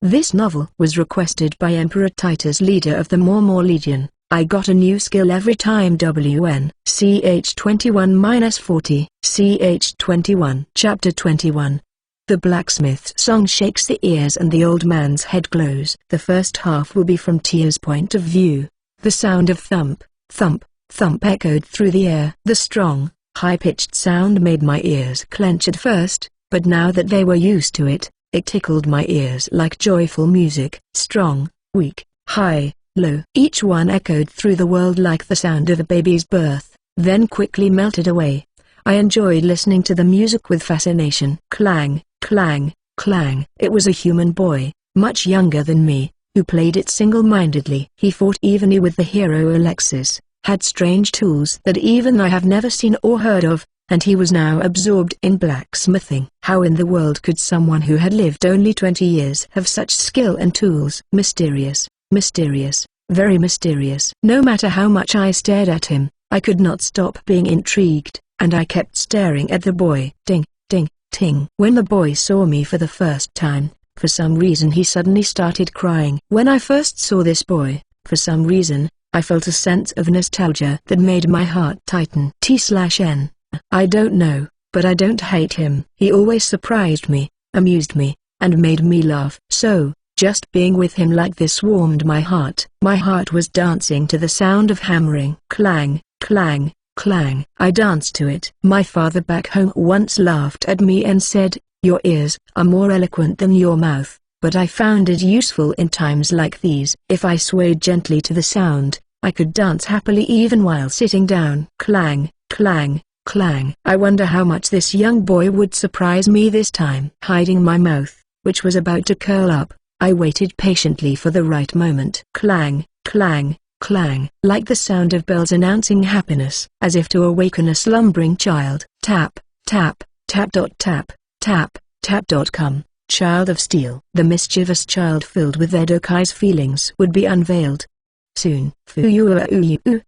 This novel was requested by Emperor Titus, leader of the Mormor Legion. I got a new skill every time. WN CH 21-40 CH 21. Chapter 21. The blacksmith's song shakes the ears and the old man's head glows. The first half will be from Tia's point of view. The sound of thump, thump, thump echoed through the air. The strong, high-pitched sound made my ears clench at first, but now that they were used to it, it tickled my ears like joyful music. Strong, weak, high, low. Each one echoed through the world like the sound of a baby's birth, then quickly melted away. I enjoyed listening to the music with fascination. Clang, clang, clang. It was a human boy, much younger than me, who played it single-mindedly. He fought evenly with the hero Alexis, had strange tools that even I have never seen or heard of, and he was now absorbed in blacksmithing. How in the world could someone who had lived only 20 years have such skill and tools? Mysterious, mysterious, very mysterious. No matter how much I stared at him, I could not stop being intrigued, and I kept staring at the boy. Ding, ding, ting. When the boy saw me for the first time, for some reason he suddenly started crying. When I first saw this boy, for some reason, I felt a sense of nostalgia that made my heart tighten. T/N. I don't know, but I don't hate him. He always surprised me, amused me, and made me laugh. So, just being with him like this warmed my heart. My heart was dancing to the sound of hammering. Clang, clang, clang. I danced to it. My father back home once laughed at me and said, "Your ears are more eloquent than your mouth," but I found it useful in times like these. If I swayed gently to the sound, I could dance happily even while sitting down. Clang, clang, clang. I wonder how much this young boy would surprise me this time. Hiding my mouth, which was about to curl up, I waited patiently for the right moment. Clang, clang, clang. Like the sound of bells announcing happiness, as if to awaken a slumbering child. Tap, tap, tap. Tap, tap, tap. Come, child of steel. The mischievous child filled with Edokai's feelings would be unveiled soon.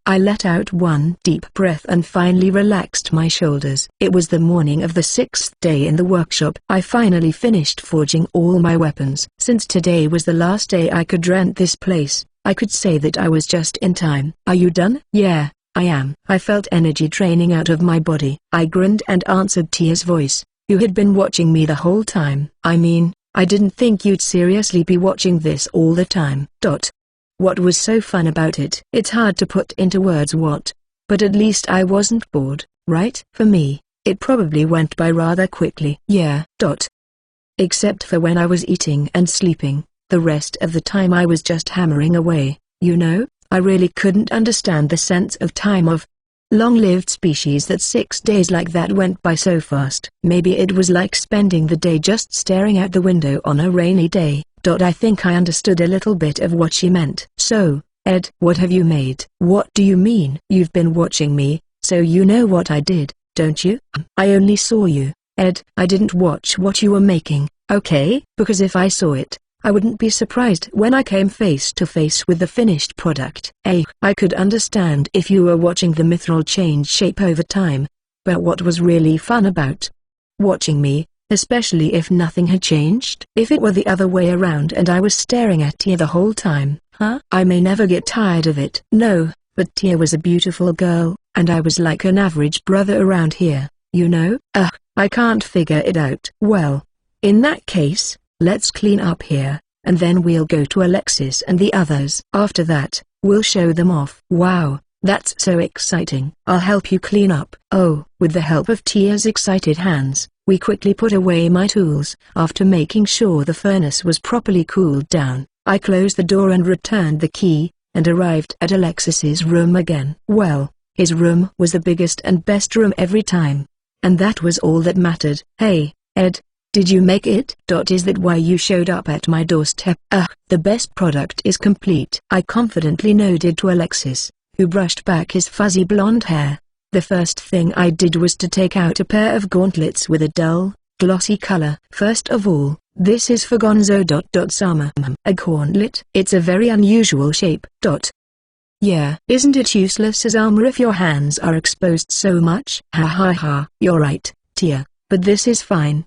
I let out one deep breath and finally relaxed my shoulders. It was the morning of the 6th day in the workshop. I finally finished forging all my weapons. Since today was the last day I could rent this place, I could say that I was just in time. Are you done? Yeah, I am. I felt energy draining out of my body. I grinned and answered Tia's voice, who had been watching me the whole time. I mean, I didn't think you'd seriously be watching this all the time. What was so fun about it? It's hard to put into words what, but at least I wasn't bored, right? For me, it probably went by rather quickly. Yeah. Except for when I was eating and sleeping, the rest of the time I was just hammering away. You know, I really couldn't understand the sense of time of long-lived species that 6 days like that went by so fast. Maybe it was like spending the day just staring out the window on a rainy day. I think I understood a little bit of what she meant. So, Ed, what have you made? What do you mean? You've been watching me, so you know what I did, don't you? I only saw you, Ed. I didn't watch what you were making, okay? Because if I saw it, I wouldn't be surprised when I came face to face with the finished product. I could understand if you were watching the mithril change shape over time, but what was really fun about watching me, especially if nothing had changed? If it were the other way around and I was staring at Tia the whole time, I may never get tired of it. No, but Tia was a beautiful girl, and I was like an average brother around here, you know? I can't figure it out. Well, in that case, let's clean up here, and then we'll go to Alexis and the others. After that, we'll show them off. Wow, that's so exciting. I'll help you clean up. Oh, with the help of Tia's excited hands, we quickly put away my tools. After making sure the furnace was properly cooled down, I closed the door and returned the key, and arrived at Alexis's room again. Well, his room was the biggest and best room every time. And that was all that mattered. Hey, Ed, did you make it? Is that why you showed up at my doorstep? The best product is complete, I confidently nodded to Alexis, who brushed back his fuzzy blonde hair. The first thing I did was to take out a pair of gauntlets with a dull, glossy color. First of all, this is for Gonzo. Sama. A gauntlet? It's a very unusual shape. Yeah, isn't it useless as armor if your hands are exposed so much? Ha ha ha. You're right, Tia, but this is fine.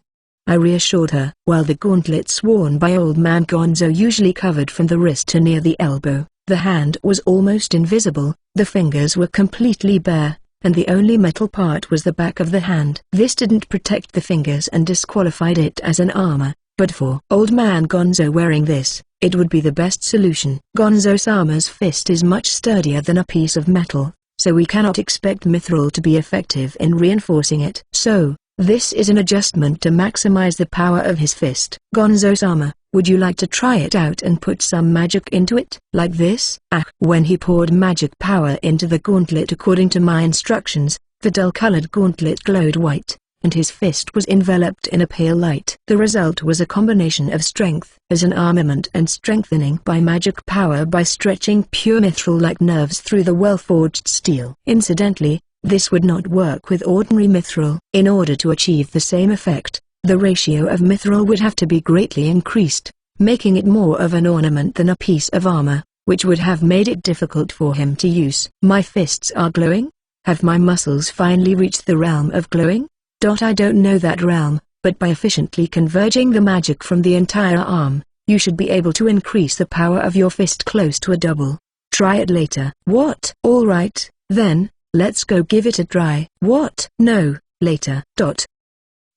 I reassured her. While the gauntlets worn by Old Man Gonzo usually covered from the wrist to near the elbow, the hand was almost invisible, the fingers were completely bare, and the only metal part was the back of the hand. This didn't protect the fingers and disqualified it as an armor, but for Old Man Gonzo wearing this, it would be the best solution. Gonzo-sama's fist is much sturdier than a piece of metal, so we cannot expect mithril to be effective in reinforcing it. So, this is an adjustment to maximize the power of his fist. Gonzo-sama, would you like to try it out and put some magic into it? Like this? When he poured magic power into the gauntlet according to my instructions, the dull-colored gauntlet glowed white, and his fist was enveloped in a pale light. The result was a combination of strength as an armament and strengthening by magic power by stretching pure mithril like nerves through the well-forged steel. Incidentally, this would not work with ordinary mithril. In order to achieve the same effect, the ratio of mithril would have to be greatly increased, making it more of an ornament than a piece of armor, which would have made it difficult for him to use. My fists are glowing? Have my muscles finally reached the realm of glowing? I don't know that realm, but by efficiently converging the magic from the entire arm, you should be able to increase the power of your fist close to a double. Try it later. What? Alright, then, let's go give it a try. What? No, later.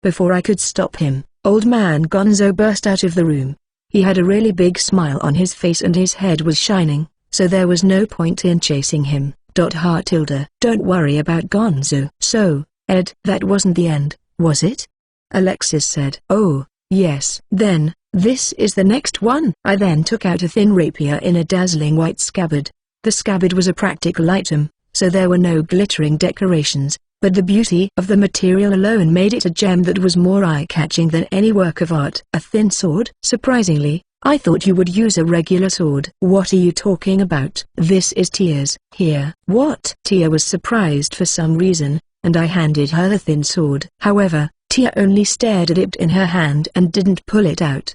Before I could stop him, Old Man Gonzo burst out of the room. He had a really big smile on his face and his head was shining, so there was no point in chasing him. Don't worry about Gonzo. So, Ed, that wasn't the end, was it? Alexis said. Oh, yes. Then, this is the next one. I then took out a thin rapier in a dazzling white scabbard. The scabbard was a practical item, so there were no glittering decorations, but the beauty of the material alone made it a gem that was more eye-catching than any work of art. A thin sword? Surprisingly, I thought you would use a regular sword. What are you talking about? This is Tia's. Here. What? Tia was surprised for some reason, and I handed her the thin sword. However, Tia only stared at it in her hand and didn't pull it out.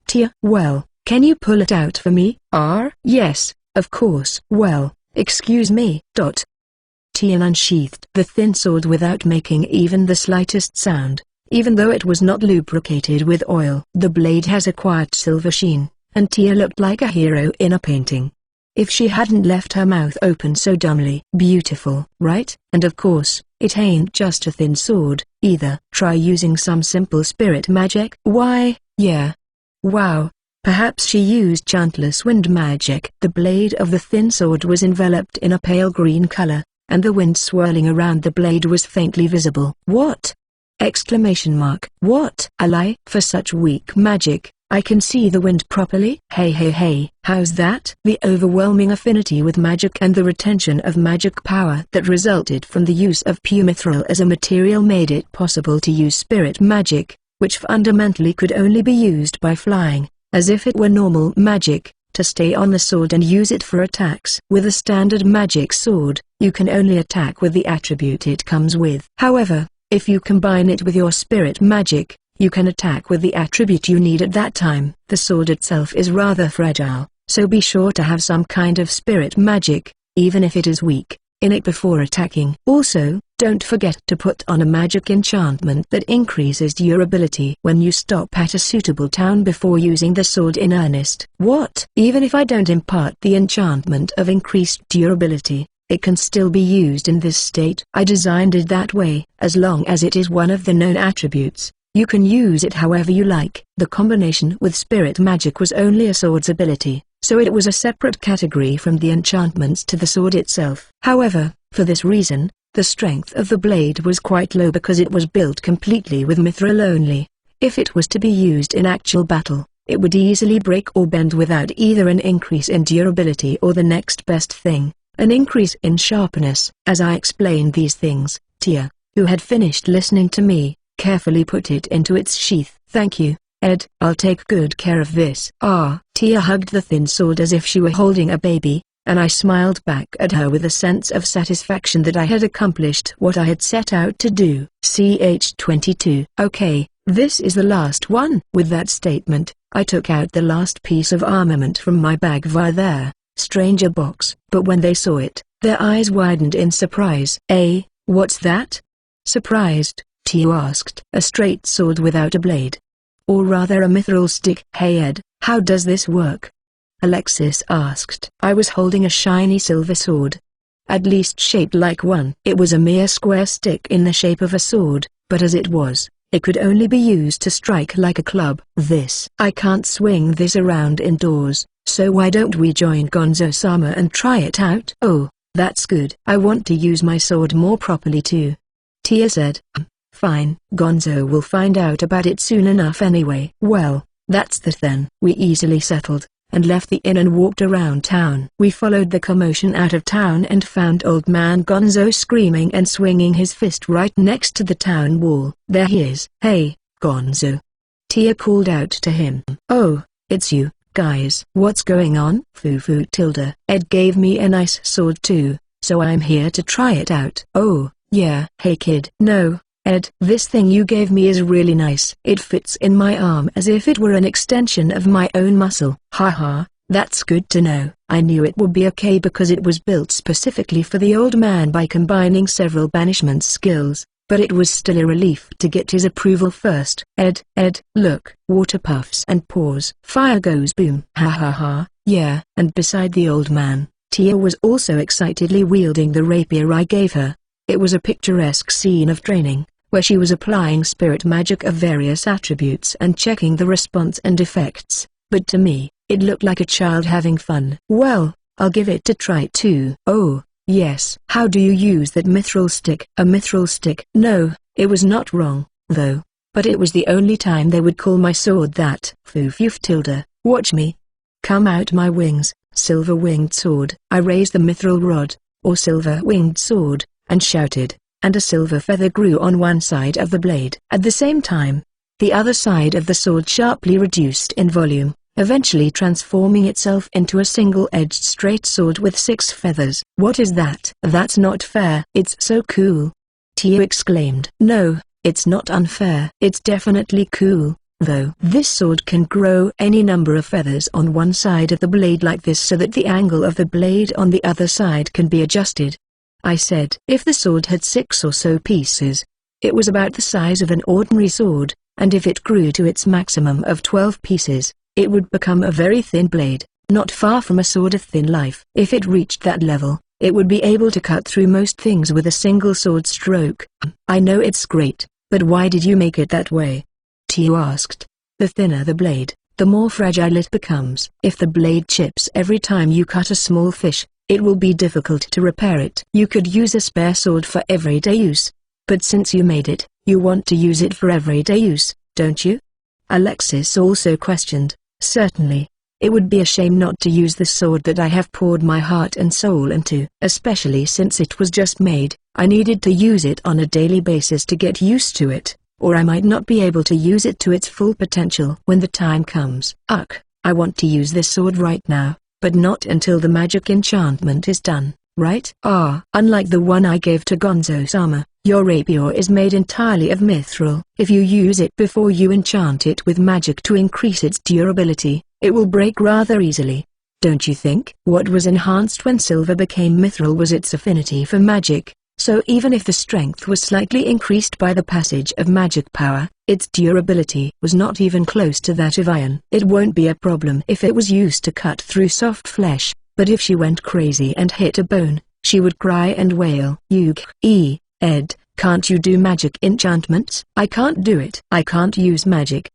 Tia, well, can you pull it out for me? Yes, of course. Well, excuse me. Tia unsheathed the thin sword without making even the slightest sound, even though it was not lubricated with oil. The blade has a quiet silver sheen, and Tia looked like a hero in a painting. If she hadn't left her mouth open so dumbly. Beautiful, right? And of course, it ain't just a thin sword, either. Try using some simple spirit magic. Why, yeah. Wow. Perhaps she used chantless wind magic. The blade of the thin sword was enveloped in a pale green color, and the wind swirling around the blade was faintly visible. What? Exclamation mark. What? A lie? For such weak magic, I can see the wind properly? Hey, how's that? The overwhelming affinity with magic and the retention of magic power that resulted from the use of pure mithril as a material made it possible to use spirit magic, which fundamentally could only be used by flying, as if it were normal magic, to stay on the sword and use it for attacks. With a standard magic sword, you can only attack with the attribute it comes with. However, if you combine it with your spirit magic, you can attack with the attribute you need at that time. The sword itself is rather fragile, so be sure to have some kind of spirit magic, even if it is weak, in it before attacking. Also, don't forget to put on a magic enchantment that increases durability when you stop at a suitable town before using the sword in earnest. What? Even if I don't impart the enchantment of increased durability, it can still be used in this state. I designed it that way. As long as it is one of the known attributes, you can use it however you like. The combination with spirit magic was only a sword's ability, so it was a separate category from the enchantments to the sword itself. However, for this reason, the strength of the blade was quite low because it was built completely with mithril only. If it was to be used in actual battle, it would easily break or bend without either an increase in durability or the next best thing, an increase in sharpness. As I explained these things, Tia, who had finished listening to me, carefully put it into its sheath. Thank you, Ed. I'll take good care of this. Tia hugged the thin sword as if she were holding a baby, and I smiled back at her with a sense of satisfaction that I had accomplished what I had set out to do. CH-22. Okay, this is the last one. With that statement, I took out the last piece of armament from my bag via their stranger box. But when they saw it, their eyes widened in surprise. What's that? Surprised, Tia asked. A straight sword without a blade. Or rather a mithril stick. Hey Ed, how does this work? Alexis asked. I was holding a shiny silver sword. At least shaped like one. It was a mere square stick in the shape of a sword, but as it was, it could only be used to strike like a club. I can't swing this around indoors, so why don't we join Gonzo-sama and try it out? Oh, that's good. I want to use my sword more properly too. Tia said. Fine. Gonzo will find out about it soon enough anyway. Well, that's that then. We easily settled, and left the inn and walked around town. We followed the commotion out of town and found old man Gonzo screaming and swinging his fist right next to the town wall. There he is. Hey, Gonzo. Tia called out to him. Oh, it's you, guys. What's going on? Fufu tilde. Ed gave me a nice sword too, so I'm here to try it out. Oh, yeah. Hey kid. No, Ed, this thing you gave me is really nice. It fits in my arm as if it were an extension of my own muscle. Haha, that's good to know. I knew it would be okay because it was built specifically for the old man by combining several banishment skills, but it was still a relief to get his approval first. Ed, look. Water puffs and pours. Fire goes boom. Ha ha ha, yeah. And beside the old man, Tia was also excitedly wielding the rapier I gave her. It was a picturesque scene of training, where she was applying spirit magic of various attributes and checking the response and effects, but to me, it looked like a child having fun. Well, I'll give it a try too. Oh, yes. How do you use that mithril stick? A mithril stick? No, it was not wrong, though, but it was the only time they would call my sword that. Fuf tilde, watch me. Come out my wings, silver-winged sword. I raised the mithril rod, or silver-winged sword, and shouted, and a silver feather grew on one side of the blade. At the same time, the other side of the sword sharply reduced in volume, eventually transforming itself into a single-edged straight sword with 6 feathers. What is that? That's not fair. It's so cool. Tia exclaimed. No, it's not unfair. It's definitely cool, though. This sword can grow any number of feathers on one side of the blade like this so that the angle of the blade on the other side can be adjusted. I said. If the sword had 6 or so pieces, it was about the size of an ordinary sword, and if it grew to its maximum of 12 pieces, it would become a very thin blade, not far from a sword of thin life. If it reached that level, it would be able to cut through most things with a single sword stroke. I know it's great, but why did you make it that way? Tia asked. The thinner the blade, the more fragile it becomes. If the blade chips every time you cut a small fish, it will be difficult to repair it. You could use a spare sword for everyday use. But since you made it, you want to use it for everyday use, don't you? Alexis also questioned. Certainly. It would be a shame not to use the sword that I have poured my heart and soul into. Especially since it was just made, I needed to use it on a daily basis to get used to it, or I might not be able to use it to its full potential when the time comes. I want to use this sword right now, but not until the magic enchantment is done, right? Unlike the one I gave to Gonzo-sama, your rapier is made entirely of mithril. If you use it before you enchant it with magic to increase its durability, it will break rather easily. Don't you think? What was enhanced when silver became mithril was its affinity for magic, so even if the strength was slightly increased by the passage of magic power, its durability was not even close to that of iron. It won't be a problem if it was used to cut through soft flesh, but if she went crazy and hit a bone, she would cry and wail. Ed, can't you do magic enchantments? I can't do it. I can't use magic.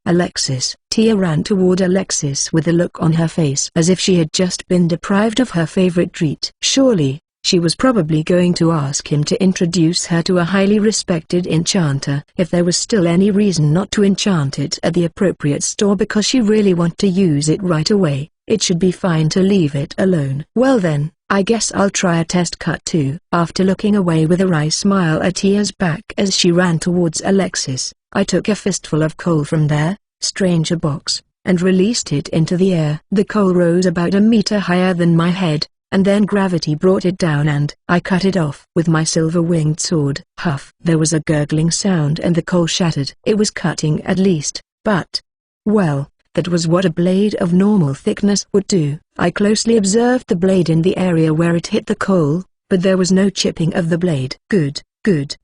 Alexis. Tia ran toward Alexis with a look on her face as if she had just been deprived of her favorite treat. Surely, she was probably going to ask him to introduce her to a highly respected enchanter. If there was still any reason not to enchant it at the appropriate store because she really wanted to use it right away, it should be fine to leave it alone. Well then, I guess I'll try a test cut too. After looking away with a wry smile at Tia's back as she ran towards Alexis, I took a fistful of coal from their stranger box, and released it into the air. The coal rose about a meter higher than my head, and then gravity brought it down and I cut it off with my silver-winged sword. Huff! There was a gurgling sound and the coal shattered. It was cutting at least, but, well, that was what a blade of normal thickness would do. I closely observed the blade in the area where it hit the coal, but there was no chipping of the blade. Good.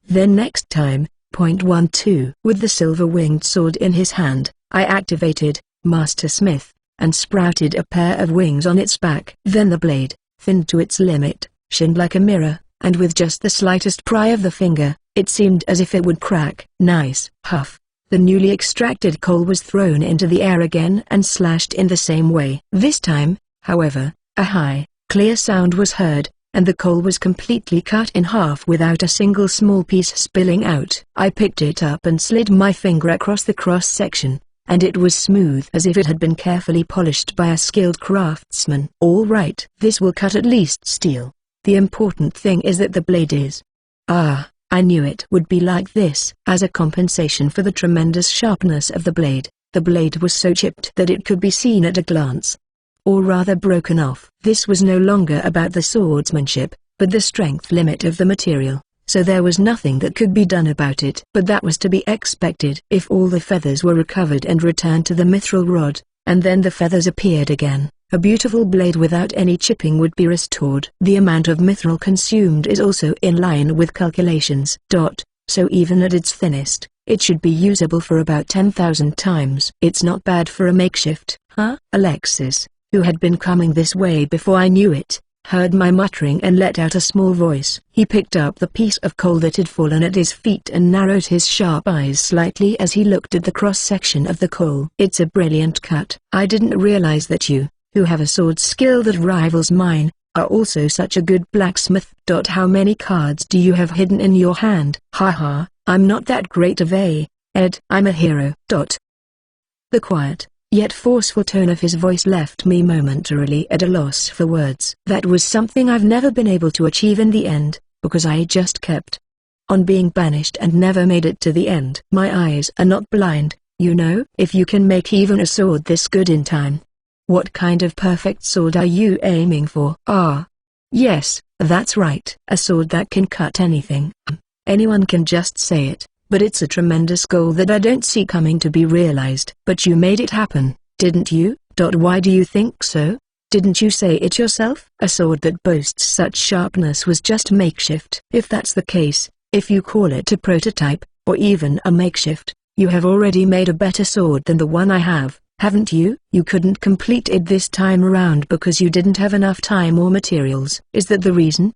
Then next time, 8.12. With the silver-winged sword in his hand, I activated Master Smith, and sprouted a pair of wings on its back. Then the blade, thinned to its limit, shined like a mirror, and with just the slightest pry of the finger, it seemed as if it would crack. Nice. Huff. The newly extracted coal was thrown into the air again and slashed in the same way. This time, however, a high, clear sound was heard, and the coal was completely cut in half without a single small piece spilling out. I picked it up and slid my finger across the cross-section, and it was smooth as if it had been carefully polished by a skilled craftsman. All right. This will cut at least steel. The important thing is that the blade is. Ah, I knew it would be like this. As a compensation for the tremendous sharpness of the blade was so chipped that it could be seen at a glance. Or rather broken off. This was no longer about the swordsmanship, but the strength limit of the material, so there was nothing that could be done about it. But that was to be expected. If all the feathers were recovered and returned to the mithril rod, and then the feathers appeared again, a beautiful blade without any chipping would be restored. The amount of mithril consumed is also in line with calculations. So even at its thinnest, it should be usable for about 10,000 times. It's not bad for a makeshift, huh? Alexis, who had been coming this way before I knew it, heard my muttering and let out a small voice. He picked up the piece of coal that had fallen at his feet and narrowed his sharp eyes slightly as he looked at the cross-section of the coal. It's a brilliant cut. I didn't realize that you, who have a sword skill that rivals mine, are also such a good blacksmith. How many cards do you have hidden in your hand? Haha, I'm not that great of a, Ed. I'm a hero. The quiet, yet forceful tone of his voice left me momentarily at a loss for words. That was something I've never been able to achieve in the end, because I just kept on being banished and never made it to the end. My eyes are not blind, you know. If you can make even a sword this good in time. What kind of perfect sword are you aiming for? Ah. Yes, that's right. A sword that can cut anything. Anyone can just say it. But it's a tremendous goal that I don't see coming to be realized. But you made it happen, didn't you? Why do you think so? Didn't you say it yourself? A sword that boasts such sharpness was just makeshift. If that's the case, if you call it a prototype, or even a makeshift, you have already made a better sword than the one I have, haven't you? You couldn't complete it this time around because you didn't have enough time or materials. Is that the reason?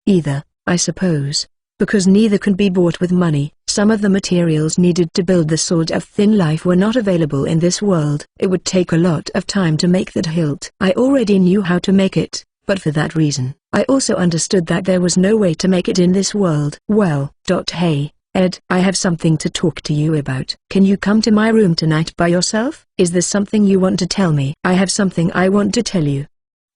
Either, I suppose. Because neither can be bought with money. Some of the materials needed to build the Sword of Thin Life were not available in this world. It would take a lot of time to make that hilt. I already knew how to make it, but for that reason, I also understood that there was no way to make it in this world. Well, hey, Ed, I have something to talk to you about. Can you come to my room tonight by yourself? Is there something you want to tell me? I have something I want to tell you.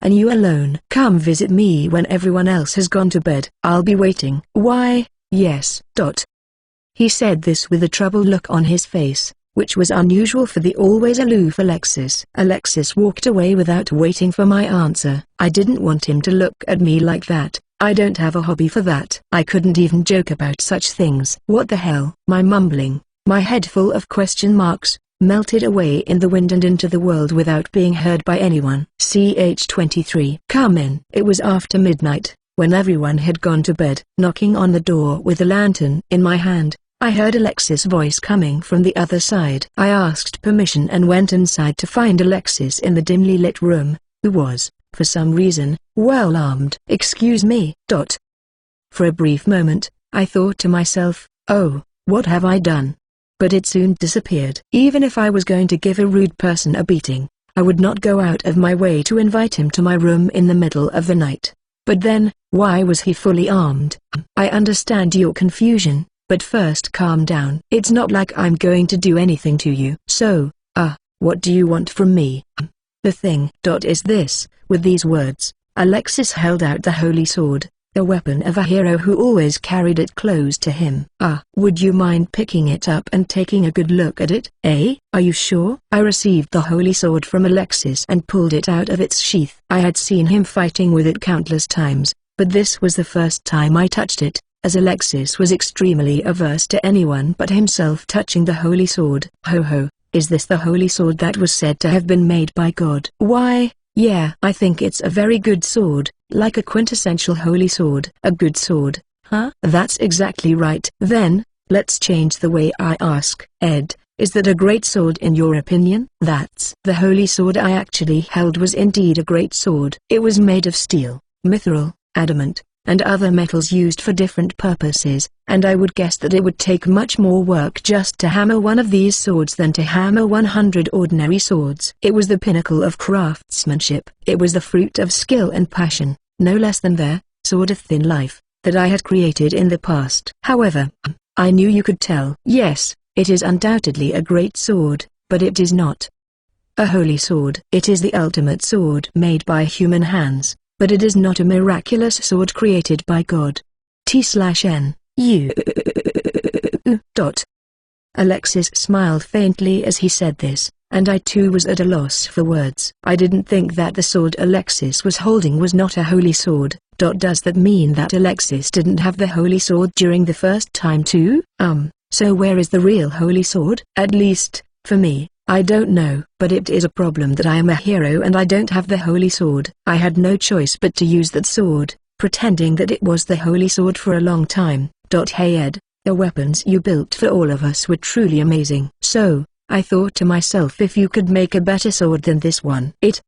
And you alone. Come visit me when everyone else has gone to bed. I'll be waiting. Why, yes. He said this with a troubled look on his face, which was unusual for the always aloof Alexis. Alexis walked away without waiting for my answer. I didn't want him to look at me like that. I don't have a hobby for that. I couldn't even joke about such things. What the hell? My mumbling, my head full of question marks, melted away in the wind and into the world without being heard by anyone. CH-23. Come in. It was after midnight, when everyone had gone to bed. Knocking on the door with a lantern in my hand, I heard Alexis' voice coming from the other side. I asked permission and went inside to find Alexis in the dimly lit room, who was, for some reason, well armed. Excuse me. For a brief moment, I thought to myself, oh, what have I done? But it soon disappeared. Even if I was going to give a rude person a beating, I would not go out of my way to invite him to my room in the middle of the night. But then, why was he fully armed? I understand your confusion, but first calm down. It's not like I'm going to do anything to you. So, what do you want from me? The thing. Is this. With these words, Alexis held out the holy sword, the weapon of a hero who always carried it close to him. Would you mind picking it up and taking a good look at it? Are you sure? I received the holy sword from Alexis and pulled it out of its sheath. I had seen him fighting with it countless times, but this was the first time I touched it, as Alexis was extremely averse to anyone but himself touching the holy sword. Ho, is this the holy sword that was said to have been made by God? Why, yeah, I think it's a very good sword, like a quintessential holy sword. A good sword, huh? That's exactly right. Then, let's change the way I ask. Ed, is that a great sword in your opinion? That's the holy sword I actually held was indeed a great sword. It was made of steel, mithril, adamant, and other metals used for different purposes, and I would guess that it would take much more work just to hammer one of these swords than to hammer 100 ordinary swords. It was the pinnacle of craftsmanship. It was the fruit of skill and passion, no less than their sword of thin life, that I had created in the past. However, I knew you could tell. Yes, it is undoubtedly a great sword, but it is not a holy sword. It is the ultimate sword made by human hands, but it is not a miraculous sword created by God. T/N U. Alexis smiled faintly as he said this, and I too was at a loss for words. I didn't think that the sword Alexis was holding was not a holy sword. Does that mean that Alexis didn't have the holy sword during the first time too? So where is the real holy sword? At least, for me, I don't know. But it is a problem that I am a hero and I don't have the holy sword. I had no choice but to use that sword, pretending that it was the holy sword for a long time. Hey Ed, the weapons you built for all of us were truly amazing. So, I thought to myself, if you could make a better sword than this one, it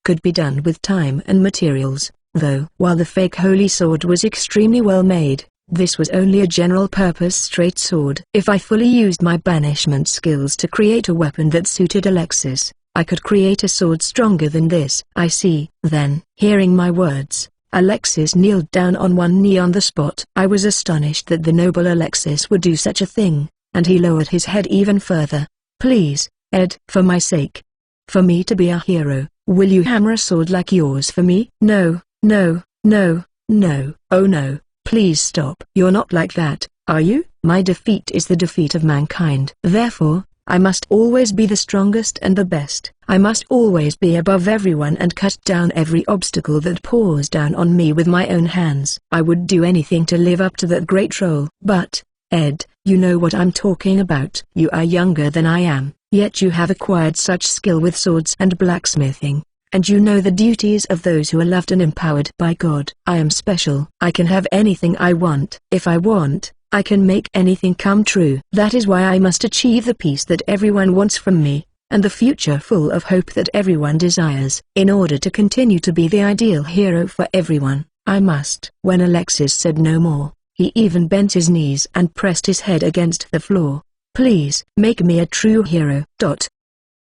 could be done with time and materials, though. While the fake holy sword was extremely well made, this was only a general-purpose straight sword. If I fully used my banishment skills to create a weapon that suited Alexis, I could create a sword stronger than this. I see. Then, hearing my words, Alexis kneeled down on one knee on the spot. I was astonished that the noble Alexis would do such a thing, and he lowered his head even further. Please, Ed, for my sake. For me to be a hero, will you hammer a sword like yours for me? No, no, no, no. Oh no. Please stop. You're not like that, are you? My defeat is the defeat of mankind. Therefore, I must always be the strongest and the best. I must always be above everyone and cut down every obstacle that pours down on me with my own hands. I would do anything to live up to that great role. But, Ed, you know what I'm talking about. You are younger than I am, yet you have acquired such skill with swords and blacksmithing. And you know the duties of those who are loved and empowered by God. I am special. I can have anything I want. If I want, I can make anything come true. That is why I must achieve the peace that everyone wants from me, and the future full of hope that everyone desires. In order to continue to be the ideal hero for everyone, I must. When Alexis said no more, he even bent his knees and pressed his head against the floor. Please, make me a true hero.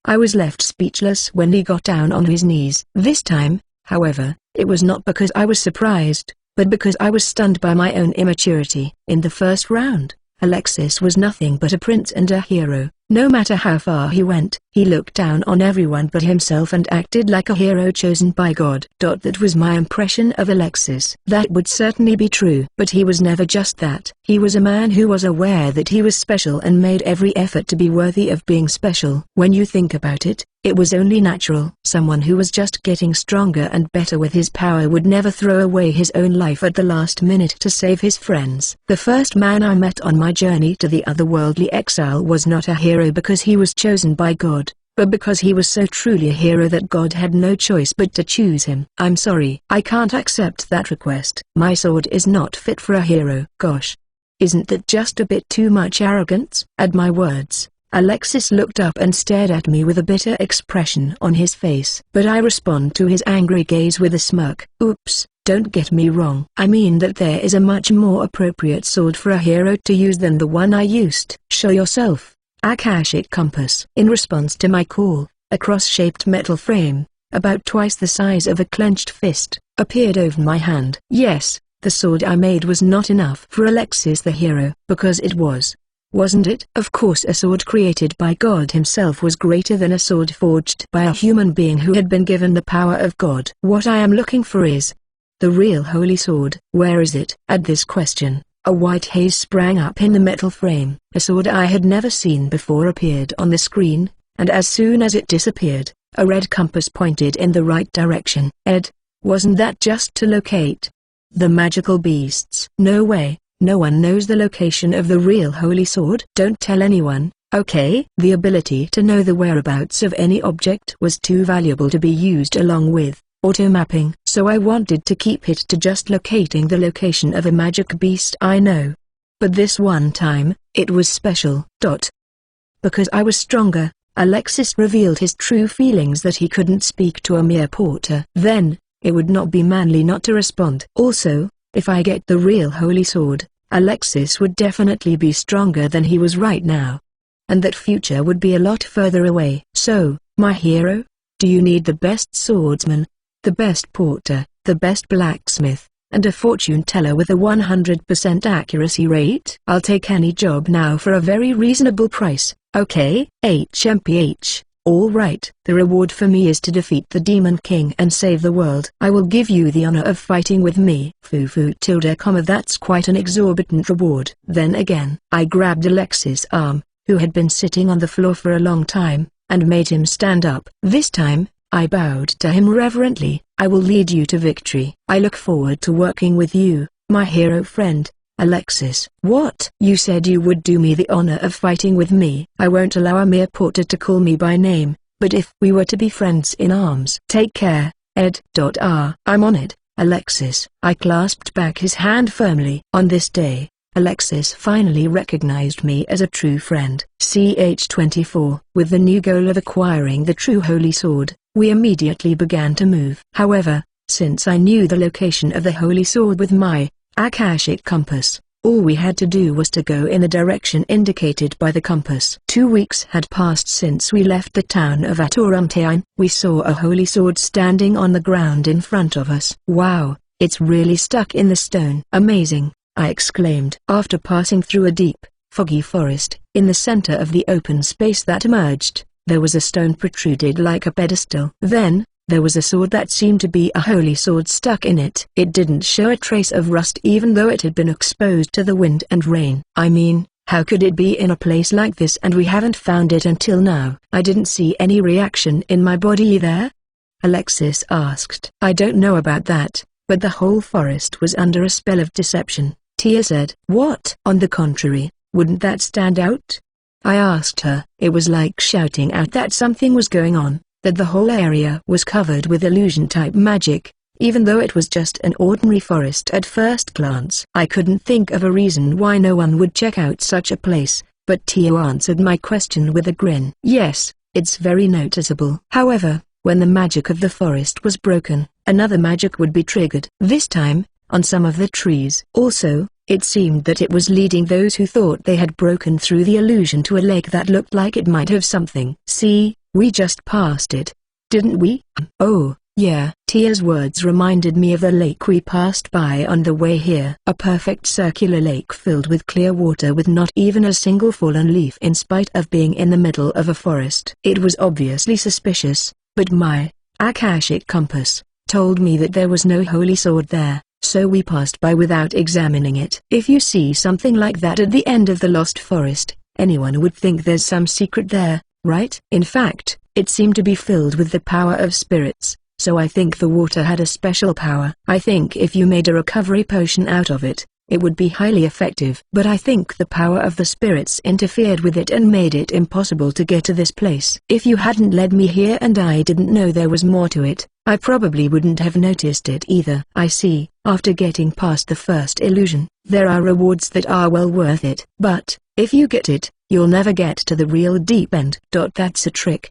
I was left speechless when he got down on his knees. This time, however, it was not because I was surprised, but because I was stunned by my own immaturity. In the first round, Alexis was nothing but a prince and a hero. No matter how far he went, he looked down on everyone but himself and acted like a hero chosen by God. That was my impression of Alexis. That would certainly be true. But he was never just that. He was a man who was aware that he was special and made every effort to be worthy of being special. When you think about it, it was only natural. Someone who was just getting stronger and better with his power would never throw away his own life at the last minute to save his friends. The first man I met on my journey to the otherworldly exile was not a hero because he was chosen by God, but because he was so truly a hero that God had no choice but to choose him. I'm sorry, I can't accept that request. My sword is not fit for a hero. Gosh. Isn't that just a bit too much arrogance? At my words, Alexis looked up and stared at me with a bitter expression on his face. But I respond to his angry gaze with a smirk. Oops, don't get me wrong. I mean that there is a much more appropriate sword for a hero to use than the one I used. Show yourself. Akashic Compass. In response to my call, a cross-shaped metal frame, about twice the size of a clenched fist, appeared over my hand. Yes, the sword I made was not enough for Alexis the hero, because it was. Wasn't it? Of course, a sword created by God himself was greater than a sword forged by a human being who had been given the power of God. What I am looking for is the real holy sword. Where is it? At this question, a white haze sprang up in the metal frame. A sword I had never seen before appeared on the screen, and as soon as it disappeared, a red compass pointed in the right direction. Ed, wasn't that just to locate the magical beasts? No way. No one knows the location of the real holy sword. Don't tell anyone, okay? The ability to know the whereabouts of any object was too valuable to be used along with auto-mapping, so I wanted to keep it to just locating the location of a magic beast I know. But this one time, it was special. Because I was stronger, Alexis revealed his true feelings that he couldn't speak to a mere porter. Then, it would not be manly not to respond. Also, if I get the real holy sword, Alexis would definitely be stronger than he was right now. And that future would be a lot further away. So, my hero? Do you need the best swordsman, the best porter, the best blacksmith, and a fortune teller with a 100% accuracy rate? I'll take any job now for a very reasonable price, okay? HMPH, alright. The reward for me is to defeat the Demon King and save the world. I will give you the honor of fighting with me. That's quite an exorbitant reward. Then again, I grabbed Alexis' arm, who had been sitting on the floor for a long time, and made him stand up. This time, I bowed to him reverently. I will lead you to victory. I look forward to working with you, my hero friend, Alexis. What? You said you would do me the honor of fighting with me. I won't allow a mere porter to call me by name, but if we were to be friends in arms. Take care, Ed. I'm on it, Alexis. I clasped back his hand firmly. On this day, Alexis finally recognized me as a true friend. CH24. With the new goal of acquiring the true holy sword, we immediately began to move. However, since I knew the location of the holy sword with my Akashic compass, all we had to do was to go in the direction indicated by the compass. 2 weeks had passed since we left the town of Aturumtayan. We saw a holy sword standing on the ground in front of us. Wow, it's really stuck in the stone. Amazing, I exclaimed. After passing through a deep, foggy forest, in the center of the open space that emerged, there was a stone protruded like a pedestal. Then, there was a sword that seemed to be a holy sword stuck in it. It didn't show a trace of rust even though it had been exposed to the wind and rain. I mean, how could it be in a place like this and we haven't found it until now? I didn't see any reaction in my body there? Alexis asked. I don't know about that, but the whole forest was under a spell of deception, Tia said. What? On the contrary, wouldn't that stand out? I asked her. It was like shouting out that something was going on, that the whole area was covered with illusion-type magic, even though it was just an ordinary forest at first glance. I couldn't think of a reason why no one would check out such a place, but Tia answered my question with a grin. Yes, it's very noticeable. However, when the magic of the forest was broken, another magic would be triggered. This time, on some of the trees. Also, it seemed that it was leading those who thought they had broken through the illusion to a lake that looked like it might have something. See, we just passed it, didn't we? Oh, yeah. Tia's words reminded me of the lake we passed by on the way here. A perfect circular lake filled with clear water with not even a single fallen leaf in spite of being in the middle of a forest. It was obviously suspicious, but my Akashic compass told me that there was no holy sword there. So we passed by without examining it. If you see something like that at the end of the Lost Forest, anyone would think there's some secret there, right? In fact, it seemed to be filled with the power of spirits, so I think the water had a special power. I think if you made a recovery potion out of it, it would be highly effective. But I think the power of the spirits interfered with it and made it impossible to get to this place. If you hadn't led me here and I didn't know there was more to it, I probably wouldn't have noticed it either. I see. After getting past the first illusion, there are rewards that are well worth it. But, if you get it, you'll never get to the real deep end. That's a trick,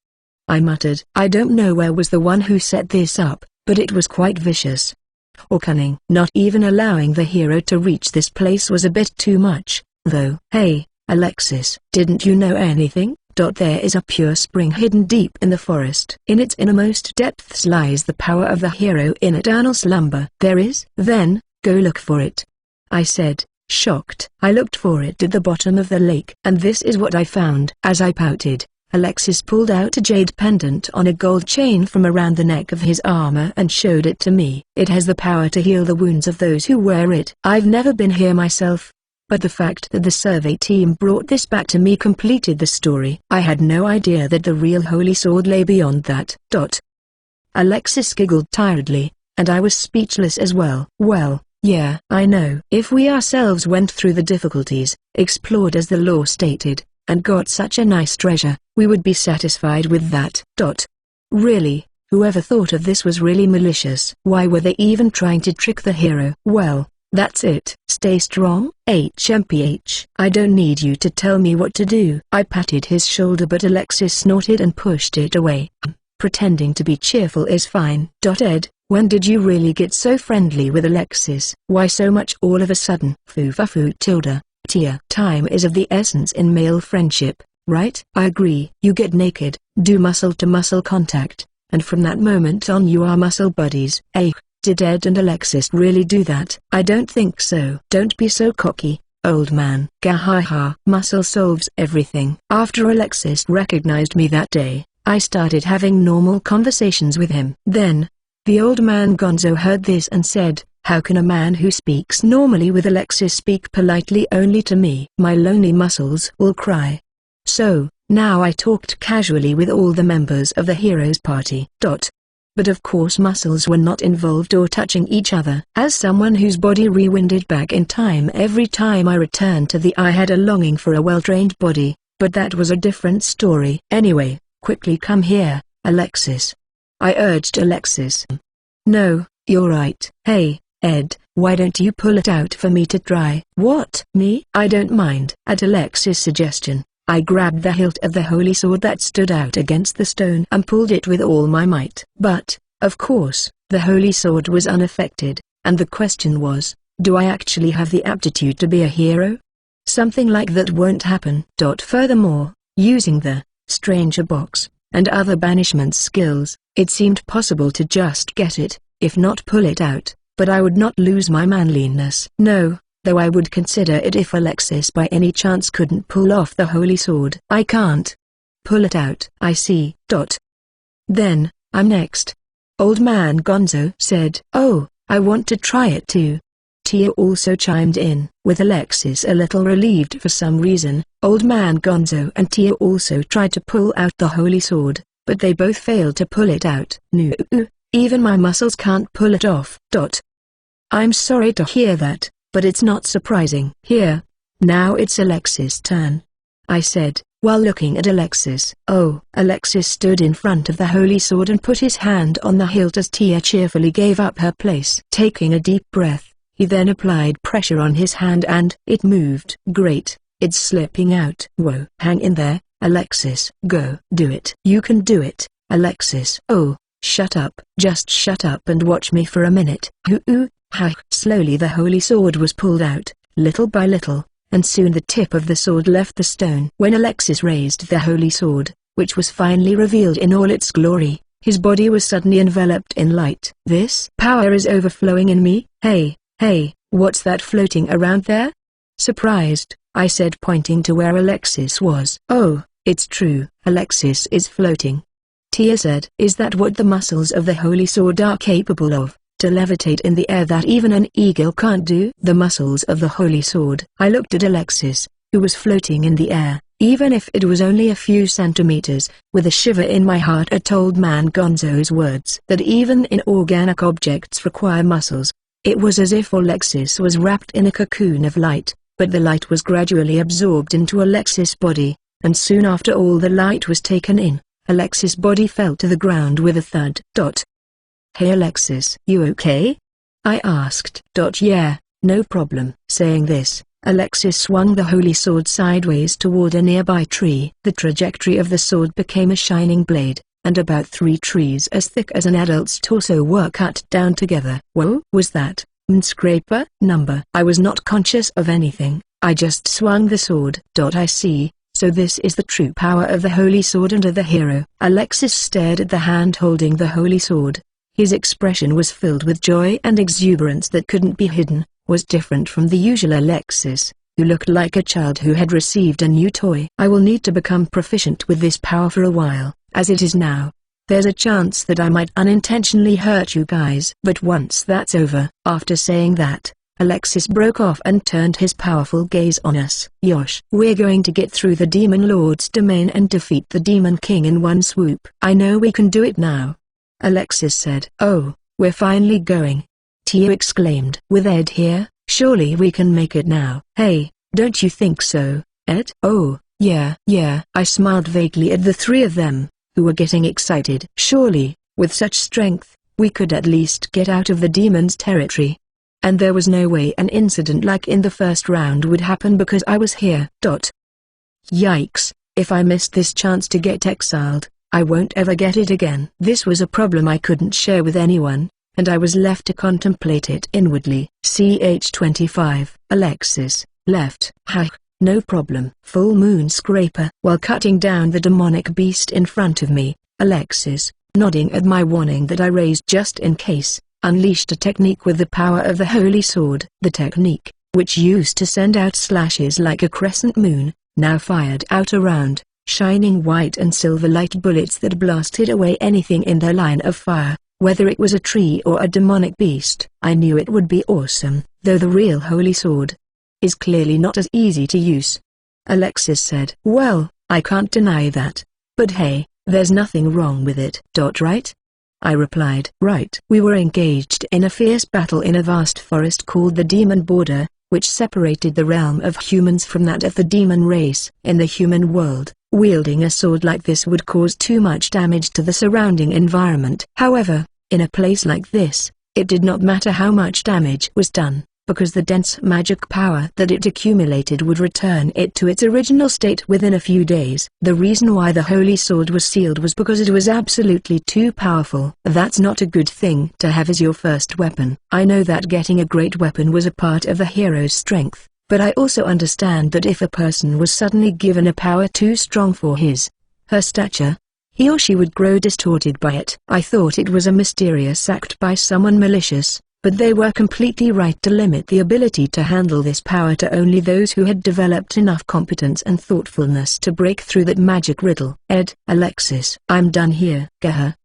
I muttered. I don't know where was the one who set this up, but it was quite vicious. Or cunning. Not even allowing the hero to reach this place was a bit too much, though. Hey, Alexis, didn't you know anything? There is a pure spring hidden deep in the forest. In its innermost depths lies the power of the hero in eternal slumber. There is? Then, go look for it, I said, shocked. I looked for it at the bottom of the lake, and this is what I found. As I pouted, Alexis pulled out a jade pendant on a gold chain from around the neck of his armor and showed it to me. It has the power to heal the wounds of those who wear it. I've never been here myself, but the fact that the survey team brought this back to me completed the story. I had no idea that the real holy sword lay beyond that. Alexis giggled tiredly, and I was speechless as well. Well, yeah, I know. If we ourselves went through the difficulties, explored as the law stated, and got such a nice treasure, we would be satisfied with that. Really, whoever thought of this was really malicious. Why were they even trying to trick the hero? Well, that's it. stay strong? HMPH. I don't need you to tell me what to do. I patted his shoulder, but Alexis snorted and pushed it away. Pretending to be cheerful is fine. Ed, when did you really get so friendly with Alexis? Why so much all of a sudden? Foo tilde. Tia. Time is of the essence in male friendship, right? I agree. You get naked, do muscle-to-muscle contact, and from that moment on you are muscle buddies. Did Ed and Alexis really do that? I don't think so. Don't be so cocky, old man. Gahaha. Muscle solves everything. After Alexis recognized me that day, I started having normal conversations with him. Then, the old man Gonzo heard this and said, how can a man who speaks normally with Alexis speak politely only to me? My lonely muscles will cry. So, now I talked casually with all the members of the Heroes Party. But of course muscles were not involved or touching each other. As someone whose body rewinded back in time every time I returned to I had a longing for a well-trained body, but that was a different story. Anyway, quickly come here, Alexis. I urged Alexis. No, you're right. Hey, Ed, why don't you pull it out for me to try? What? Me? I don't mind. At Alexis' suggestion, I grabbed the hilt of the holy sword that stood out against the stone and pulled it with all my might. But, of course, the holy sword was unaffected, and the question was, do I actually have the aptitude to be a hero? Something like that won't happen. Furthermore, using the stranger box and other banishment skills, it seemed possible to just get it, if not pull it out, but I would not lose my manliness. No. Though I would consider it if Alexis by any chance couldn't pull off the holy sword. I can't pull it out. I see. Then, I'm next. Old man Gonzo said. Oh, I want to try it too. Tia also chimed in. With Alexis a little relieved for some reason, Old man Gonzo and Tia also tried to pull out the holy sword, but they both failed to pull it out. No, even my muscles can't pull it off. I'm sorry to hear that. But it's not surprising. Here, now it's Alexis' turn, I said, while looking at Alexis. Oh. Alexis stood in front of the holy sword and put his hand on the hilt as Tia cheerfully gave up her place. Taking a deep breath, he then applied pressure on his hand and it moved. Great, it's slipping out. Whoa. Hang in there, Alexis. Go. Do it. You can do it, Alexis. Oh, shut up. Just shut up and watch me for a minute. Hi. Slowly the holy sword was pulled out, little by little, and soon the tip of the sword left the stone. When Alexis raised the holy sword, which was finally revealed in all its glory, his body was suddenly enveloped in light. This power is overflowing in me. Hey, what's that floating around there? Surprised, I said, pointing to where Alexis was. Oh, it's true, Alexis is floating. Tia said. Is that what the muscles of the holy sword are capable of? To levitate in the air that even an eagle can't do? The muscles of the holy sword. I looked at Alexis, who was floating in the air, even if it was only a few centimeters, with a shiver in my heart at old man Gonzo's words that even inorganic objects require muscles. It was as if Alexis was wrapped in a cocoon of light, but the light was gradually absorbed into Alexis' body, and soon after all the light was taken in, Alexis' body fell to the ground with a thud. Hey Alexis, you okay? I asked. Yeah, no problem. Saying this, Alexis swung the holy sword sideways toward a nearby tree. The trajectory of the sword became a shining blade, and about 3 trees as thick as an adult's torso were cut down together. Whoa! Was that scraper number? I was not conscious of anything, I just swung the sword. I see, so this is the true power of the holy sword under the hero. Alexis stared at the hand holding the holy sword. His expression was filled with joy and exuberance that couldn't be hidden, was different from the usual Alexis, who looked like a child who had received a new toy. I will need to become proficient with this power for a while. As it is now, there's a chance that I might unintentionally hurt you guys. But once that's over. After saying that, Alexis broke off and turned his powerful gaze on us. Yosh, we're going to get through the Demon Lord's domain and defeat the Demon King in one swoop. I know we can do it now, Alexis said. Oh, we're finally going, Tia exclaimed. With Ed here, surely we can make it now. Hey, don't you think so, Ed? Oh, yeah. I smiled vaguely at the 3 of them, who were getting excited. Surely, with such strength, we could at least get out of the demon's territory. and there was no way an incident like in the first round would happen because I was here. Yikes, if I missed this chance to get exiled, I won't ever get it again. This was a problem I couldn't share with anyone, and I was left to contemplate it inwardly. CH25. Alexis, left. No problem. Full moon scraper. While cutting down the demonic beast in front of me, Alexis, nodding at my warning that I raised just in case, unleashed a technique with the power of the holy sword. The technique, which used to send out slashes like a crescent moon, now fired out around, shining white and silver light bullets that blasted away anything in their line of fire, whether it was a tree or a demonic beast. I knew it would be awesome, though the real holy sword is clearly not as easy to use. Alexis said. Well, I can't deny that. But hey, there's nothing wrong with it. Right? I replied. Right. We were engaged in a fierce battle in a vast forest called the Demon Border, which separated the realm of humans from that of the demon race. In the human world, wielding a sword like this would cause too much damage to the surrounding environment. However, in a place like this, it did not matter how much damage was done, because the dense magic power that it accumulated would return it to its original state within a few days. The reason why the holy sword was sealed was because it was absolutely too powerful. That's not a good thing to have as your first weapon. I know that getting a great weapon was a part of the hero's strength, but I also understand that if a person was suddenly given a power too strong for her stature, he or she would grow distorted by it. I thought it was a mysterious act by someone malicious, but they were completely right to limit the ability to handle this power to only those who had developed enough competence and thoughtfulness to break through that magic riddle. Alexis, I'm done here.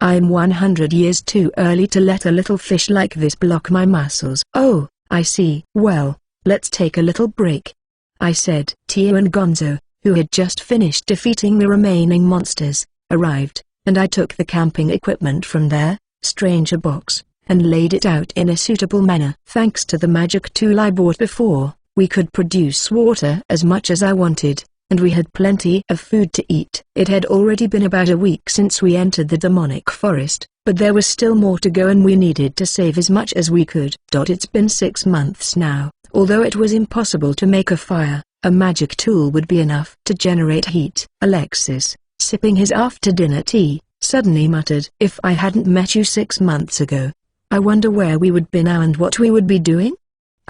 I'm 100 years too early to let a little fish like this block my muscles. Oh, I see. Well, let's take a little break, I said. Tio and Gonzo, who had just finished defeating the remaining monsters, arrived, and I took the camping equipment from their stranger box and laid it out in a suitable manner. Thanks to the magic tool I bought before, we could produce water as much as I wanted, and we had plenty of food to eat. It had already been about a week since we entered the demonic forest, but there was still more to go and we needed to save as much as we could. It's been 6 months now. Although it was impossible to make a fire, a magic tool would be enough to generate heat. Alexis, sipping his after-dinner tea, suddenly muttered. If I hadn't met you 6 months ago, I wonder where we would be now and what we would be doing?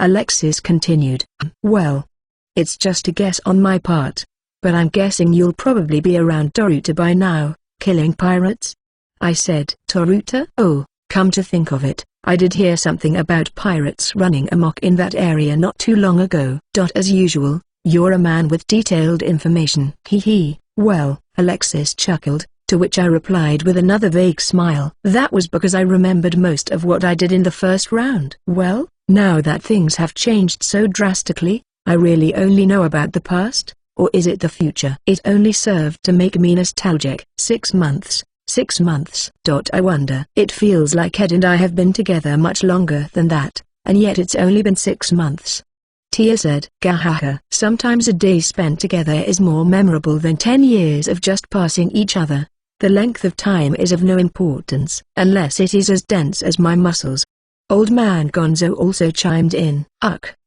Alexis continued. Well, it's just a guess on my part, but I'm guessing you'll probably be around Toruta by now, killing pirates? I said. Toruta? Oh, come to think of it, I did hear something about pirates running amok in that area not too long ago. As usual, you're a man with detailed information. Well, Alexis chuckled, to which I replied with another vague smile. That was because I remembered most of what I did in the first round. Well, now that things have changed so drastically, I really only know about the past, or is it the future? It only served to make me nostalgic. 6 months. 6 months. I wonder. It feels like Ed and I have been together much longer than that, and yet it's only been 6 months. Tia said. Gahaha. Sometimes a day spent together is more memorable than 10 years of just passing each other. The length of time is of no importance, unless it is as dense as my muscles. Old man Gonzo also chimed in.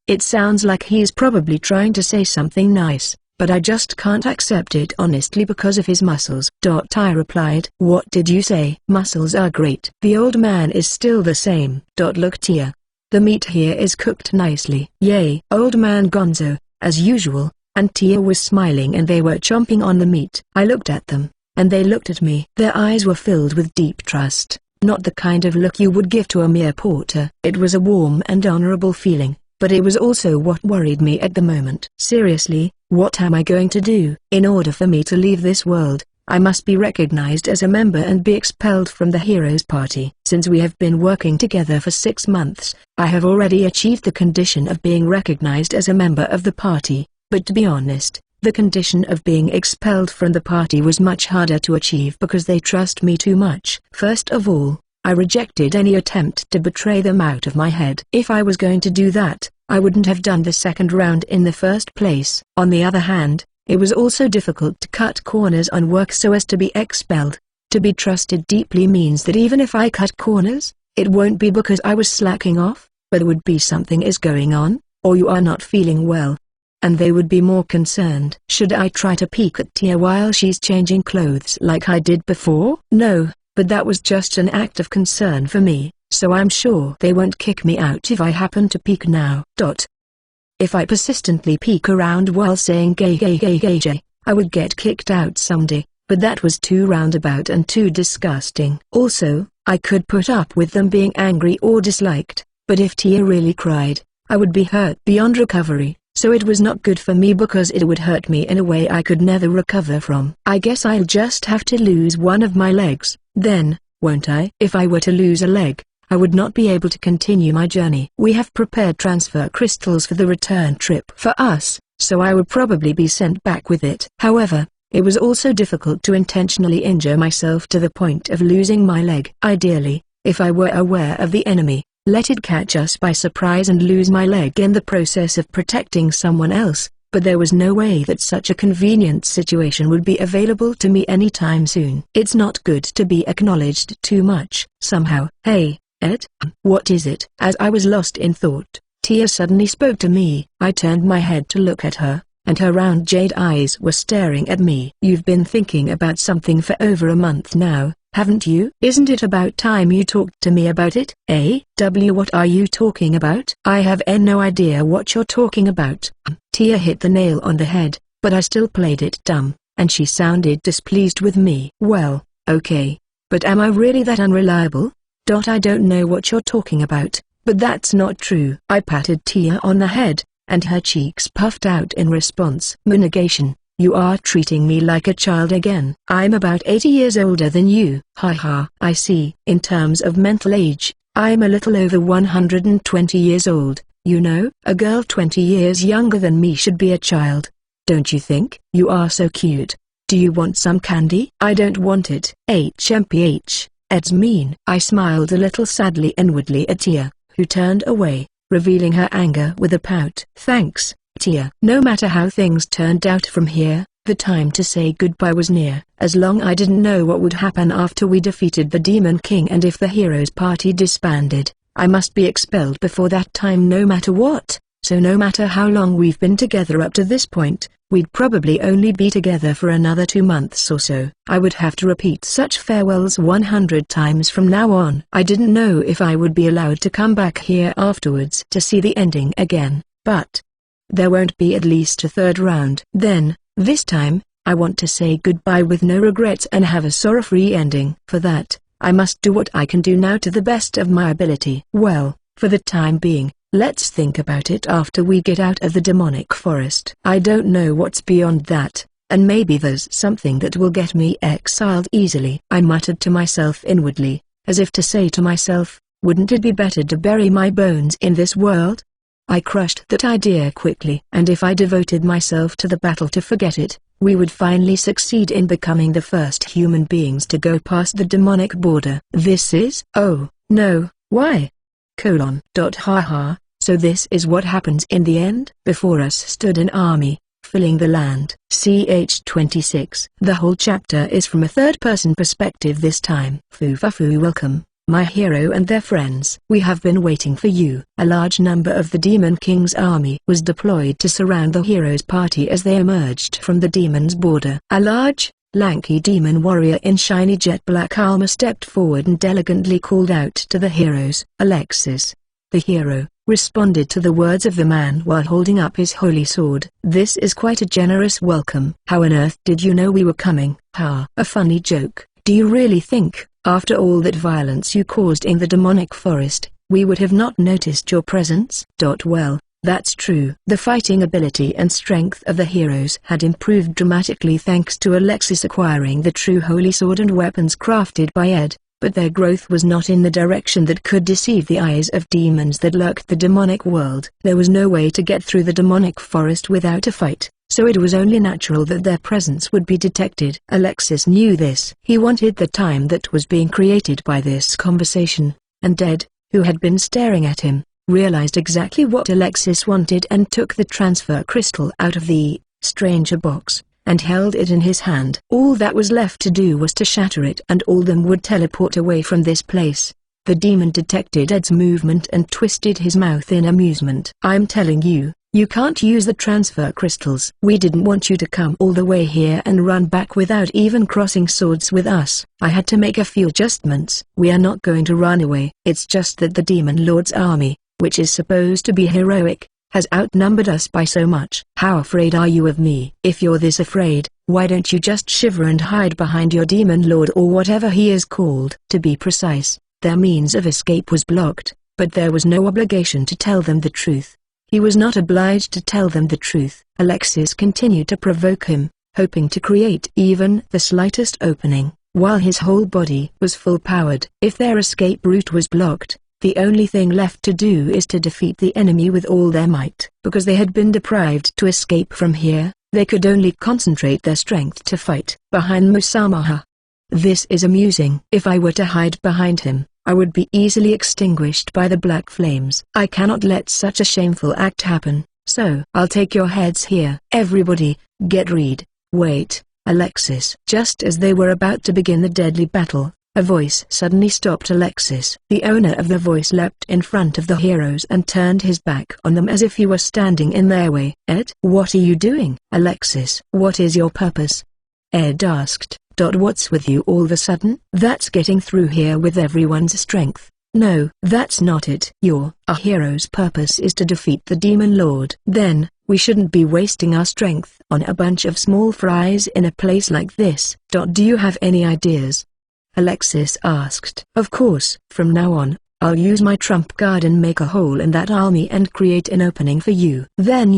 It sounds like he's probably trying to say something nice, but I just can't accept it honestly because of his muscles. I replied. What did you say? Muscles are great. The old man is still the same. Look Tia. The meat here is cooked nicely. Yay. Old man Gonzo, as usual, and Tia was smiling and they were chomping on the meat. I looked at them, and they looked at me. Their eyes were filled with deep trust, not the kind of look you would give to a mere porter. It was a warm and honorable feeling, but it was also what worried me at the moment. Seriously, what am I going to do? In order for me to leave this world, I must be recognized as a member and be expelled from the Heroes Party. Since we have been working together for 6 months, I have already achieved the condition of being recognized as a member of the party, but to be honest, the condition of being expelled from the party was much harder to achieve because they trust me too much. First of all, I rejected any attempt to betray them out of my head. If I was going to do that, I wouldn't have done the second round in the first place. On the other hand, it was also difficult to cut corners on work so as to be expelled. To be trusted deeply means that even if I cut corners, it won't be because I was slacking off, but it would be something is going on, or you are not feeling well. And they would be more concerned. Should I try to peek at Tia while she's changing clothes like I did before? No, but that was just an act of concern for me, so I'm sure they won't kick me out if I happen to peek now. If I persistently peek around while saying gay, I would get kicked out someday, but that was too roundabout and too disgusting. Also, I could put up with them being angry or disliked, but if Tia really cried, I would be hurt beyond recovery. So it was not good for me because it would hurt me in a way I could never recover from. I guess I'll just have to lose one of my legs, then, won't I? If I were to lose a leg, I would not be able to continue my journey. We have prepared transfer crystals for the return trip for us, so I would probably be sent back with it. However, it was also difficult to intentionally injure myself to the point of losing my leg. Ideally, if I were aware of the enemy, let it catch us by surprise and lose my leg in the process of protecting someone else, but there was no way that such a convenient situation would be available to me anytime soon. It's not good to be acknowledged too much, somehow. Hey, Ed? What is it? As I was lost in thought, Tia suddenly spoke to me. I turned my head to look at her, and her round jade eyes were staring at me. You've been thinking about something for over a month now, haven't you? Isn't it about time you talked to me about it? What are you talking about? I have no idea what you're talking about. Tia hit the nail on the head, but I still played it dumb, and she sounded displeased with me. Well, okay, but am I really that unreliable? I don't know what you're talking about, but that's not true. I patted Tia on the head, and her cheeks puffed out in response. Negation. You are treating me like a child again. I'm about 80 years older than you. Haha. I see. In terms of mental age, I'm a little over 120 years old. You know, a girl 20 years younger than me should be a child. Don't you think? You are so cute. Do you want some candy? I don't want it. HMPH, Ed's mean. I smiled a little sadly inwardly at Tia, who turned away, revealing her anger with a pout. Thanks, Tia. No matter how things turned out from here, the time to say goodbye was near. As long I didn't know what would happen after we defeated the Demon King and if the heroes party disbanded, I must be expelled before that time no matter what. So no matter how long we've been together up to this point, we'd probably only be together for another 2 months or so. I would have to repeat such farewells 100 times from now on. I didn't know if I would be allowed to come back here afterwards to see the ending again, but there won't be at least a third round. Then, this time, I want to say goodbye with no regrets and have a sorrow-free ending. For that, I must do what I can do now to the best of my ability. Well, for the time being, let's think about it after we get out of the demonic forest. I don't know what's beyond that, and maybe there's something that will get me exiled easily. I muttered to myself inwardly, as if to say to myself, wouldn't it be better to bury my bones in this world? I crushed that idea quickly. And if I devoted myself to the battle to forget it, we would finally succeed in becoming the first human beings to go past the demonic border. This is, oh, no, why? Haha, so this is what happens in the end? Before us stood an army, filling the land. CH26. The whole chapter is from a third-person perspective this time. Fufafu, welcome, my hero and their friends. We have been waiting for you. A large number of the Demon King's army was deployed to surround the heroes' party as they emerged from the demon's border. A large, lanky demon warrior in shiny jet black armor stepped forward and elegantly called out to the heroes. Alexis, the hero, responded to the words of the man while holding up his holy sword. This is quite a generous welcome. How on earth did you know we were coming? Ha! A funny joke. Do you really think, after all that violence you caused in the demonic forest, we would have not noticed your presence? Well, that's true. The fighting ability and strength of the heroes had improved dramatically thanks to Alexis acquiring the true holy sword and weapons crafted by Ed, but their growth was not in the direction that could deceive the eyes of demons that lurked the demonic world. There was no way to get through the demonic forest without a fight, so it was only natural that their presence would be detected. Alexis knew this. He wanted the time that was being created by this conversation, and Ed, who had been staring at him, realized exactly what Alexis wanted and took the transfer crystal out of the stranger box, and held it in his hand. All that was left to do was to shatter it and all them would teleport away from this place. The demon detected Ed's movement and twisted his mouth in amusement. "I'm telling you, you can't use the transfer crystals. We didn't want you to come all the way here and run back without even crossing swords with us. I had to make a few adjustments. We are not going to run away. It's just that the Demon Lord's army, which is supposed to be heroic, has outnumbered us by so much." "How afraid are you of me?" "If you're this afraid, why don't you just shiver and hide behind your Demon Lord or whatever he is called?" To be precise, their means of escape was blocked, but there was no obligation to tell them the truth. He was not obliged to tell them the truth. Alexis continued to provoke him, hoping to create even the slightest opening, while his whole body was full-powered. If their escape route was blocked, the only thing left to do is to defeat the enemy with all their might. Because they had been deprived to escape from here, they could only concentrate their strength to fight behind Musamaha. This is amusing. If I were to hide behind him, I would be easily extinguished by the black flames. I cannot let such a shameful act happen, so I'll take your heads here. Everybody, get ready. Wait, Alexis. Just as they were about to begin the deadly battle, a voice suddenly stopped Alexis. The owner of the voice leapt in front of the heroes and turned his back on them as if he were standing in their way. "Ed, what are you doing?" "Alexis, what is your purpose?" Ed asked. "What's with you all of a sudden?" "That's getting through here with everyone's strength." "No, that's not it. A hero's purpose is to defeat the Demon Lord." "Then, we shouldn't be wasting our strength on a bunch of small fries in a place like this." "Do you have any ideas?" Alexis asked. "Of course. From now on, I'll use my trump card and make a hole in that army and create an opening for you. Then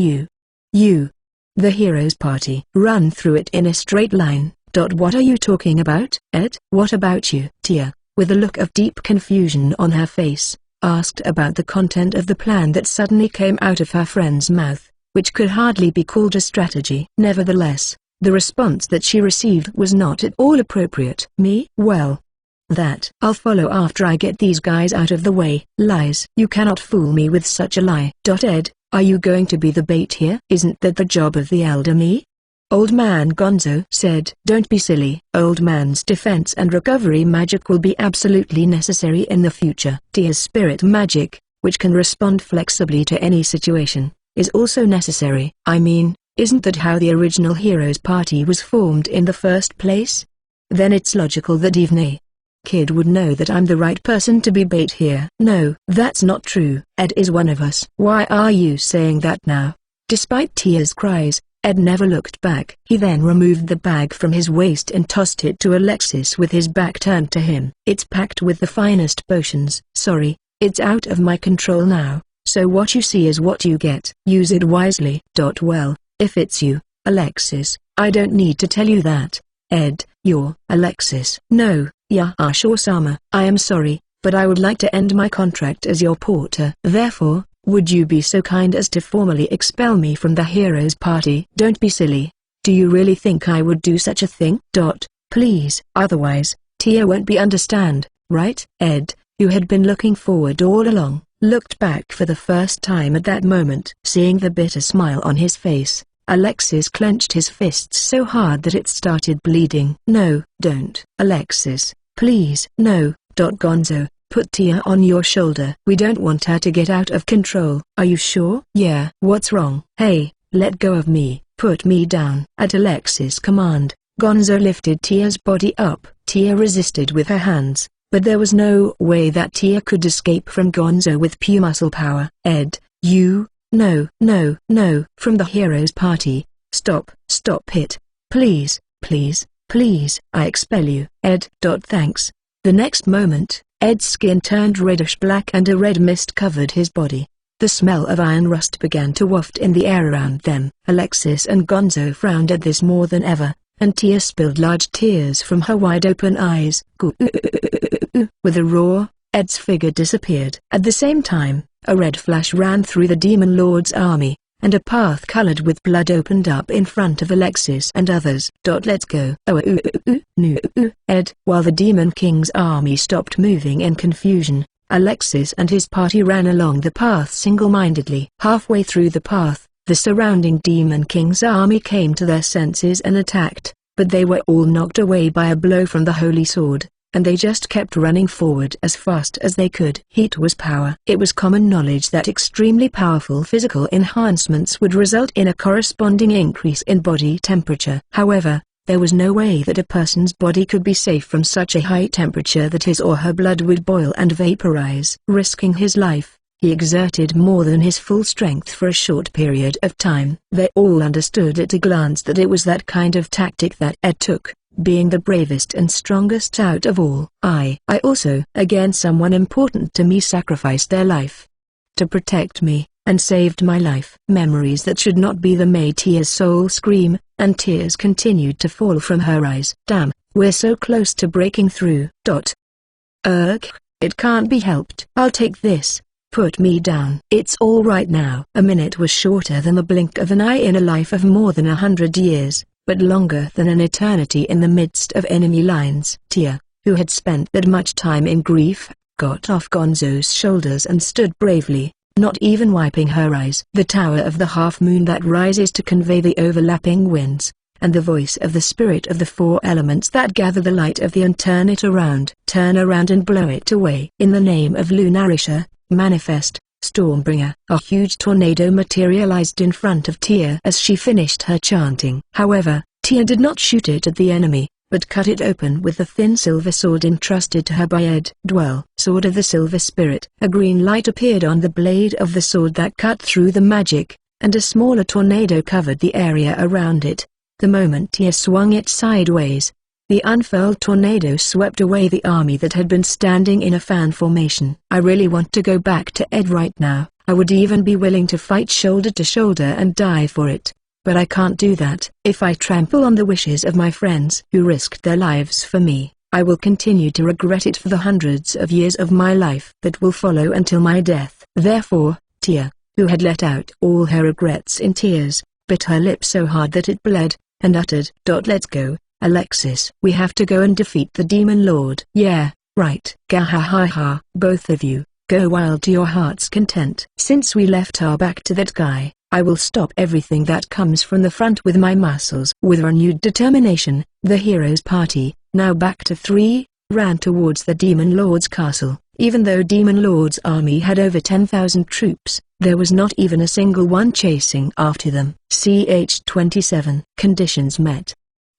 the hero's party, run through it in a straight line." "What are you talking about, Ed?" "What about you?" Tia, with a look of deep confusion on her face, asked about the content of the plan that suddenly came out of her friend's mouth, which could hardly be called a strategy. Nevertheless, the response that she received was not at all appropriate. "Me? Well, that I'll follow after I get these guys out of the way." "Lies. You cannot fool me with such a lie." "Ed, are you going to be the bait here?" "Isn't that the job of the elder me?" Old Man Gonzo said. "Don't be silly. Old Man's defense and recovery magic will be absolutely necessary in the future. Tia's spirit magic, which can respond flexibly to any situation, is also necessary." "I mean, isn't that how the original Heroes Party was formed in the first place? Then it's logical that even a kid would know that I'm the right person to be bait here." "No, that's not true. Ed is one of us." "Why are you saying that now?" Despite Tia's cries, Ed never looked back. He then removed the bag from his waist and tossed it to Alexis with his back turned to him. "It's packed with the finest potions." "Sorry, it's out of my control now, so what you see is what you get. Use it wisely." "Well, if it's you, Alexis, I don't need to tell you that." "Ed, you're Alexis." "No, Yashiro-sama. I am sorry, but I would like to end my contract as your porter. Therefore, would you be so kind as to formally expel me from the Heroes Party?" "Don't be silly. Do you really think I would do such a thing?" Please. Otherwise, Tia won't be understand, right?" Ed, who had been looking forward all along, looked back for the first time at that moment. Seeing the bitter smile on his face, Alexis clenched his fists so hard that it started bleeding. "No, don't." "Alexis, please." "No." Gonzo, put Tia on your shoulder. We don't want her to get out of control. Are you sure? Yeah. What's wrong? Hey, let go of me. Put me down. At Alexis' command, Gonzo lifted Tia's body up. Tia resisted with her hands, but there was no way that Tia could escape from Gonzo with pure muscle power. Ed, you... No. From the Heroes Party. Stop it. Please, I expel you. Ed. Thanks. The next moment, Ed's skin turned reddish black and a red mist covered his body. The smell of iron rust began to waft in the air around them. Alexis and Gonzo frowned at this more than ever, and Tia spilled large tears from her wide-open eyes. With a roar, Ed's figure disappeared. At the same time, a red flash ran through the Demon Lord's army, and a path colored with blood opened up in front of Alexis and others. Let's go. Ed. While the Demon King's army stopped moving in confusion, Alexis and his party ran along the path single-mindedly. Halfway through the path, the surrounding Demon King's army came to their senses and attacked, but they were all knocked away by a blow from the Holy Sword. and they just kept running forward as fast as they could. Heat was power. It was common knowledge that extremely powerful physical enhancements would result in a corresponding increase in body temperature. However, there was no way that a person's body could be safe from such a high temperature that his or her blood would boil and vaporize. Risking his life, he exerted more than his full strength for a short period of time. They all understood at a glance that it was that kind of tactic that Ed took, being the bravest and strongest out of all. I also, again someone important to me, sacrificed their life to protect me, and saved my life. Memories that should not be the made Tia's soul scream, and tears continued to fall from her eyes. Damn, we're so close to breaking through. Ugh, it can't be helped. I'll take this. Put me down. It's all right now. A minute was shorter than the blink of an eye in a life of more than 100 years, but longer than an eternity in the midst of enemy lines. Tia, who had spent that much time in grief, got off Gonzo's shoulders and stood bravely, not even wiping her eyes. The tower of the half-moon that rises to convey the overlapping winds, and the voice of the spirit of the four elements that gather the light of the and turn it around. Turn around and blow it away. In the name of Lunarisha, manifest, Stormbringer. A huge tornado materialized in front of Tia as she finished her chanting. However, Tia did not shoot it at the enemy, but cut it open with the thin silver sword entrusted to her by Ed. Dwell. Sword of the Silver Spirit. A green light appeared on the blade of the sword that cut through the magic, and a smaller tornado covered the area around it. The moment Tia swung it sideways, the unfurled tornado swept away the army that had been standing in a fan formation. I really want to go back to Ed right now. I would even be willing to fight shoulder to shoulder and die for it. But I can't do that. If I trample on the wishes of my friends who risked their lives for me, I will continue to regret it for the hundreds of years of my life that will follow until my death. Therefore, Tia, who had let out all her regrets in tears, bit her lip so hard that it bled, and uttered, "Let's go, Alexis. We have to go and defeat the Demon Lord." "Yeah, right. Gahahaha. Both of you, go wild to your heart's content. Since we left our back to that guy, I will stop everything that comes from the front with my muscles." With renewed determination, the heroes' party, now back to 3, ran towards the Demon Lord's castle. Even though Demon Lord's army had over 10,000 troops, there was not even a single one chasing after them. CH-27. Conditions met.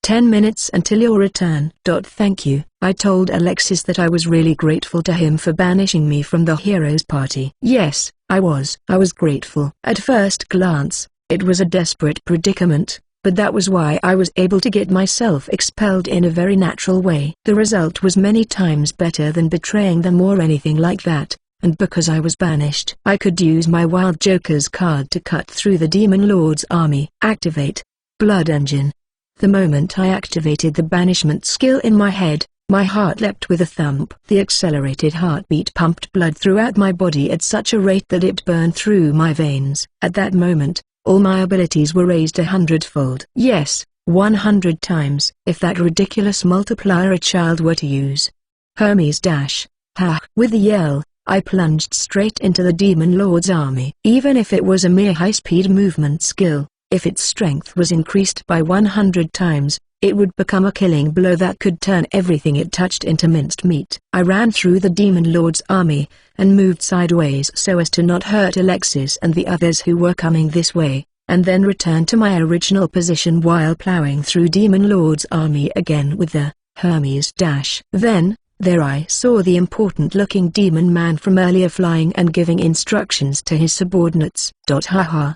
10 minutes until your return. Thank you. I told Alexis that I was really grateful to him for banishing me from the heroes' party. Yes, I was. I was grateful. At first glance, it was a desperate predicament, but that was why I was able to get myself expelled in a very natural way. The result was many times better than betraying them or anything like that, and because I was banished, I could use my Wild Joker's card to cut through the Demon Lord's army. Activate Blood Engine. The moment I activated the banishment skill in my head, my heart leapt with a thump. The accelerated heartbeat pumped blood throughout my body at such a rate that it burned through my veins. At that moment, all my abilities were raised 100-fold. Yes, 100 times, if that ridiculous multiplier a child were to use. Hermes dash. Ha! With a yell, I plunged straight into the Demon Lord's army. Even if it was a mere high-speed movement skill, if its strength was increased by 100 times, it would become a killing blow that could turn everything it touched into minced meat. I ran through the Demon Lord's army, and moved sideways so as to not hurt Alexis and the others who were coming this way, and then returned to my original position while plowing through Demon Lord's army again with the Hermes dash. Then, there I saw the important-looking demon man from earlier flying and giving instructions to his subordinates. Haha.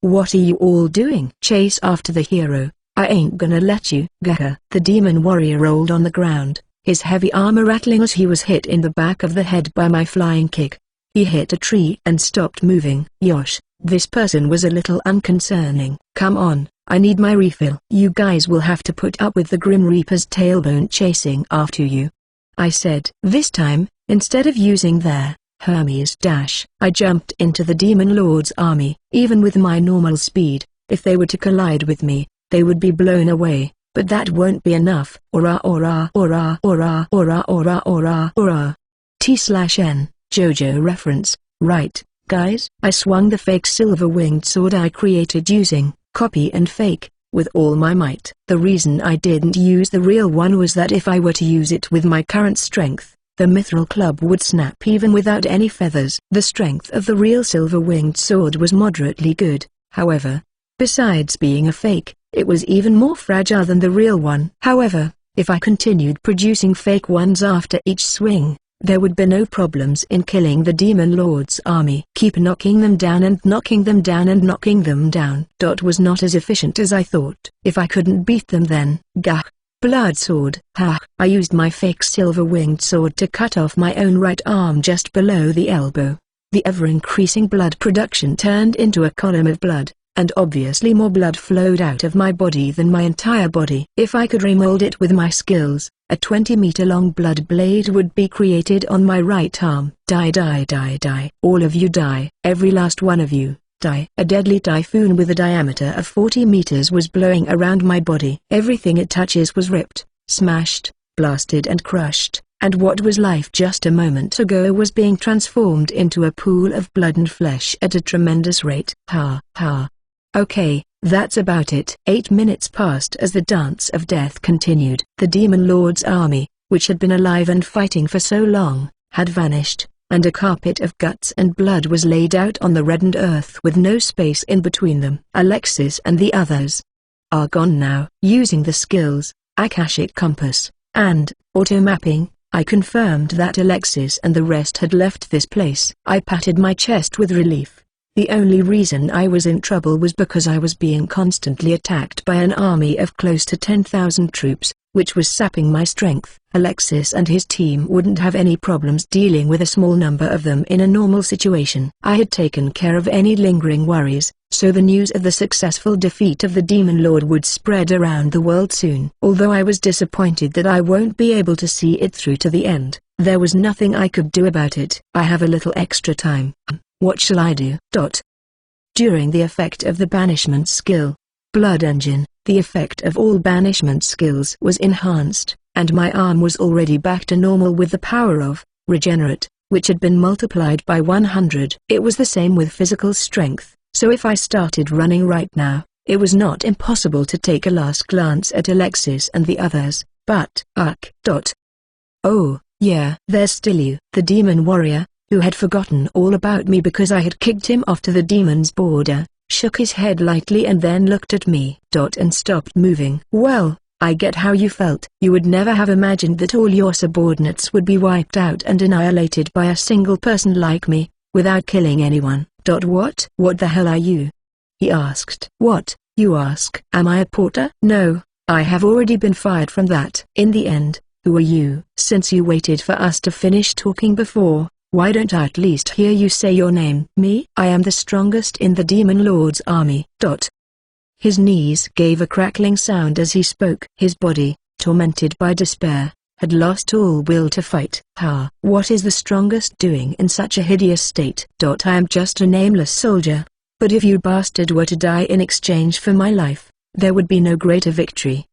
What are you all doing? Chase after the hero. I ain't gonna let you. Gaha. The demon warrior rolled on the ground, his heavy armor rattling as he was hit in the back of the head by my flying kick. He hit a tree and stopped moving. Yosh, this person was a little unconcerning. Come on, I need my refill. You guys will have to put up with the Grim Reaper's tailbone chasing after you, I said. This time, instead of using their Hermes dash, I jumped into the Demon Lord's army. Even with my normal speed, if they were to collide with me, they would be blown away, but that won't be enough. Ora ora ora ora ora ora ora ora. T/N, JoJo reference, right, guys? I swung the fake silver-winged sword I created using copy and fake, with all my might. The reason I didn't use the real one was that if I were to use it with my current strength, the mithril club would snap even without any feathers. The strength of the real silver-winged sword was moderately good, however. Besides being a fake, it was even more fragile than the real one. However, if I continued producing fake ones after each swing, there would be no problems in killing the Demon Lord's army. Keep knocking them down and knocking them down and knocking them down. Was not as efficient as I thought. If I couldn't beat them then, gah. Blood sword. Ha! I used my fake silver-winged sword to cut off my own right arm just below the elbow. The ever-increasing blood production turned into a column of blood, and obviously more blood flowed out of my body than my entire body. If I could remold it with my skills, a 20-meter-long blood blade would be created on my right arm. Die, die, die, die. All of you die. Every last one of you, die. A deadly typhoon with a diameter of 40 meters was blowing around my body. Everything it touches was ripped, smashed, blasted and crushed, and what was life just a moment ago was being transformed into a pool of blood and flesh at a tremendous rate. Ha, ha. Okay, that's about it. 8 minutes passed as the dance of death continued. The Demon Lord's army, which had been alive and fighting for so long, had vanished, and a carpet of guts and blood was laid out on the reddened earth with no space in between them. Alexis and the others are gone now. Using the skills, Akashic Compass, and auto-mapping, I confirmed that Alexis and the rest had left this place. I patted my chest with relief. The only reason I was in trouble was because I was being constantly attacked by an army of close to 10,000 troops, which was sapping my strength. Alexis and his team wouldn't have any problems dealing with a small number of them in a normal situation. I had taken care of any lingering worries, so the news of the successful defeat of the Demon Lord would spread around the world soon. Although I was disappointed that I won't be able to see it through to the end, there was nothing I could do about it. I have a little extra time. What shall I do? During the effect of the banishment skill, Blood Engine, the effect of all banishment skills was enhanced, and my arm was already back to normal with the power of Regenerate, which had been multiplied by 100. It was the same with physical strength, so if I started running right now, it was not impossible to take a last glance at Alexis and the others, but Oh, yeah, there's still you. The demon warrior, who had forgotten all about me because I had kicked him off to the demon's border, shook his head lightly and then looked at me. And stopped moving. Well, I get how you felt. You would never have imagined that all your subordinates would be wiped out and annihilated by a single person like me, without killing anyone. What the hell are you? He asked. What, you ask? Am I a porter? No, I have already been fired from that. In the end, who are you? Since you waited for us to finish talking before, why don't I at least hear you say your name? Me? I am the strongest in the Demon Lord's army. His knees gave a crackling sound as he spoke. His body, tormented by despair, had lost all will to fight. What is the strongest doing in such a hideous state? I am just a nameless soldier, but if you bastard were to die in exchange for my life, there would be no greater victory.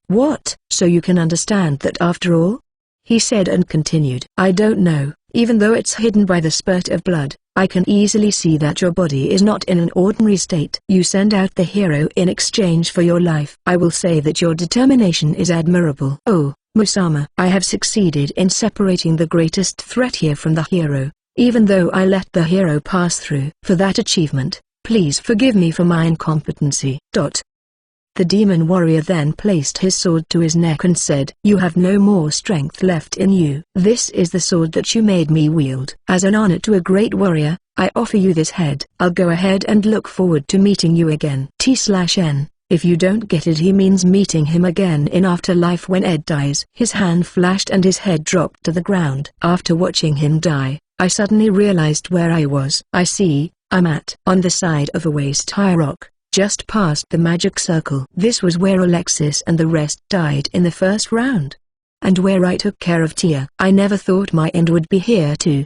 What? So you can understand that after all? He said and continued. I don't know. Even though it's hidden by the spurt of blood, I can easily see that your body is not in an ordinary state. You send out the hero in exchange for your life. I will say that your determination is admirable. Oh, Musama. I have succeeded in separating the greatest threat here from the hero, even though I let the hero pass through. For that achievement, please forgive me for my incompetency. The demon warrior then placed his sword to his neck and said, You have no more strength left in you. This is the sword that you made me wield. As an honor to a great warrior, I offer you this head. I'll go ahead and look forward to meeting you again. T/N. If you don't get it, he means meeting him again in afterlife when Ed dies. His hand flashed and his head dropped to the ground. After watching him die, I suddenly realized where I was. I see, I'm on the side of a waist-high rock, just past the magic circle. This was where Alexis and the rest died in the first round, and where I took care of Tia. I never thought my end would be here too.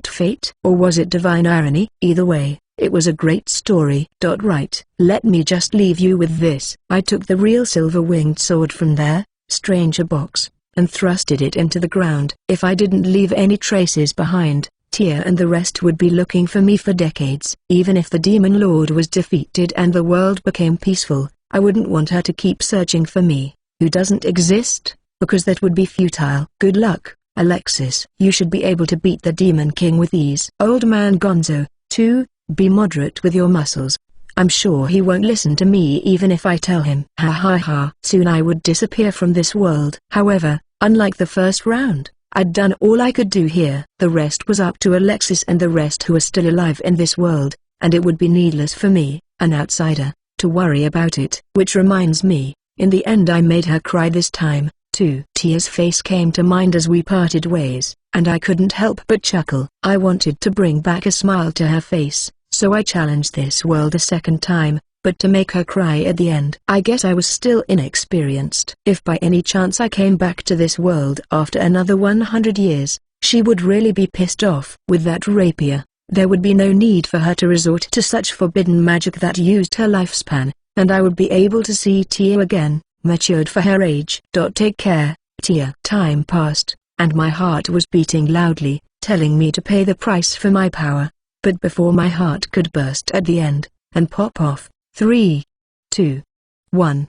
Fate? Or was it divine irony? Either way, it was a great story. Right, let me just leave you with this. I took the real silver-winged sword from their stranger box, and thrusted it into the ground. If I didn't leave any traces behind, Tia and the rest would be looking for me for decades. Even if the Demon Lord was defeated and the world became peaceful, I wouldn't want her to keep searching for me, who doesn't exist, because that would be futile. Good luck, Alexis. You should be able to beat the Demon King with ease. Old man Gonzo, 2, be moderate with your muscles. I'm sure he won't listen to me even if I tell him. Ha ha ha. Soon I would disappear from this world. However, unlike the first round, I'd done all I could do here. The rest was up to Alexis and the rest who are still alive in this world, and it would be needless for me, an outsider, to worry about it. Which reminds me, in the end I made her cry this time, too. Tia's face came to mind as we parted ways, and I couldn't help but chuckle. I wanted to bring back a smile to her face, so I challenged this world a second time, but to make her cry at the end. I guess I was still inexperienced. If by any chance I came back to this world after another 100 years, she would really be pissed off. With that rapier, there would be no need for her to resort to such forbidden magic that used her lifespan, and I would be able to see Tia again, matured for her age. Take care, Tia. Time passed, and my heart was beating loudly, telling me to pay the price for my power. But before my heart could burst at the end, and pop off, 3, 2, 1.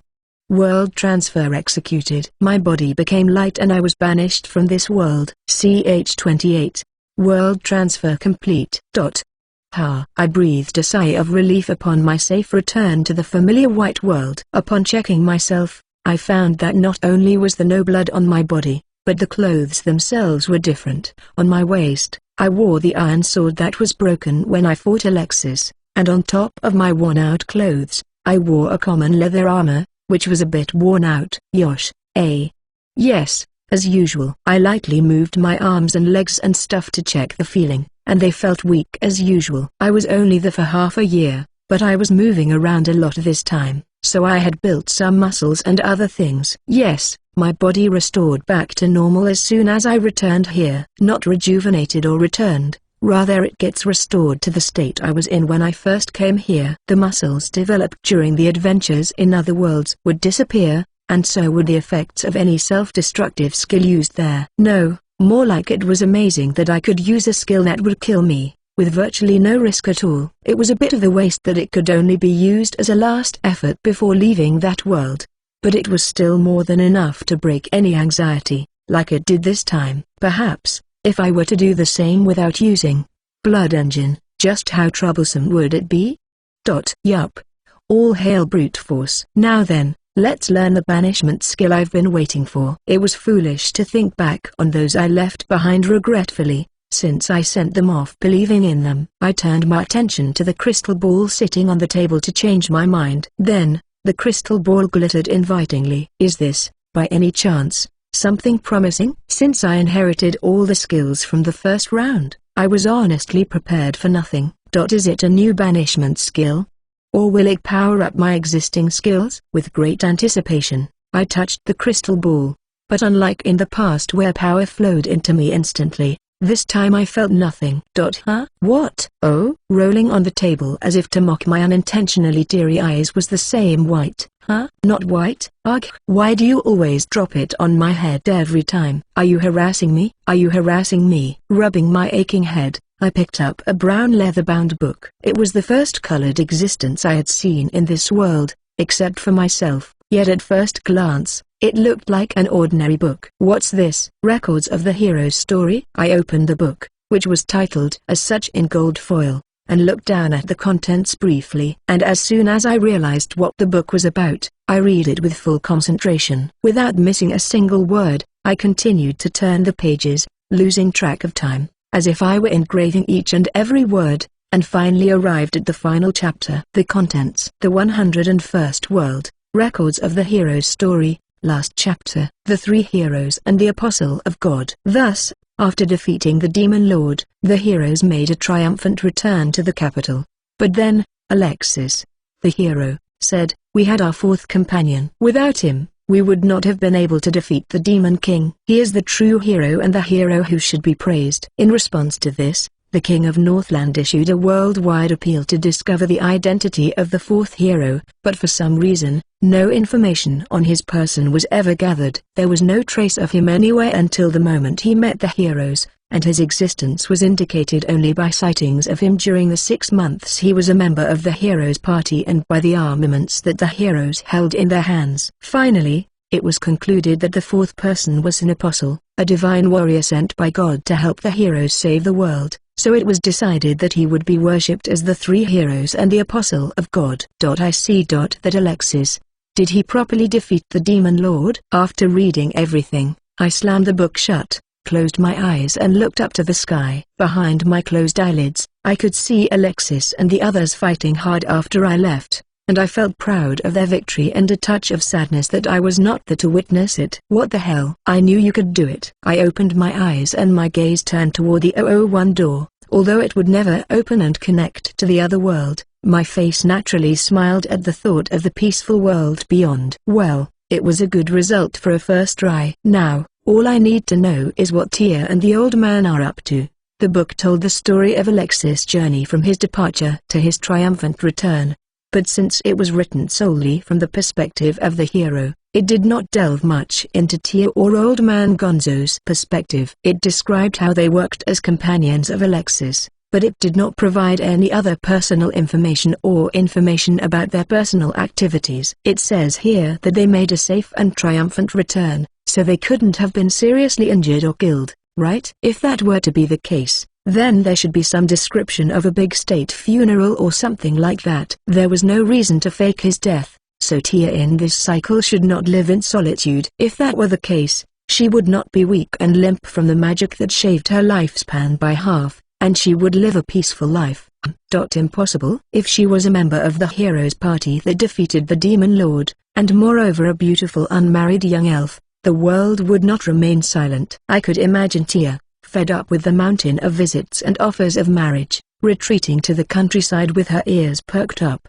World transfer executed. My body became light and I was banished from this world. CH-28. World transfer complete. I breathed a sigh of relief upon my safe return to the familiar white world. Upon checking myself, I found that not only was there no blood on my body, but the clothes themselves were different. On my waist, I wore the iron sword that was broken when I fought Alexis, and on top of my worn-out clothes, I wore a common leather armor, which was a bit worn out. Yosh, yes, as usual. I lightly moved my arms and legs and stuff to check the feeling, and they felt weak as usual. I was only there for half a year, but I was moving around a lot this time, so I had built some muscles and other things. Yes, my body restored back to normal as soon as I returned here. Not rejuvenated or returned, rather it gets restored to the state I was in when I first came here. The muscles developed during the adventures in other worlds would disappear, and so would the effects of any self-destructive skill used there. No, more like it was amazing that I could use a skill that would kill me, with virtually no risk at all. It was a bit of a waste that it could only be used as a last effort before leaving that world, but it was still more than enough to break any anxiety, like it did this time. Perhaps, if I were to do the same without using Blood Engine, just how troublesome would it be? Yup. All hail brute force. Now then, let's learn the banishment skill I've been waiting for. It was foolish to think back on those I left behind regretfully, since I sent them off believing in them. I turned my attention to the crystal ball sitting on the table to change my mind. Then, the crystal ball glittered invitingly. Is this, by any chance, something promising? Since I inherited all the skills from the first round, I was honestly prepared for nothing. Is it a new banishment skill? Or will it power up my existing skills? With great anticipation, I touched the crystal ball, but unlike in the past where power flowed into me instantly, this time I felt nothing. Huh? What? Oh? Rolling on the table as if to mock my unintentionally teary eyes was the same white. Huh? Not white? Ugh. Why do you always drop it on my head every time? Are you harassing me? Are you harassing me? Rubbing my aching head, I picked up a brown leather-bound book. It was the first colored existence I had seen in this world, except for myself, yet at first glance, it looked like an ordinary book. What's this? Records of the Hero's Story? I opened the book, which was titled as such in gold foil, and looked down at the contents briefly. And as soon as I realized what the book was about, I read it with full concentration. Without missing a single word, I continued to turn the pages, losing track of time, as if I were engraving each and every word, and finally arrived at the final chapter. The contents. The 101st World, Records of the Hero's Story. Last chapter. The Three Heroes and the Apostle of God. Thus, after defeating the Demon Lord, the heroes made a triumphant return to the capital. But then, Alexis, the hero, said, "We had our fourth companion. Without him, we would not have been able to defeat the Demon King. He is the true hero and the hero who should be praised." In response to this, the King of Northland issued a worldwide appeal to discover the identity of the fourth hero, but for some reason, no information on his person was ever gathered. There was no trace of him anywhere until the moment he met the heroes, and his existence was indicated only by sightings of him during the 6 months he was a member of the Heroes Party and by the armaments that the heroes held in their hands. Finally, it was concluded that the fourth person was an apostle, a divine warrior sent by God to help the heroes save the world, so it was decided that he would be worshipped as the 3 heroes and the apostle of God. I see that Alexis. Did he properly defeat the Demon Lord? After reading everything, I slammed the book shut, closed my eyes and looked up to the sky. Behind my closed eyelids, I could see Alexis and the others fighting hard after I left, and I felt proud of their victory and a touch of sadness that I was not there to witness it. What the hell? I knew you could do it. I opened my eyes and my gaze turned toward the 001 door. Although it would never open and connect to the other world, my face naturally smiled at the thought of the peaceful world beyond. Well, it was a good result for a first try. Now, all I need to know is what Tia and the old man are up to. The book told the story of Alexis' journey from his departure to his triumphant return. But since it was written solely from the perspective of the hero, it did not delve much into Tia or Old Man Gonzo's perspective. It described how they worked as companions of Alexis, but it did not provide any other personal information or information about their personal activities. It says here that they made a safe and triumphant return, so they couldn't have been seriously injured or killed, right? If that were to be the case, then there should be some description of a big state funeral or something like that. There was no reason to fake his death, so Tia in this cycle should not live in solitude. If that were the case, she would not be weak and limp from the magic that shaved her lifespan by half, and she would live a peaceful life. Impossible? If she was a member of the Heroes Party that defeated the Demon Lord, and moreover a beautiful unmarried young elf, the world would not remain silent. I could imagine Tia, fed up with the mountain of visits and offers of marriage, retreating to the countryside with her ears perked up.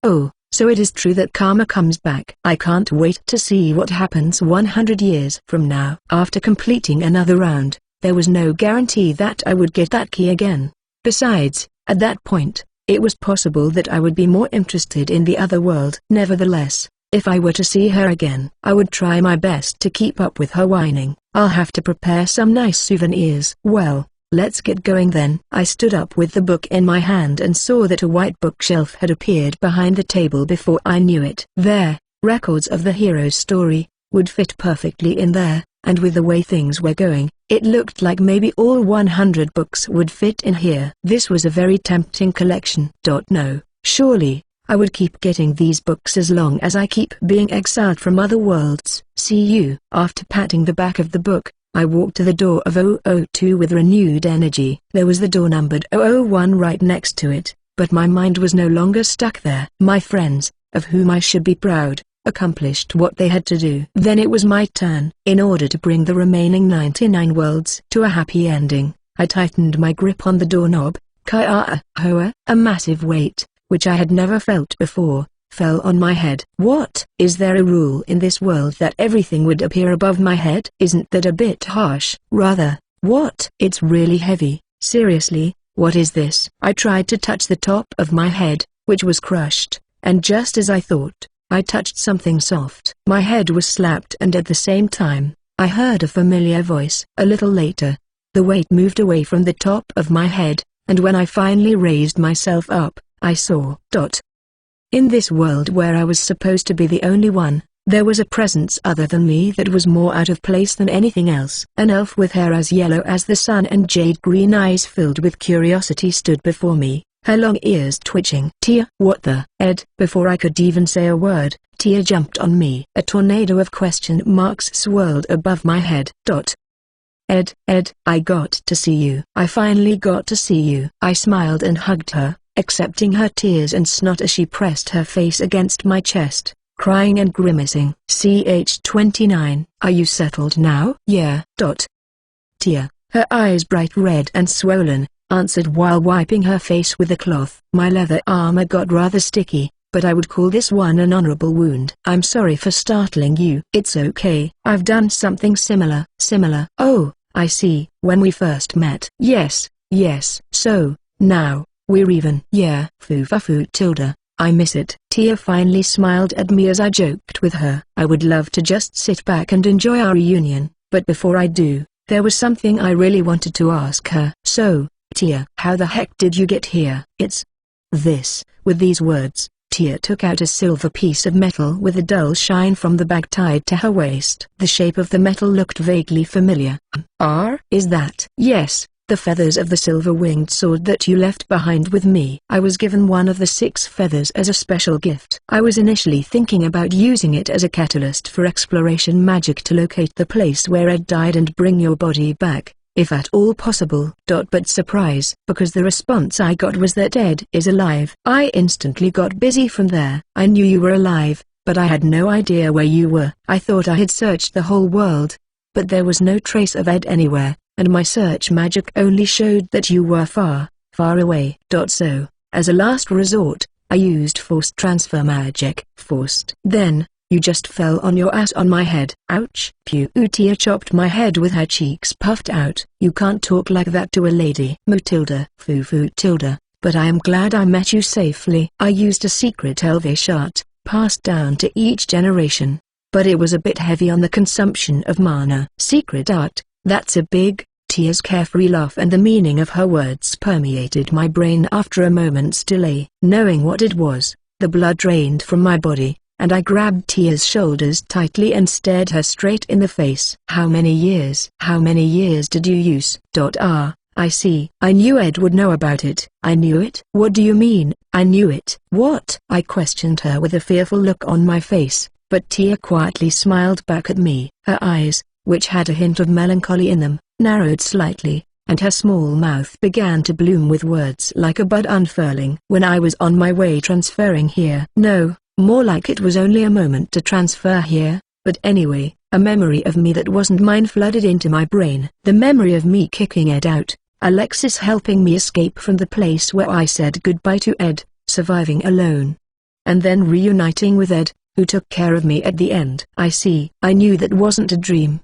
Oh, so it is true that karma comes back. I can't wait to see what happens 100 years from now. After completing another round, there was no guarantee that I would get that key again. Besides, at that point, it was possible that I would be more interested in the other world. Nevertheless, if I were to see her again, I would try my best to keep up with her whining. I'll have to prepare some nice souvenirs. Well, let's get going then. I stood up with the book in my hand and saw that a white bookshelf had appeared behind the table before I knew it. There, records of the hero's story, would fit perfectly in there, and with the way things were going, it looked like maybe all 100 books would fit in here. This was a very tempting collection. No, surely, I would keep getting these books as long as I keep being exiled from other worlds. See you. After patting the back of the book, I walked to the door of 002 with renewed energy. There was the door numbered 001 right next to it, but my mind was no longer stuck there. My friends, of whom I should be proud, accomplished what they had to do. Then it was my turn. In order to bring the remaining 99 worlds to a happy ending, I tightened my grip on the doorknob. Hoa, a massive weight, which I had never felt before, fell on my head. What? Is there a rule in this world that everything would appear above my head? Isn't that a bit harsh? Rather, what? It's really heavy. Seriously, what is this? I tried to touch the top of my head, which was crushed, and just as I thought, I touched something soft. My head was slapped and at the same time, I heard a familiar voice. A little later, the weight moved away from the top of my head, and when I finally raised myself up, I saw. In this world where I was supposed to be the only one, there was a presence other than me that was more out of place than anything else. An elf with hair as yellow as the sun and jade-green eyes filled with curiosity stood before me, her long ears twitching. Tia, what the? Ed. Before I could even say a word, Tia jumped on me. A tornado of question marks swirled above my head. Ed, I got to see you. I finally got to see you. I smiled and hugged her, accepting her tears and snot as she pressed her face against my chest, crying and grimacing. CH-29, are you settled now? Yeah. Tia, her eyes bright red and swollen, answered while wiping her face with a cloth. My leather armor got rather sticky, but I would call this one an honorable wound. I'm sorry for startling you. It's okay. I've done something similar. Oh, I see. When we first met. Yes. So, now, we're even. Yeah. Foo tilde. I miss it. Tia finally smiled at me as I joked with her. I would love to just sit back and enjoy our reunion, but before I do, There was something I really wanted to ask her. So, Tia, how the heck did you get here? It's this. With these words, Tia took out a silver piece of metal with a dull shine from the bag tied to her waist. The shape of the metal looked vaguely familiar. Is that? Yes, the feathers of the silver-winged sword that you left behind with me. I was given one of the 6 feathers as a special gift. I was initially thinking about using it as a catalyst for exploration magic to locate the place where Ed died and bring your body back, if at all possible. But surprise, because the response I got was that Ed is alive. I instantly got busy from there. I knew you were alive, but I had no idea where you were. I thought I had searched the whole world, but there was no trace of Ed anywhere, and my search magic only showed that you were far, far away. So, as a last resort, I used forced transfer magic. Forced. Then, you just fell on your ass on my head. Ouch. Pew. Tia chopped my head with her cheeks puffed out. You can't talk like that to a lady. Matilda. Foo Tilda, but I am glad I met you safely. I used a secret elvish art, passed down to each generation, but it was a bit heavy on the consumption of mana. Secret art, that's a big. Tia's carefree laugh and the meaning of her words permeated my brain after a moment's delay. Knowing what it was, the blood drained from my body, and I grabbed Tia's shoulders tightly and stared her straight in the face. How many years? How many years did you use? I see. I knew Ed would know about it. I knew it? What do you mean, I knew it? What? I questioned her with a fearful look on my face, but Tia quietly smiled back at me. Her eyes, which had a hint of melancholy in them, narrowed slightly, and her small mouth began to bloom with words like a bud unfurling. When I was on my way transferring here. No, more like it was only a moment to transfer here, but anyway, a memory of me that wasn't mine flooded into my brain. The memory of me kicking Ed out, Alexis helping me escape from the place where I said goodbye to Ed, surviving alone, and then reuniting with Ed, who took care of me at the end. I see. I knew that wasn't a dream.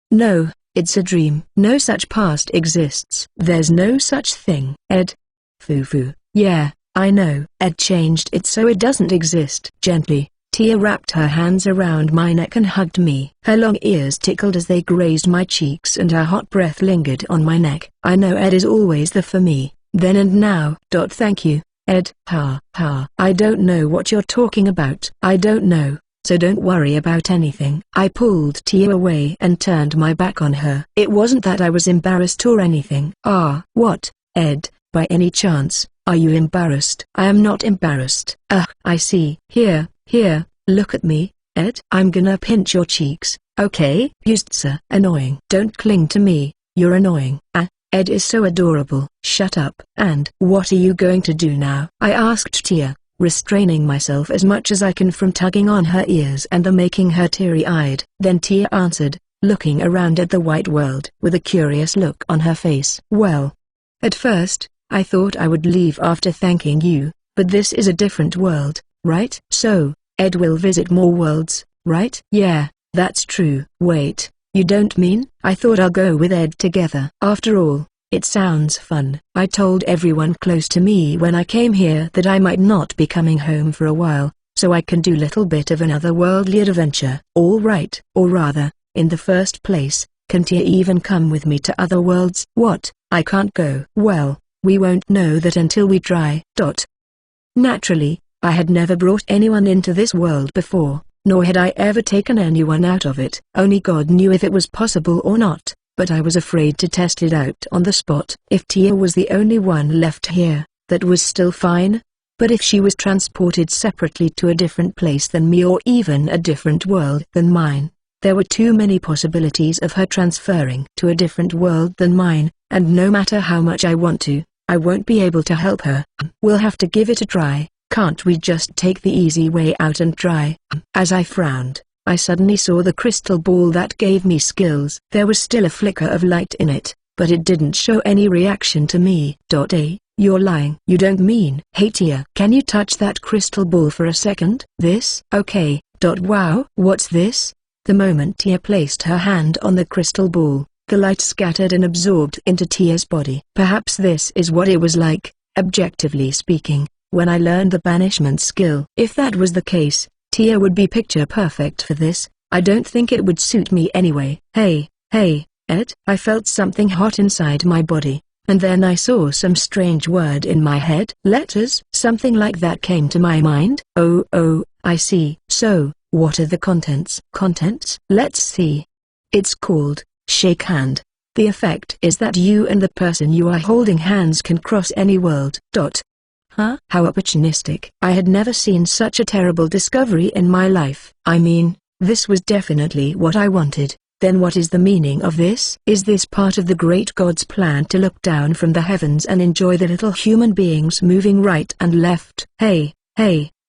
No, it's a dream. No such past exists. There's no such thing. Ed. Foo. Yeah, I know. Ed changed it so it doesn't exist. Gently, Tia wrapped her hands around my neck and hugged me. Her long ears tickled as they grazed my cheeks and her hot breath lingered on my neck. I know Ed is always there for me, then and now. Thank you, Ed. I don't know what you're talking about. I don't know, so don't worry about anything. I pulled Tia away and turned my back on her. It wasn't that I was embarrassed or anything. What, Ed, by any chance, are you embarrassed? I am not embarrassed. I see. Here, look at me, Ed. I'm gonna pinch your cheeks, okay? Yustsa. Annoying. Don't cling to me, you're annoying. Ed is so adorable. Shut up. And what are you going to do now? I asked Tia, restraining myself as much as I can from tugging on her ears and making her teary-eyed. Then Tia answered, looking around at the white world with a curious look on her face. Well, at first, I thought I would leave after thanking you, but this is a different world, right? So, Ed will visit more worlds, right? Yeah, that's true. Wait. You don't mean? I thought I'll go with Ed together. After all, it sounds fun. I told everyone close to me when I came here that I might not be coming home for a while, so I can do little bit of an otherworldly adventure. All right. Or rather, in the first place, can Tia even come with me to other worlds? What? I can't go. Well, we won't know that until we try. Naturally, I had never brought anyone into this world before, nor had I ever taken anyone out of it. Only God knew if it was possible or not, but I was afraid to test it out on the spot. If Tia was the only one left here, that was still fine, but if she was transported separately to a different place than me or even a different world than mine, there were too many possibilities of her transferring to a different world than mine, and no matter how much I want to, I won't be able to help her. We'll have to give it a try. Can't we just take the easy way out and try? As I frowned, I suddenly saw the crystal ball that gave me skills. There was still a flicker of light in it, but it didn't show any reaction to me. You're lying. You don't mean? Hey Tia, can you touch that crystal ball for a second? This? Okay. Wow. What's this? The moment Tia placed her hand on the crystal ball, the light scattered and absorbed into Tia's body. Perhaps this is what it was like, objectively speaking, when I learned the banishment skill. If that was the case, Tia would be picture perfect for this. I don't think it would suit me anyway. Hey, Ed? I felt something hot inside my body, and then I saw some strange word in my head. Letters? Something like that came to my mind. Oh, I see. So, what are the contents? Contents? Let's see. It's called, Shake Hand. The effect is that you and the person you are holding hands can cross any world. Huh? How opportunistic. I had never seen such a terrible discovery in my life. I mean, this was definitely what I wanted. Then what is the meaning of this? Is this part of the great God's plan to look down from the heavens and enjoy the little human beings moving right and left? Hey,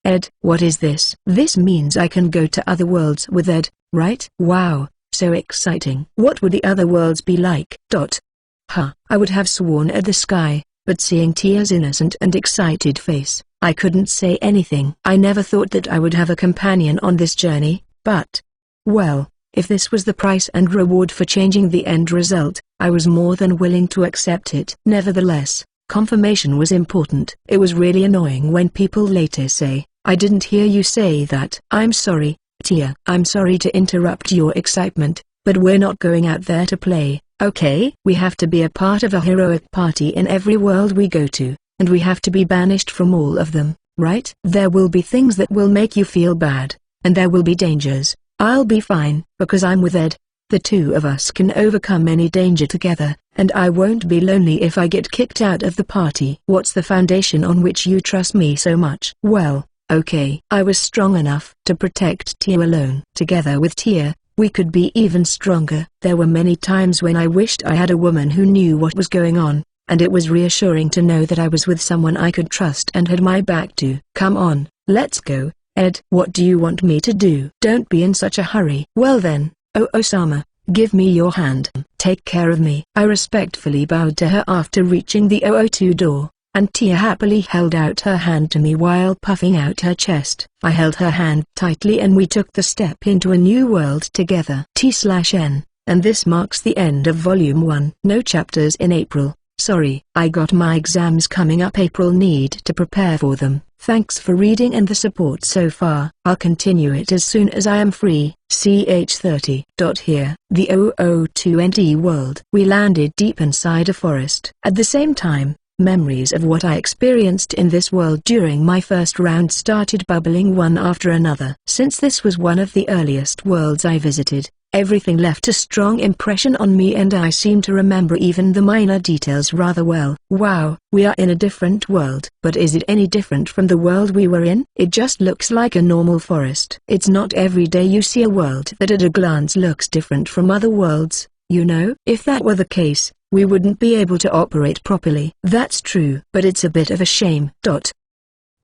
Ed, what is this? This means I can go to other worlds with Ed, right? Wow, so exciting. What would the other worlds be like? I would have sworn at the sky, but seeing Tia's innocent and excited face, I couldn't say anything. I never thought that I would have a companion on this journey, but, well, if this was the price and reward for changing the end result, I was more than willing to accept it. Nevertheless, confirmation was important. It was really annoying when people later say, "I didn't hear you say that." I'm sorry, Tia. I'm sorry to interrupt your excitement, but we're not going out there to play, okay? We have to be a part of a heroic party in every world we go to, and we have to be banished from all of them, right? There will be things that will make you feel bad, and there will be dangers. I'll be fine, because I'm with Ed. The two of us can overcome any danger together, and I won't be lonely if I get kicked out of the party. What's the foundation on which you trust me so much? Well, okay. I was strong enough to protect Tia alone. Together with Tia, we could be even stronger. There were many times when I wished I had a woman who knew what was going on, and it was reassuring to know that I was with someone I could trust and had my back to. Come on, let's go. Ed, what do you want me to do? Don't be in such a hurry. Well then, Osama, give me your hand. Take care of me. I respectfully bowed to her after reaching the 002 door, and Tia happily held out her hand to me while puffing out her chest. I held her hand tightly and we took the step into a new world together. T/N, and this marks the end of Volume 1. No chapters in April. Sorry, I got my exams coming up. April, need to prepare for them. Thanks for reading and the support so far. I'll continue it as soon as I am free. CH30. Here, the 002 world. We landed deep inside a forest. At the same time, memories of what I experienced in this world during my first round started bubbling one after another. Since this was one of the earliest worlds I visited, everything left a strong impression on me and I seem to remember even the minor details rather well. Wow, we are in a different world. But is it any different from the world we were in? It just looks like a normal forest. It's not every day you see a world that at a glance looks different from other worlds, you know? If that were the case, we wouldn't be able to operate properly. That's true. But it's a bit of a shame.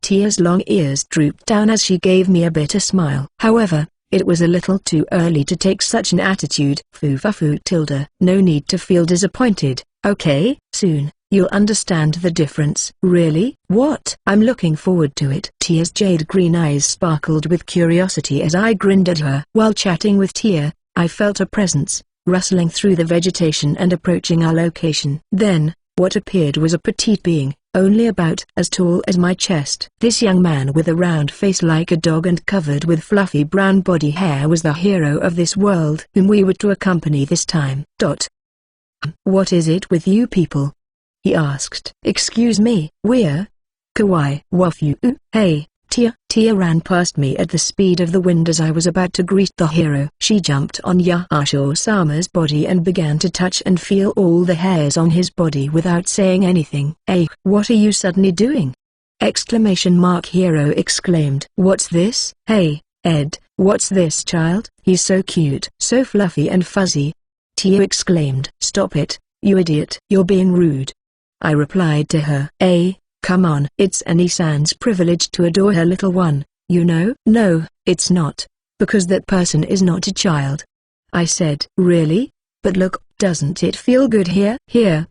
Tia's long ears drooped down as she gave me a bitter smile. However, it was a little too early to take such an attitude. Foo tilde. No need to feel disappointed, okay? Soon, you'll understand the difference. Really? What? I'm looking forward to it. Tia's jade green eyes sparkled with curiosity as I grinned at her. While chatting with Tia, I felt a presence, rustling through the vegetation and approaching our location. Then, what appeared was a petite being, only about as tall as my chest. This young man with a round face like a dog and covered with fluffy brown body hair was the hero of this world whom we were to accompany this time. What is it with you people? He asked. Excuse me, we're Kawaii Wafu. Hey, Tia. Tia ran past me at the speed of the wind as I was about to greet the hero. She jumped on Yasha-sama's body and began to touch and feel all the hairs on his body without saying anything. Hey, what are you suddenly doing? Hero exclaimed. What's this? Hey, Ed, what's this child? He's so cute. So fluffy and fuzzy. Tia exclaimed. Stop it, you idiot. You're being rude. I replied to her. Come on. It's Annie-san's privilege to adore her little one, you know? No, it's not. Because that person is not a child. I said. Really? But look, doesn't it feel good here? Here,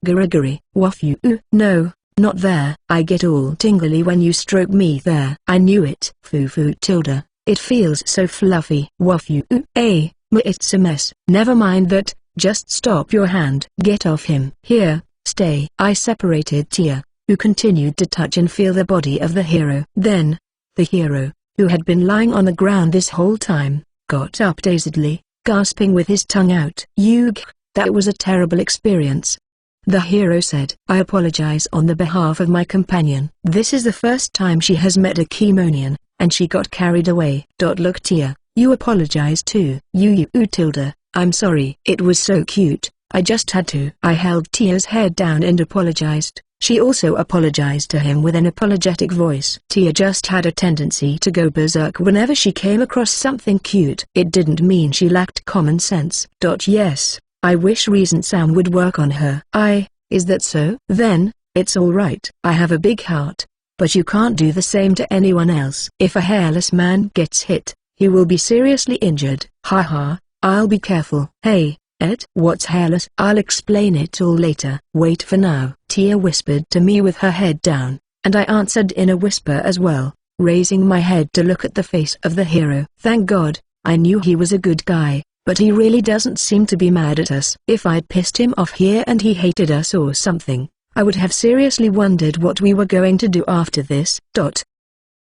Guriguri. Wafu. No, not there. I get all tingly when you stroke me there. I knew it. Foo tilde. It feels so fluffy. Wafu. It's a mess. Never mind that, just stop your hand. Get off him. Here, stay. I separated Tia, who continued to touch and feel the body of the hero. Then, the hero, who had been lying on the ground this whole time, got up dazedly, gasping with his tongue out. That was a terrible experience. The hero said. I apologize on the behalf of my companion. This is the first time she has met a Chemonian, and she got carried away. Look Tia, you apologize too. Tilda, I'm sorry. It was so cute, I just had to. I held Tia's head down and apologized. She also apologized to him with an apologetic voice. Tia just had a tendency to go berserk whenever she came across something cute. It didn't mean she lacked common sense. Yes, I wish Reason Sam would work on her. Is that so? Then, it's alright. I have a big heart. But you can't do the same to anyone else. If a hairless man gets hit, he will be seriously injured. Haha, I'll be careful. Hey, Ed? What's hairless? I'll explain it all later. Wait for now. Tia whispered to me with her head down, and I answered in a whisper as well, raising my head to look at the face of the hero. Thank God, I knew he was a good guy, but he really doesn't seem to be mad at us. If I'd pissed him off here and he hated us or something, I would have seriously wondered what we were going to do after this.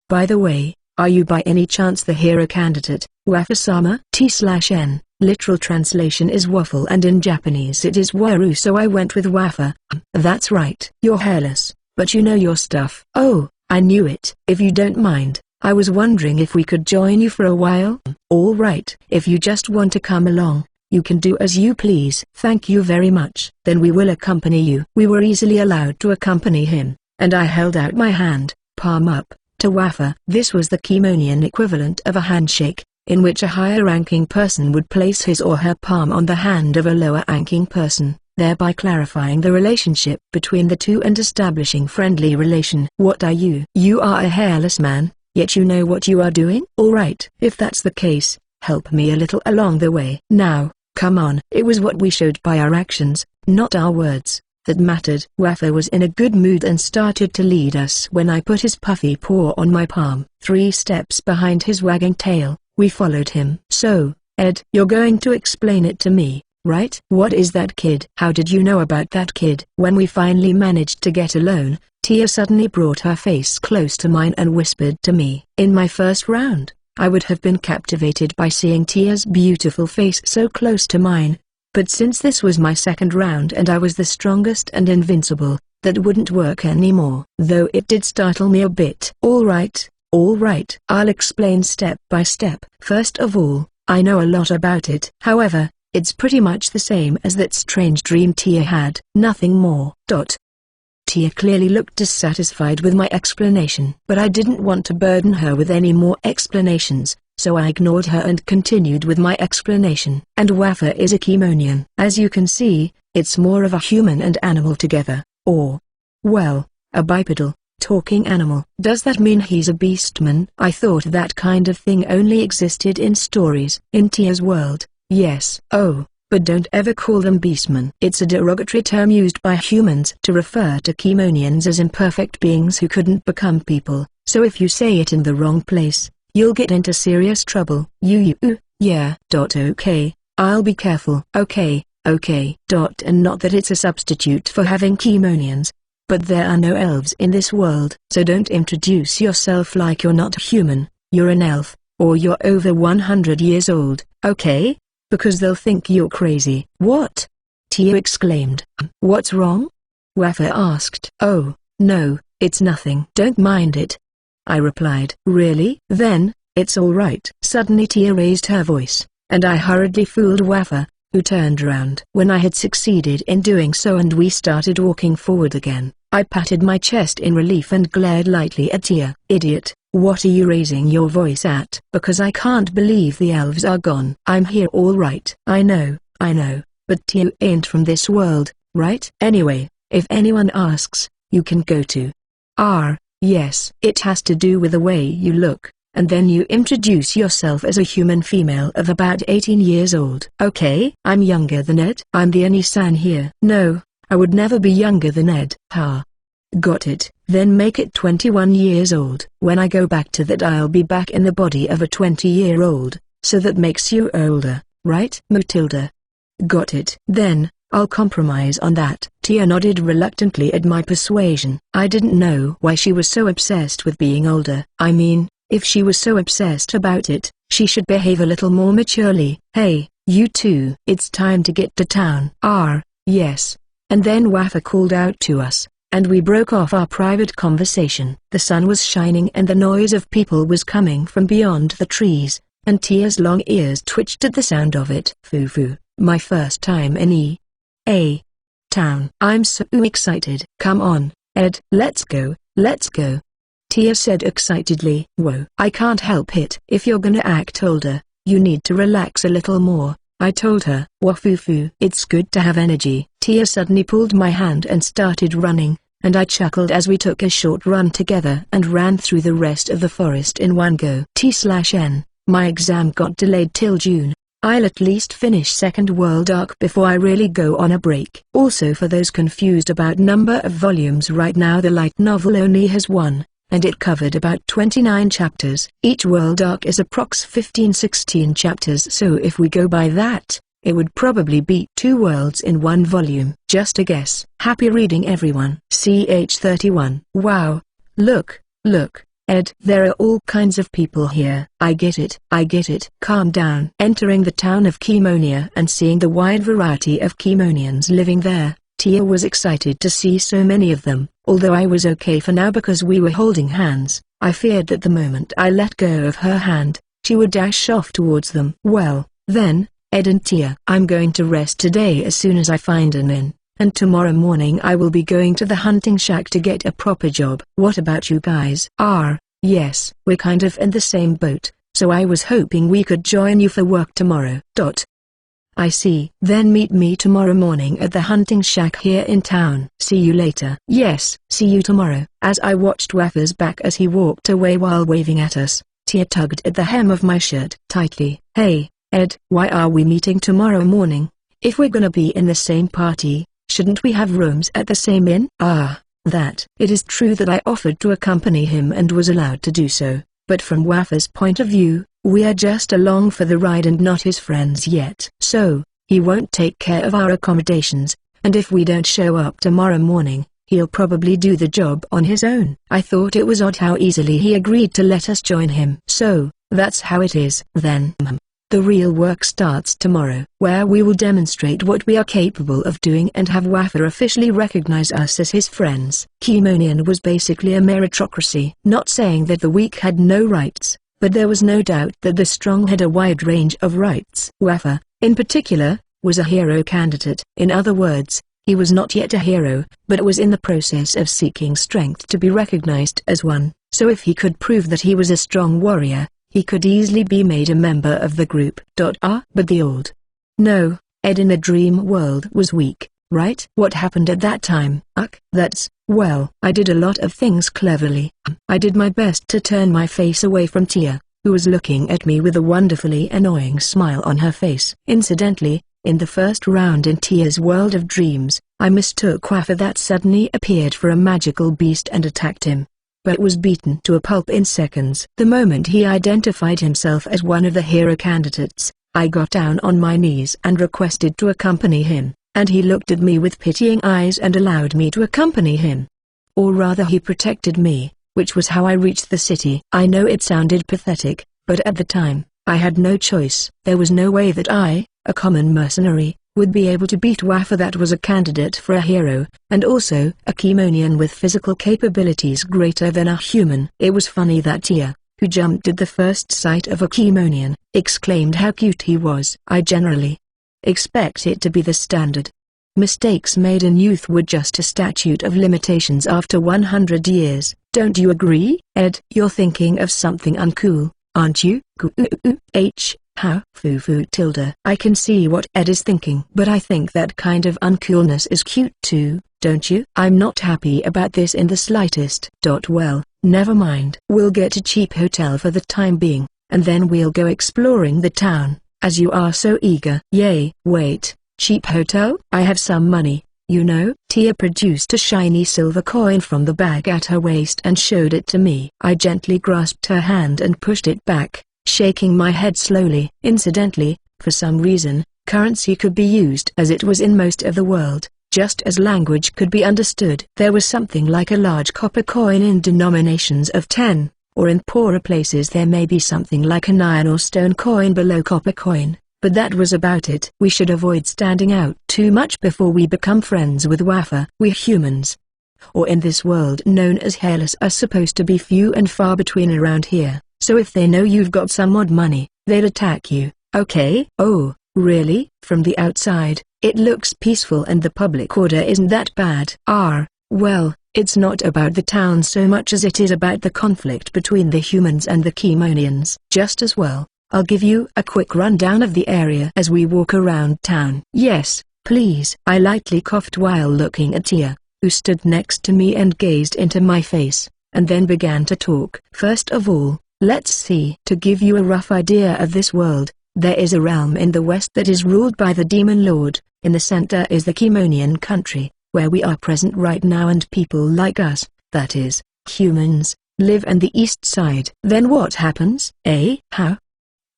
By the way, are you by any chance the hero candidate, Wafa-sama? T/N. Literal translation is waffle and in Japanese it is waru, so I went with Wafa. That's right. You're hairless, but you know your stuff. Oh, I knew it. If you don't mind, I was wondering if we could join you for a while? All right. If you just want to come along, you can do as you please. Thank you very much. Then we will accompany you. We were easily allowed to accompany him, and I held out my hand, palm up, to Wafa. This was the Chemonian equivalent of a handshake, in which a higher-ranking person would place his or her palm on the hand of a lower-ranking person, thereby clarifying the relationship between the two and establishing friendly relation. What are you? You are a hairless man, yet you know what you are doing? Alright. If that's the case, help me a little along the way. Now, come on. It was what we showed by our actions, not our words, that mattered. Wafa was in a good mood and started to lead us when I put his puffy paw on my palm. 3 steps behind his wagging tail, we followed him. So, Ed, you're going to explain it to me, right? What is that kid? How did you know about that kid? When we finally managed to get alone, Tia suddenly brought her face close to mine and whispered to me. In my first round, I would have been captivated by seeing Tia's beautiful face so close to mine. But since this was my second round and I was the strongest and invincible, that wouldn't work anymore. Though it did startle me a bit. Alright, I'll explain step by step. First of all, I know a lot about it. However, it's pretty much the same as that strange dream Tia had. Nothing more. Tia clearly looked dissatisfied with my explanation. But I didn't want to burden her with any more explanations, so I ignored her and continued with my explanation. And Wafa is a Chemonian. As you can see, it's more of a human and animal together, or, well, a bipedal, talking animal. Does that mean he's a beastman? I thought that kind of thing only existed in stories. In Tia's world, yes. Oh, but don't ever call them beastmen. It's a derogatory term used by humans to refer to Chemonians as imperfect beings who couldn't become people, so if you say it in the wrong place, you'll get into serious trouble. Yeah. Okay, I'll be careful. Okay. And not that it's a substitute for having Chemonians, but there are no elves in this world. So don't introduce yourself like you're not human, you're an elf, or you're over 100 years old, okay? Because they'll think you're crazy. What? Tia exclaimed. What's wrong? Wafa asked. Oh, no, it's nothing. Don't mind it, I replied. Really? Then, it's alright. Suddenly Tia raised her voice, and I hurriedly fooled Wafa, who turned around. When I had succeeded in doing so and we started walking forward again, I patted my chest in relief and glared lightly at Tia. Idiot, what are you raising your voice at? Because I can't believe the elves are gone. I'm here all right. I know, but Tia ain't from this world, right? Anyway, if anyone asks, you can go to yes, it has to do with the way you look, and then you introduce yourself as a human female of about 18 years old. Okay? I'm younger than Ed. I'm the Ani-san here. No, I would never be younger than Ed. Ha. Got it. Then make it 21 years old. When I go back to that I'll be back in the body of a 20-year-old, so that makes you older, right? Matilda. Got it. Then, I'll compromise on that. Tia nodded reluctantly at my persuasion. I didn't know why she was so obsessed with being older. I mean, if she was so obsessed about it, she should behave a little more maturely. Hey, You too. It's time to get to town. Yes. And then Wafa called out to us, and we broke off our private conversation. The sun was shining and the noise of people was coming from beyond the trees, and Tia's long ears twitched at the sound of it. Fufu, my first time in a town. I'm so excited. Come on, Ed. Let's go. Tia said excitedly. Whoa. I can't help it. If you're gonna act older, you need to relax a little more, I told her. Wafufu. It's good to have energy. Tia suddenly pulled my hand and started running, and I chuckled as we took a short run together and ran through the rest of the forest in one go. T/N, my exam got delayed till June. I'll at least finish Second World Arc before I really go on a break. Also, for those confused about number of volumes, right now the light novel only has one, and it covered about 29 chapters. Each world arc is approx 15-16 chapters, so if we go by that, it would probably be 2 worlds in one volume. Just a guess. Happy reading, everyone. CH31. Wow. Look, Ed. There are all kinds of people here. I get it. Calm down. Entering the town of Chemonia and seeing the wide variety of Chemonians living there, Tia was excited to see so many of them. Although I was okay for now because we were holding hands, I feared that the moment I let go of her hand, she would dash off towards them. Well, then, Ed and Tia. I'm going to rest today as soon as I find an inn, and tomorrow morning I will be going to the hunting shack to get a proper job. What about you guys? Yes, we're kind of in the same boat, so I was hoping we could join you for work tomorrow. I see. Then meet me tomorrow morning at the hunting shack here in town. See you later. Yes, see you tomorrow. As I watched Wafa's back as he walked away while waving at us, Tia tugged at the hem of my shirt tightly. Hey, Ed, why are we meeting tomorrow morning? If we're gonna be in the same party, shouldn't we have rooms at the same inn? It is true that I offered to accompany him and was allowed to do so, but from Wafa's point of view, we are just along for the ride and not his friends yet. So, he won't take care of our accommodations, and if we don't show up tomorrow morning, he'll probably do the job on his own. I thought it was odd how easily he agreed to let us join him. So, that's how it is. Then, the real work starts tomorrow, where we will demonstrate what we are capable of doing and have Wafa officially recognize us as his friends. Chemonian was basically a meritocracy. Not saying that the weak had no rights, but there was no doubt that the strong had a wide range of rights. Wafa, in particular, was a hero candidate. In other words, he was not yet a hero, but was in the process of seeking strength to be recognized as one. So if he could prove that he was a strong warrior, he could easily be made a member of the group. But the old No, Ed in the dream world was weak, right? What happened at that time? Well, I did a lot of things cleverly. I did my best to turn my face away from Tia, who was looking at me with a wonderfully annoying smile on her face. Incidentally, in the first round in Tia's world of dreams, I mistook Wafa that suddenly appeared for a magical beast and attacked him, but was beaten to a pulp in seconds. The moment he identified himself as one of the hero candidates, I got down on my knees and requested to accompany him, and he looked at me with pitying eyes and allowed me to accompany him. Or rather, he protected me, which was how I reached the city. I know it sounded pathetic, but at the time, I had no choice. There was no way that I, a common mercenary, would be able to beat Wafa that was a candidate for a hero, and also a Chemonian with physical capabilities greater than a human. It was funny that Tia, who jumped at the first sight of a Chemonian, exclaimed how cute he was. I generally expect it to be the standard. Mistakes made in youth were just a statute of limitations after 100 years. Don't you agree? Ed, you're thinking of something uncool, aren't you? How? Fufu tilde. I can see what Ed is thinking. But I think that kind of uncoolness is cute too, don't you? I'm not happy about this in the slightest. Well, never mind. We'll get a cheap hotel for the time being, and then we'll go exploring the town, as you are so eager. Yay. Wait, cheap hotel? I have some money, you know. Tia produced a shiny silver coin from the bag at her waist and showed it to me. I gently grasped her hand and pushed it back, shaking my head slowly. Incidentally, for some reason, currency could be used as it was in most of the world, just as language could be understood. There was something like a large copper coin in denominations of 10, or in poorer places there may be something like an iron or stone coin below copper coin, but that was about it. We should avoid standing out too much before we become friends with Wafa. We humans, or in this world known as hairless, are supposed to be few and far between around here, so if they know you've got some odd money, they'd attack you, okay? Oh, really? From the outside, it looks peaceful and the public order isn't that bad. Well, it's not about the town so much as it is about the conflict between the humans and the Chemonians. Just as well, I'll give you a quick rundown of the area as we walk around town. Yes, please. I lightly coughed while looking at Tia, who stood next to me and gazed into my face, and then began to talk. First of all, let's see. To give you a rough idea of this world, there is a realm in the west that is ruled by the Demon Lord. In the center is the Chemonian country, where we are present right now, and people like us, that is, humans, live on the east side. Then what happens? How?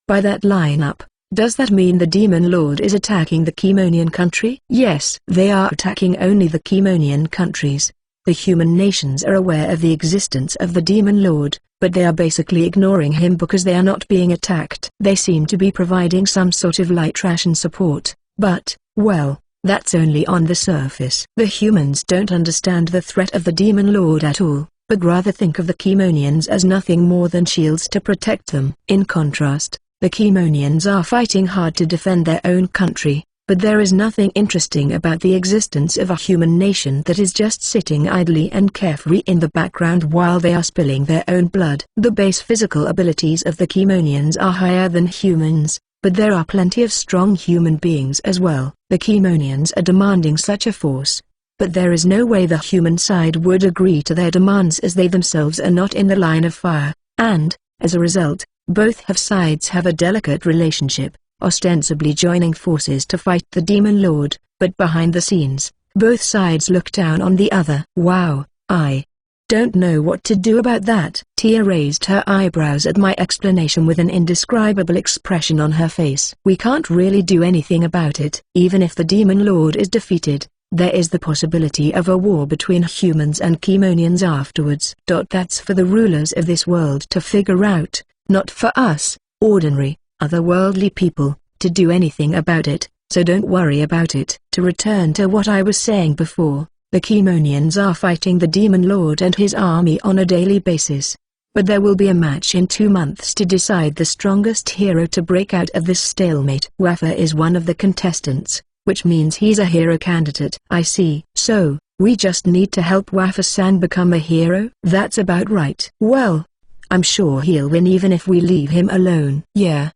By that lineup, does that mean the Demon Lord is attacking the Chemonian country? Yes, they are attacking only the Chemonian countries. The human nations are aware of the existence of the Demon Lord, but they are basically ignoring him because they are not being attacked. They seem to be providing some sort of light ration support, but, well, that's only on the surface. The humans don't understand the threat of the Demon Lord at all, but rather think of the Chemonians as nothing more than shields to protect them. In contrast, the Chemonians are fighting hard to defend their own country, but there is nothing interesting about the existence of a human nation that is just sitting idly and carefree in the background while they are spilling their own blood. The base physical abilities of the Chemonians are higher than humans, but there are plenty of strong human beings as well. The Chemonians are demanding such a force, but there is no way the human side would agree to their demands as they themselves are not in the line of fire, and, as a result, both sides have a delicate relationship, ostensibly joining forces to fight the Demon Lord, but behind the scenes, both sides look down on the other. Wow, I don't know what to do about that. Tia raised her eyebrows at my explanation with an indescribable expression on her face. We can't really do anything about it. Even if the Demon Lord is defeated, there is the possibility of a war between humans and Chemonians afterwards. That's for the rulers of this world to figure out, not for us, ordinary, otherworldly people, to do anything about it, so don't worry about it. To return to what I was saying before, the Chemonians are fighting the Demon Lord and his army on a daily basis. But there will be a match in 2 months to decide the strongest hero to break out of this stalemate. Wafa is one of the contestants, which means he's a hero candidate. I see. So, we just need to help Wafa-san become a hero? That's about right. Well, I'm sure he'll win even if we leave him alone. Yeah.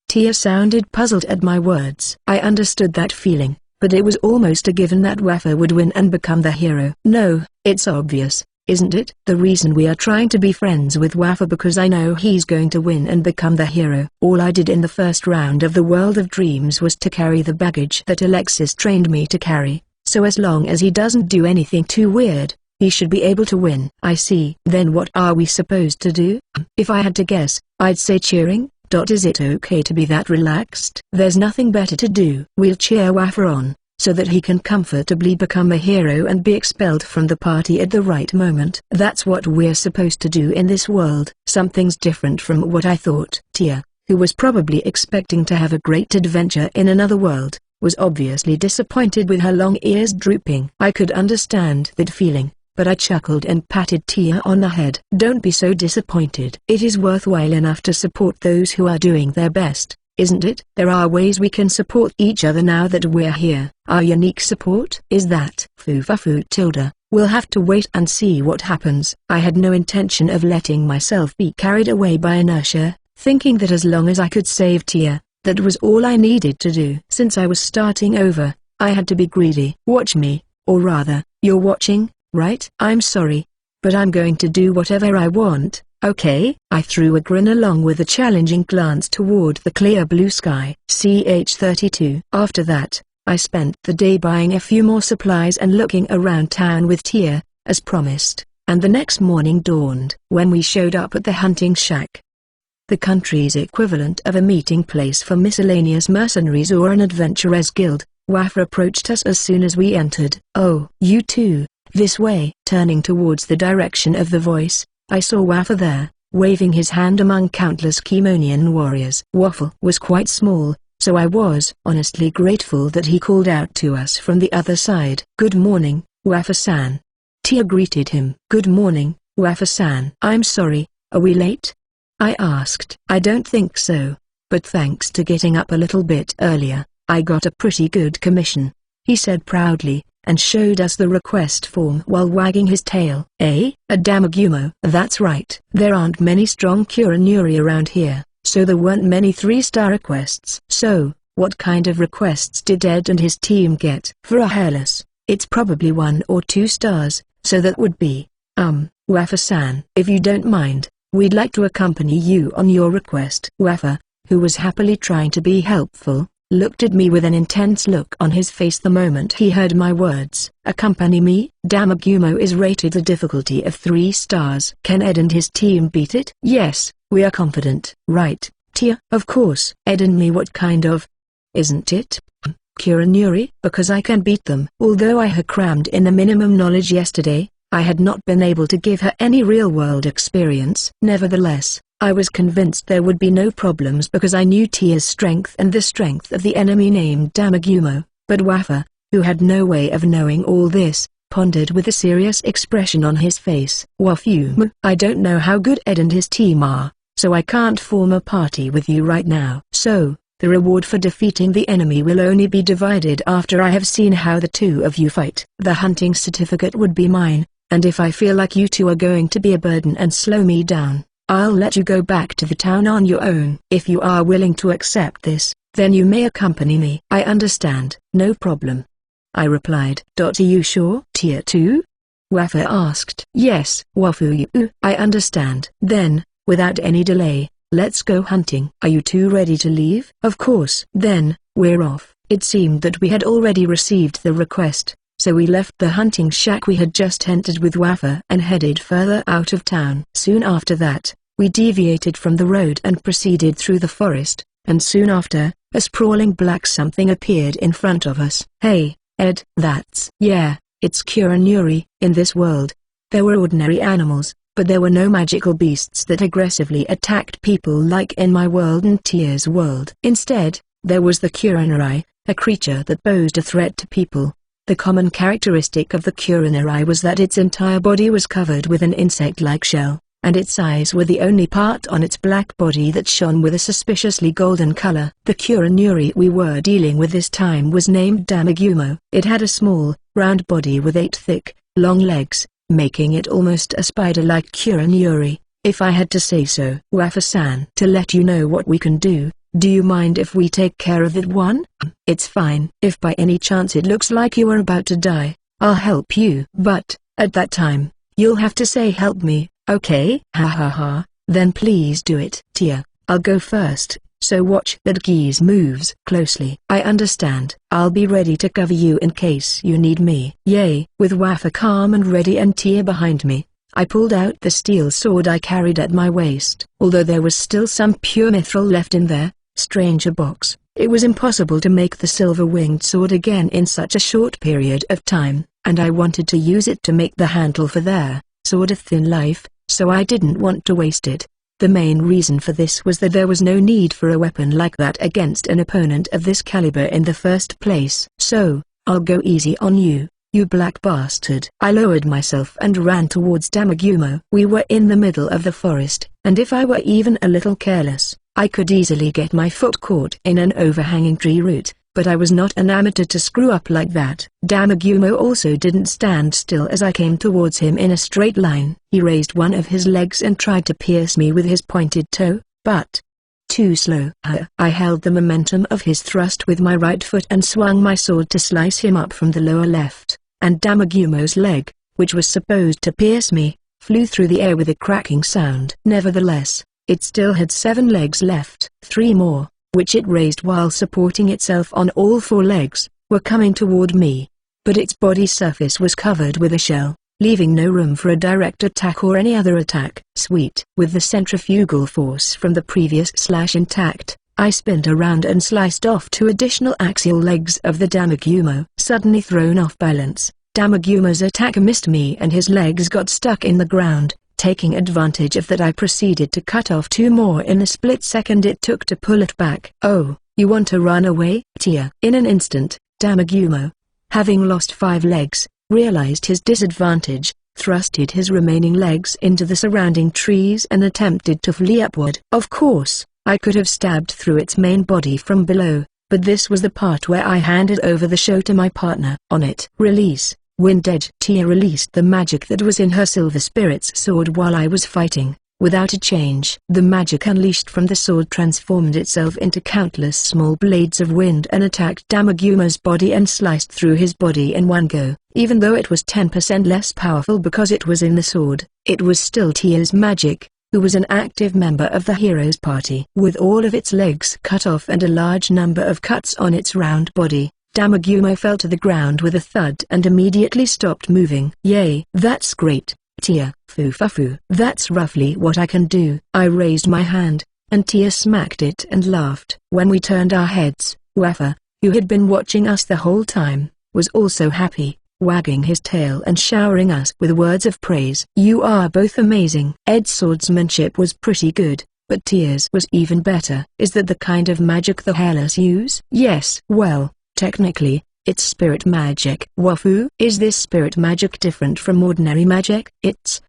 Tia sounded puzzled at my words. I understood that feeling, but it was almost a given that Wafa would win and become the hero. No, it's obvious, isn't it? The reason we are trying to be friends with Wafa because I know he's going to win and become the hero. All I did in the first round of the World of Dreams was to carry the baggage that Alexis trained me to carry, so as long as he doesn't do anything too weird, he should be able to win. I see. Then what are we supposed to do? If I had to guess, I'd say cheering. Is it okay to be that relaxed? There's nothing better to do. We'll cheer Wafa on, so that he can comfortably become a hero and be expelled from the party at the right moment. That's what we're supposed to do in this world. Something's different from what I thought. Tia, who was probably expecting to have a great adventure in another world, was obviously disappointed with her long ears drooping. I could understand that feeling, but I chuckled and patted Tia on the head. Don't be so disappointed. It is worthwhile enough to support those who are doing their best, isn't it? There are ways we can support each other now that we're here. Our unique support is that. Tilda, we'll have to wait and see what happens. I had no intention of letting myself be carried away by inertia, thinking that as long as I could save Tia, that was all I needed to do. Since I was starting over, I had to be greedy. Watch me, or rather, you're watching, right? I'm sorry, but I'm going to do whatever I want, okay? I threw a grin along with a challenging glance toward the clear blue sky. CH32. After that, I spent the day buying a few more supplies and looking around town with Tia, as promised, and the next morning dawned when we showed up at the hunting shack. The country's equivalent of a meeting place for miscellaneous mercenaries or an adventurers guild. Wafa approached us as soon as we entered. Oh, you two. This way. Turning towards the direction of the voice, I saw Wafa there, waving his hand among countless Chemonian warriors. Waffle was quite small, so I was honestly grateful that he called out to us from the other side. "Good morning, Wafa-san." Tia greeted him. "Good morning, Wafa-san." "I'm sorry, are we late?" I asked. "I don't think so, but thanks to getting up a little bit earlier, I got a pretty good commission," he said proudly, and showed us the request form while wagging his tail. "Eh? A Damagumo?" "That's right. There aren't many strong Kuronuri around here, so there weren't many 3-star requests." "So, what kind of requests did Ed and his team get?" "For a hairless, it's probably 1 or 2 stars, so that would be, Wafa-san. If you don't mind, we'd like to accompany you on your request." Wafa, who was happily trying to be helpful, looked at me with an intense look on his face the moment he heard my words. "Accompany me?" Damagumo is rated the difficulty of 3 stars. "Can Ed and his team beat it?" "Yes, we are confident." "Right, Tia." "Of course." "Ed and me, what kind of? Isn't it Kuronuri?" "Because I can beat them." Although I had crammed in the minimum knowledge yesterday, I had not been able to give her any real-world experience. Nevertheless, I was convinced there would be no problems because I knew Tia's strength and the strength of the enemy named Damagumo, but Wafa, who had no way of knowing all this, pondered with a serious expression on his face. "Wafumu, I don't know how good Ed and his team are, so I can't form a party with you right now. So, the reward for defeating the enemy will only be divided after I have seen how the two of you fight. The hunting certificate would be mine, and if I feel like you two are going to be a burden and slow me down, I'll let you go back to the town on your own. If you are willing to accept this, then you may accompany me." "I understand, no problem," I replied. "Are you sure?" "Tier 2? Wafa asked. "Yes." "Wafuyu, I understand." "Then, without any delay, let's go hunting." "Are you two ready to leave?" "Of course." "Then, we're off." It seemed that we had already received the request, so we left the hunting shack we had just entered with Wafa and headed further out of town. Soon after that, we deviated from the road and proceeded through the forest, and soon after, a sprawling black something appeared in front of us. "Hey, Ed." "That's..." "Yeah, it's Kuronuri." In this world, there were ordinary animals, but there were no magical beasts that aggressively attacked people like in my world and Tia's world. Instead, there was the Kuronuri, a creature that posed a threat to people. The common characteristic of the Kuronuri was that its entire body was covered with an insect-like shell, and its eyes were the only part on its black body that shone with a suspiciously golden color. The Kuronuri we were dealing with this time was named Damagumo. It had a small, round body with 8 thick, long legs, making it almost a spider-like Kuronuri, if I had to say so. "Wafa-san, to let you know what we can do you mind if we take care of that one?" "It's fine. If by any chance it looks like you are about to die, I'll help you. But, at that time, you'll have to say help me, okay?" "Ha ha ha, then please do it." "Tia, I'll go first, so watch that Geese moves closely." "I understand. I'll be ready to cover you in case you need me." "Yay!" With Wafa calm and ready and Tia behind me, I pulled out the steel sword I carried at my waist. Although there was still some pure mithril left in there, stranger box, it was impossible to make the silver-winged sword again in such a short period of time, and I wanted to use it to make the handle for their sword a thin life, so I didn't want to waste it. The main reason for this was that there was no need for a weapon like that against an opponent of this caliber in the first place. "So, I'll go easy on you, you black bastard." I lowered myself and ran towards Damagumo. We were in the middle of the forest, and if I were even a little careless, I could easily get my foot caught in an overhanging tree root, but I was not an amateur to screw up like that. Damagumo also didn't stand still as I came towards him in a straight line. He raised one of his legs and tried to pierce me with his pointed toe, but too slow. I held the momentum of his thrust with my right foot and swung my sword to slice him up from the lower left, and Damagumo's leg, which was supposed to pierce me, flew through the air with a cracking sound. Nevertheless, it still had 7 legs left. 3 more, which it raised while supporting itself on all 4 legs, were coming toward me. But its body surface was covered with a shell, leaving no room for a direct attack or any other attack. Sweet. With the centrifugal force from the previous slash intact, I spinned around and sliced off 2 additional axial legs of the Damagumo. Suddenly thrown off balance, Damagumo's attack missed me and his legs got stuck in the ground, Taking advantage of that, I proceeded to cut off 2 more in the split second it took to pull it back. "Oh, you want to run away, Tia?" In an instant, Damagumo, having lost 5 legs, realized his disadvantage, thrusted his remaining legs into the surrounding trees and attempted to flee upward. Of course, I could have stabbed through its main body from below, but this was the part where I handed over the show to my partner. On it. Release. Wind Edge. Tia released the magic that was in her Silver Spirit's sword while I was fighting. Without a change, the magic unleashed from the sword transformed itself into countless small blades of wind and attacked Damagumo's body and sliced through his body in one go. Even though it was 10% less powerful because it was in the sword, it was still Tia's magic, who was an active member of the hero's party. With all of its legs cut off and a large number of cuts on its round body, Damagumo fell to the ground with a thud and immediately stopped moving. "Yay, that's great, Tia." "Fufafu. That's roughly what I can do." I raised my hand, and Tia smacked it and laughed. When we turned our heads, Wafa, who had been watching us the whole time, was also happy, wagging his tail and showering us with words of praise. "You are both amazing." Ed's swordsmanship was pretty good, but Tia's was even better. "Is that the kind of magic the Hairless use?" "Yes." "Well, technically, it's spirit magic." "Wafu? Is this spirit magic different from ordinary magic?" "It's,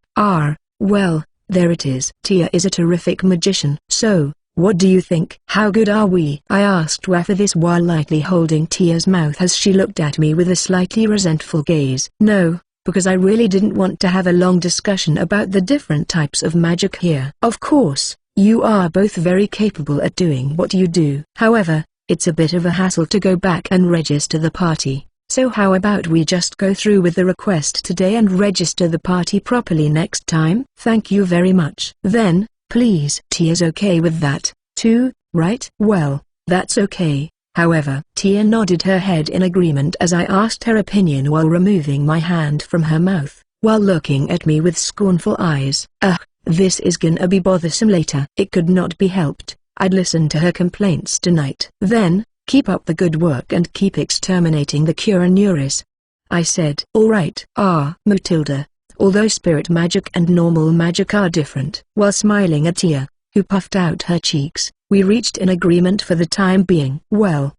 well, there it is." "Tia is a terrific magician." "So, what do you think?" "How good are we?" I asked Wafa this while lightly holding Tia's mouth as she looked at me with a slightly resentful gaze. "No, because I really didn't want to have a long discussion about the different types of magic here." "Of course, you are both very capable at doing what you do. However, it's a bit of a hassle to go back and register the party. So how about we just go through with the request today and register the party properly next time?" "Thank you very much." "Then, please." "Tia's okay with that, too, right?" "Well, that's okay." However, Tia nodded her head in agreement as I asked her opinion while removing my hand from her mouth, while looking at me with scornful eyes. This is gonna be bothersome later." It could not be helped. I'd listen to her complaints tonight. "Then, keep up the good work and keep exterminating the Kuranuris," I said. "All right." Matilda, although spirit magic and normal magic are different." While smiling at Tia, who puffed out her cheeks, we reached an agreement for the time being. Well,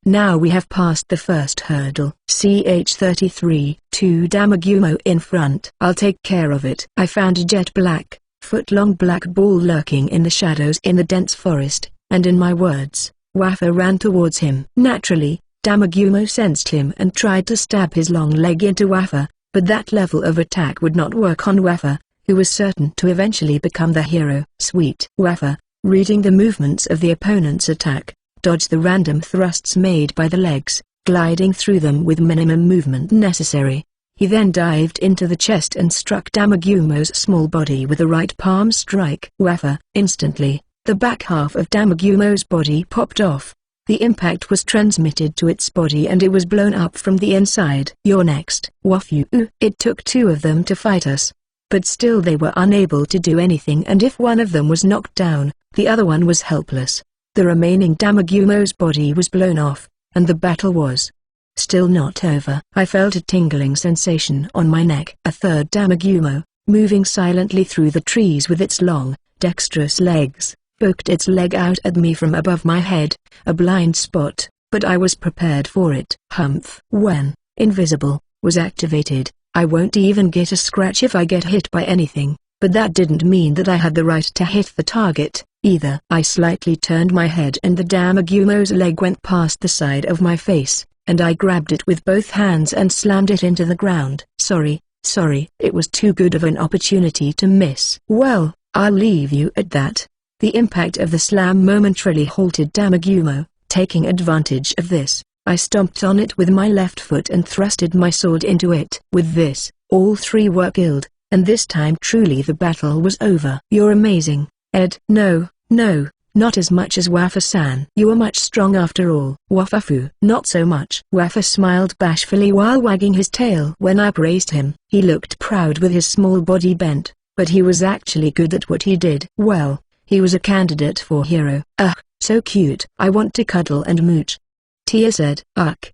now we have passed the first hurdle." CH-33, 2 Damagumo in front. "I'll take care of it." I found a jet black, foot-long black ball lurking in the shadows in the dense forest, and in my words, Wafa ran towards him. Naturally, Damagumo sensed him and tried to stab his long leg into Wafa, but that level of attack would not work on Wafa, who was certain to eventually become the hero. Sweet. Wafa, reading the movements of the opponent's attack, dodged the random thrusts made by the legs, gliding through them with minimum movement necessary. He then dived into the chest and struck Damagumo's small body with a right palm strike. Wafa, instantly, the back half of Damagumo's body popped off. The impact was transmitted to its body and it was blown up from the inside. "You're next." "Wafu." It took 2 of them to fight us. But still they were unable to do anything, and if one of them was knocked down, the other one was helpless. The remaining Damagumo's body was blown off, and the battle was still not over. I felt a tingling sensation on my neck. A third Damagumo, moving silently through the trees with its long, dexterous legs, poked its leg out at me from above my head, a blind spot, but I was prepared for it. Humph. When Invisible was activated, I won't even get a scratch if I get hit by anything, but that didn't mean that I had the right to hit the target, either. I slightly turned my head and the Damagumo's leg went past the side of my face, and I grabbed it with both hands and slammed it into the ground. Sorry, it was too good of an opportunity to miss." "Well, I'll leave you at that." The impact of the slam momentarily halted Damagumo. Taking advantage of this, I stomped on it with my left foot and thrusted my sword into it. With this, all 3 were killed, and this time truly the battle was over. "You're amazing, Ed." No, not as much as Wafa-san. "You are much strong after all." "Wafafu." "Not so much." Wafa smiled bashfully while wagging his tail. When I praised him, he looked proud with his small body bent, but he was actually good at what he did. Well, he was a candidate for hero. So cute. "I want to cuddle and mooch," Tia said.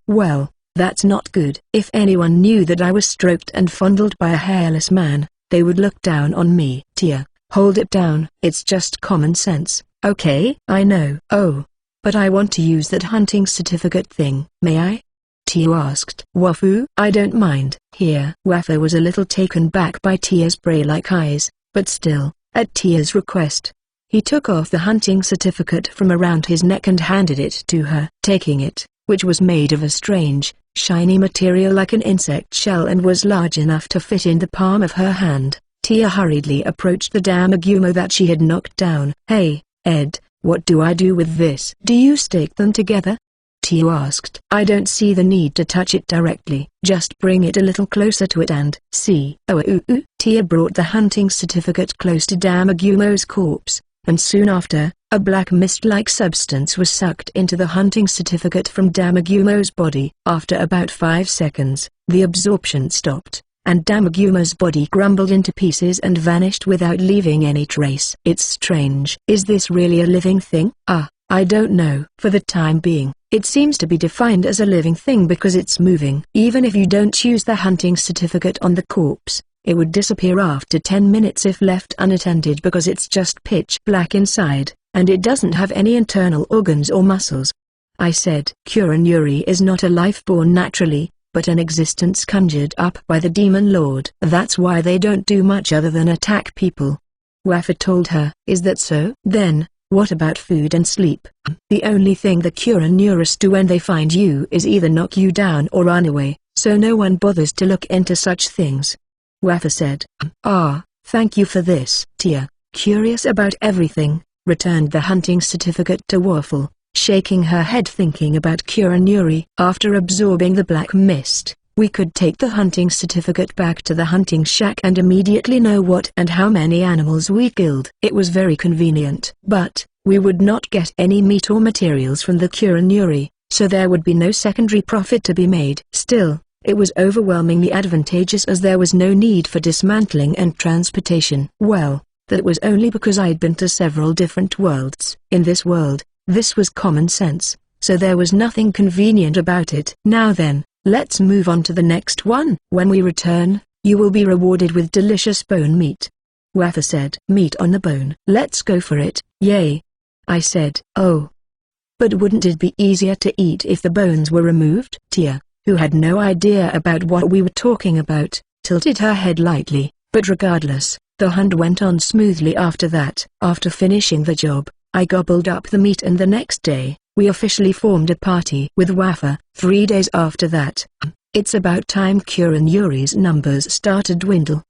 Well, that's not good." If anyone knew that I was stroked and fondled by a hairless man, they would look down on me. Tia, hold it down. It's just common sense, okay? I know. Oh, but I want to use that hunting certificate thing. May I? Tia asked. Wafu? I don't mind. Here. Wafu was a little taken back by Tia's prey-like eyes, but still, at Tia's request, he took off the hunting certificate from around his neck and handed it to her. Taking it, which was made of a strange, shiny material like an insect shell and was large enough to fit in the palm of her hand, Tia hurriedly approached the Damagumo that she had knocked down. Hey, Ed, what do I do with this? Do you stake them together? Tia asked. I don't see the need to touch it directly. Just bring it a little closer to it and see. Tia brought the hunting certificate close to Damagumo's corpse, and soon after, a black mist-like substance was sucked into the hunting certificate from Damagumo's body. After about 5 seconds, the absorption stopped, and Damagumo's body crumbled into pieces and vanished without leaving any trace. It's strange. Is this really a living thing? I don't know. For the time being, it seems to be defined as a living thing because it's moving. Even if you don't use the hunting certificate on the corpse, it would disappear after 10 minutes if left unattended because it's just pitch black inside, and it doesn't have any internal organs or muscles. I said. Kuronuri is not a life born naturally, but an existence conjured up by the Demon Lord. That's why they don't do much other than attack people. Wafa told her. Is that so? Then, what about food and sleep? The only thing the Kuronuris do when they find you is either knock you down or run away, so no one bothers to look into such things. Wafa said. Thank you for this. Tia, curious about everything, returned the hunting certificate to Waffle, shaking her head thinking about Kuronuri. After absorbing the black mist, we could take the hunting certificate back to the hunting shack and immediately know what and how many animals we killed. It was very convenient. But, we would not get any meat or materials from the Kuronuri, so there would be no secondary profit to be made. Still, it was overwhelmingly advantageous as there was no need for dismantling and transportation. Well, that was only because I'd been to several different worlds. In this world, this was common sense, so there was nothing convenient about it. Now then, let's move on to the next one. When we return, you will be rewarded with delicious bone meat. Wafa said. Meat on the bone. Let's go for it. Yay. I said. Oh. But wouldn't it be easier to eat if the bones were removed? Tia, who had no idea about what we were talking about, tilted her head lightly, but regardless, the hunt went on smoothly after that. After finishing the job, I gobbled up the meat and the next day, we officially formed a party with Wafa. 3 days after that, it's about time Kuronuri's numbers started to dwindle.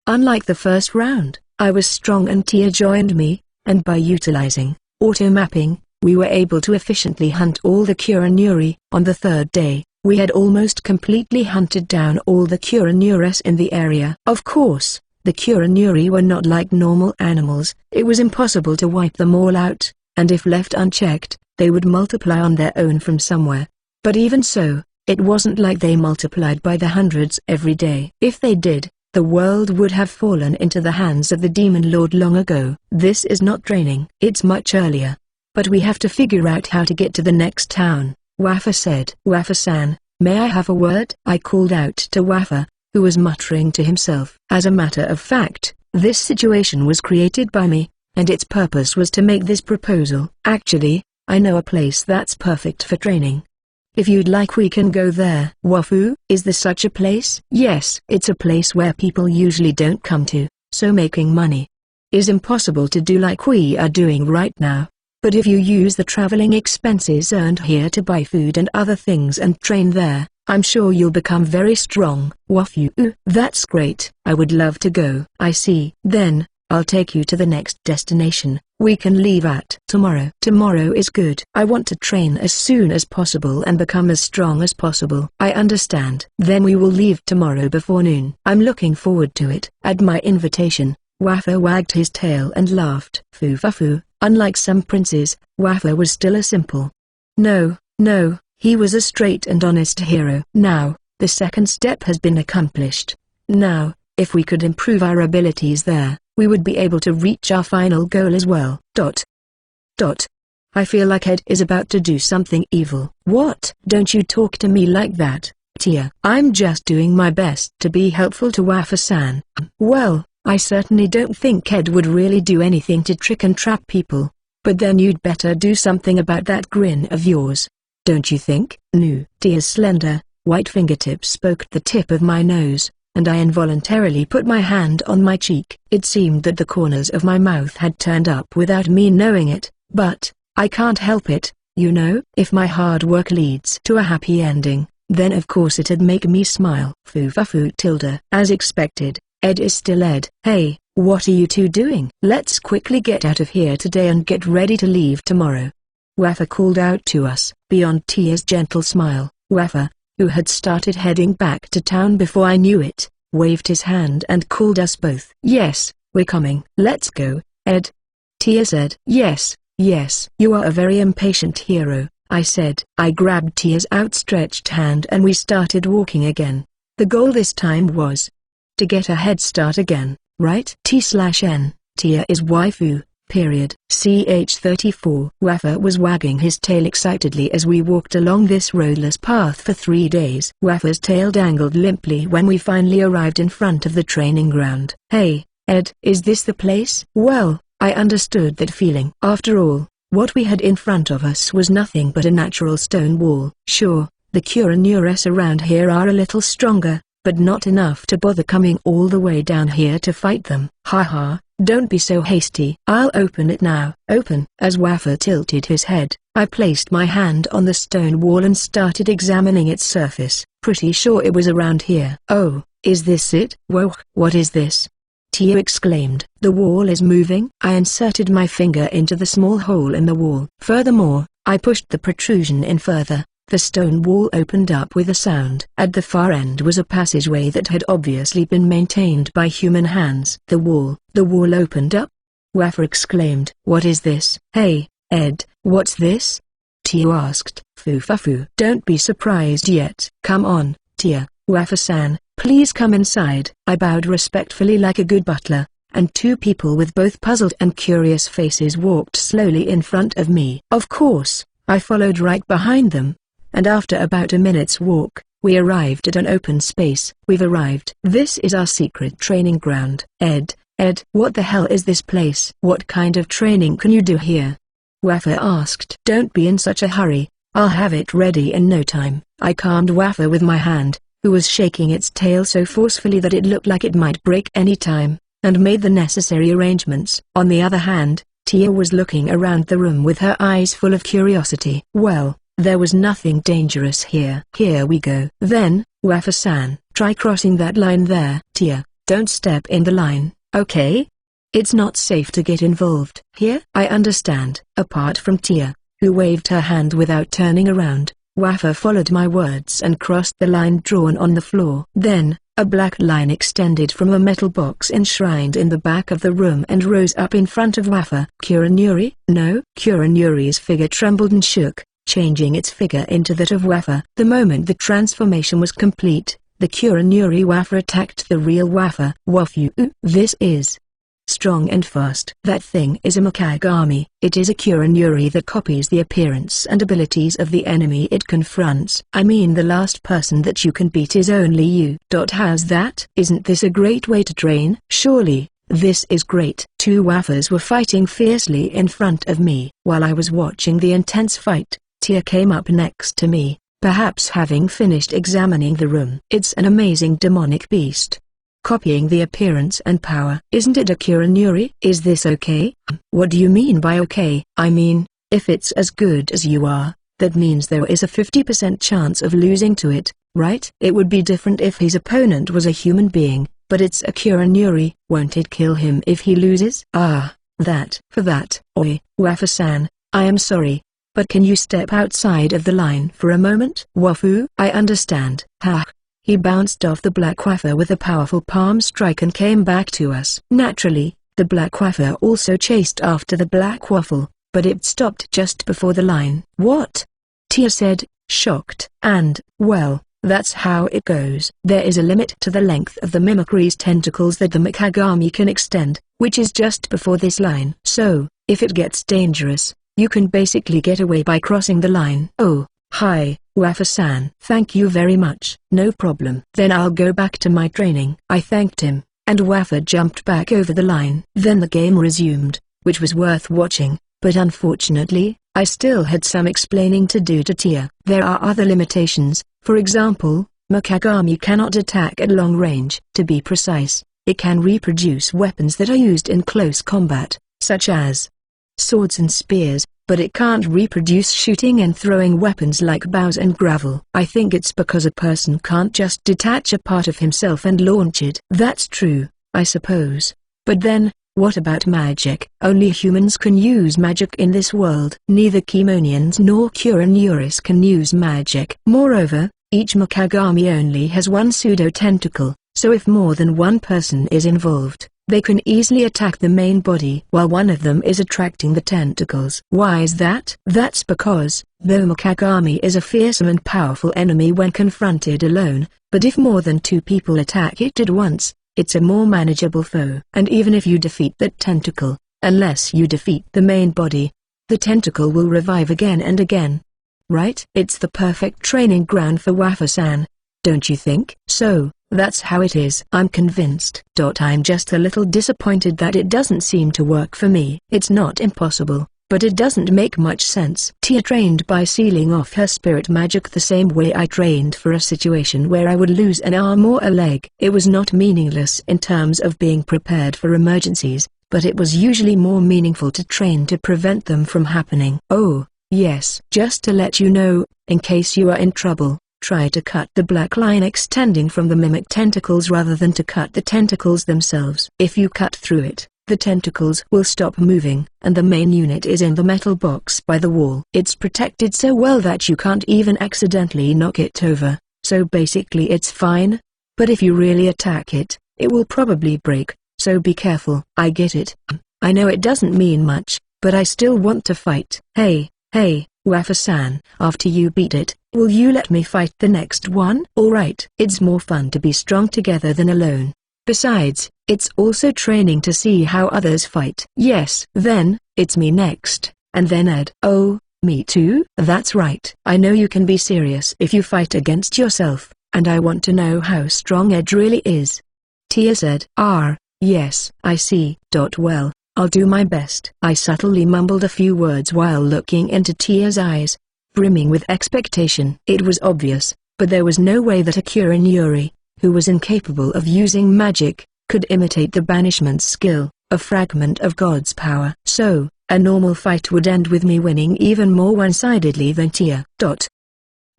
Unlike the first round, I was strong and Tia joined me, and by utilizing auto-mapping, we were able to efficiently hunt all the Kuronuri. On the 3rd day, we had almost completely hunted down all the Kuronuris in the area. Of course, the Kuronuri were not like normal animals. It was impossible to wipe them all out, and if left unchecked, they would multiply on their own from somewhere. But even so, it wasn't like they multiplied by the hundreds every day. If they did, the world would have fallen into the hands of the Demon Lord long ago. This is not training. It's much earlier. But we have to figure out how to get to the next town, Wafa said. Wafa-san, may I have a word? I called out to Wafa, who was muttering to himself. As a matter of fact, this situation was created by me, and its purpose was to make this proposal. Actually, I know a place that's perfect for training. If you'd like we can go there. Wafu, is there such a place? Yes. It's a place where people usually don't come to, so making money is impossible to do like we are doing right now. But if you use the traveling expenses earned here to buy food and other things and train there, I'm sure you'll become very strong. Wafu, that's great. I would love to go. I see. Then, I'll take you to the next destination. We can leave at tomorrow. Tomorrow is good. I want to train as soon as possible and become as strong as possible. I understand. Then we will leave tomorrow before noon. I'm looking forward to it. At my invitation, Wafa wagged his tail and laughed. Fufafu, unlike some princes, Wafa was still a simple. No, he was a straight and honest hero. Now, the second step has been accomplished. Now, if we could improve our abilities there, we would be able to reach our final goal as well. I feel like Ed is about to do something evil. What? Don't you talk to me like that, Tia. I'm just doing my best to be helpful to Wafa-san. Well, I certainly don't think Ed would really do anything to trick and trap people. But then you'd better do something about that grin of yours. Don't you think? No. Tia's slender, white fingertips poked the tip of my nose, and I involuntarily put my hand on my cheek. It seemed that the corners of my mouth had turned up without me knowing it, but I can't help it, you know. If my hard work leads to a happy ending, then of course it'd make me smile. Fufafu tilde. As expected, Ed is still Ed. Hey, what are you two doing? Let's quickly get out of here today and get ready to leave tomorrow. Wafa called out to us. Beyond Tia's gentle smile, Wafa, who had started heading back to town before I knew it, waved his hand and called us both. Yes, we're coming. Let's go, Ed. Tia said. Yes, yes. You are a very impatient hero, I said. I grabbed Tia's outstretched hand and we started walking again. The goal this time was to get a head start again, right? T/N, Tia is waifu, period. CH34. Wafa was wagging his tail excitedly as we walked along this roadless path for 3 days. Wafa's tail dangled limply when we finally arrived in front of the training ground. Hey, Ed, is this the place? Well, I understood that feeling. After all, what we had in front of us was nothing but a natural stone wall. Sure, the Kuronures around here are a little stronger, but not enough to bother coming all the way down here to fight them. Haha, don't be so hasty. I'll open it now. Open. As Wafa tilted his head, I placed my hand on the stone wall and started examining its surface. Pretty sure it was around here. Oh, is this it? Whoa, what is this? Tia exclaimed. The wall is moving. I inserted my finger into the small hole in the wall. Furthermore, I pushed the protrusion in further. The stone wall opened up with a sound. At the far end was a passageway that had obviously been maintained by human hands. The wall opened up? Wafa exclaimed. What is this? Hey, Ed, what's this? Tia asked. Fufafu. Don't be surprised yet. Come on, Tia, Wafa-san, please come inside. I bowed respectfully like a good butler, and 2 people with both puzzled and curious faces walked slowly in front of me. Of course, I followed right behind them. And after about a minute's walk, we arrived at an open space. We've arrived. This is our secret training ground. Ed, what the hell is this place? What kind of training can you do here? Wafa asked. Don't be in such a hurry, I'll have it ready in no time. I calmed Wafa with my hand, who was shaking its tail so forcefully that it looked like it might break any time, and made the necessary arrangements. On the other hand, Tia was looking around the room with her eyes full of curiosity. Well, there was nothing dangerous here. Here we go. Then, Wafa-san, try crossing that line there. Tia, don't step in the line, okay? It's not safe to get involved. Here? I understand. Apart from Tia, who waved her hand without turning around, Wafa followed my words and crossed the line drawn on the floor. Then, a black line extended from a metal box enshrined in the back of the room and rose up in front of Wafa. Kuronuri? No. Kuronuri's figure trembled and shook, changing its figure into that of Wafa. The moment the transformation was complete, the Kuronuri Wafa attacked the real Wafa. Wafu. This is strong and fast. That thing is a Mikagami. It is a Kuronuri that copies the appearance and abilities of the enemy it confronts. I mean, the last person that you can beat is only you. How's that? Isn't this a great way to train? Surely, this is great. 2 Wafas were fighting fiercely in front of me. While I was watching the intense fight, Tia came up next to me, perhaps having finished examining the room. It's an amazing demonic beast, copying the appearance and power. Isn't it a Kuronuri? Is this okay? What do you mean by okay? I mean, if it's as good as you are, that means there is a 50% chance of losing to it, right? It would be different if his opponent was a human being, but it's a Kuronuri. Won't it kill him if he loses? For that. Oi, Wafa-san, I am sorry, but can you step outside of the line for a moment? Wafu? I understand. Ha. He bounced off the black Wafa with a powerful palm strike and came back to us. Naturally, the black Wafa also chased after the black waffle, but it stopped just before the line. What? Tia said, shocked. And, well, that's how it goes. There is a limit to the length of the mimicry's tentacles that the Mikagami can extend, which is just before this line. So, if it gets dangerous, you can basically get away by crossing the line. Oh, Hi, Wafa-san. Thank you very much. No problem. Then I'll go back to my training. I thanked him, and Wafa jumped back over the line. Then the game resumed, which was worth watching, but unfortunately, I still had some explaining to do to Tia. There are other limitations. For example, Mikagami cannot attack at long range. To be precise, it can reproduce weapons that are used in close combat, such as swords and spears, but it can't reproduce shooting and throwing weapons like bows and gravel. I think it's because a person can't just detach a part of himself and launch it. That's true, I suppose. But then, what about magic? Only humans can use magic in this world. Neither Kimonians nor Kuranoris can use magic. Moreover, each Mikagami only has one pseudo-tentacle, so if more than one person is involved, they can easily attack the main body while one of them is attracting the tentacles. Why is that? That's because, though Mikagami is a fearsome and powerful enemy when confronted alone, but if more than two people attack it at once, it's a more manageable foe. And even if you defeat that tentacle, unless you defeat the main body, the tentacle will revive again and again. Right? It's the perfect training ground for Wafa-san, don't you think? So, that's how it is. I'm convinced. I'm just a little disappointed that it doesn't seem to work for me. It's not impossible, but it doesn't make much sense. Tia trained by sealing off her spirit magic the same way I trained for a situation where I would lose an arm or a leg. It was not meaningless in terms of being prepared for emergencies, but it was usually more meaningful to train to prevent them from happening. Oh, yes. Just to let you know, in case you are in trouble, try to cut the black line extending from the mimic tentacles rather than to cut the tentacles themselves. If you cut through it, the tentacles will stop moving, and the main unit is in the metal box by the wall. It's protected so well that you can't even accidentally knock it over, so basically it's fine. But if you really attack it, it will probably break, so be careful. I get it. I know it doesn't mean much, but I still want to fight. Hey, Wafa-san, after you beat it, will you let me fight the next one? Alright. It's more fun to be strong together than alone. Besides, it's also training to see how others fight. Yes. Then, it's me next, and then Ed. Oh, me too? That's right. I know you can be serious if you fight against yourself, and I want to know how strong Ed really is. Tia said. Yes, I see. Well, I'll do my best. I subtly mumbled a few words while looking into Tia's eyes, brimming with expectation. It was obvious, but there was no way that a Kuranori, who was incapable of using magic, could imitate the banishment skill, a fragment of God's power. So, a normal fight would end with me winning even more one-sidedly than Tia.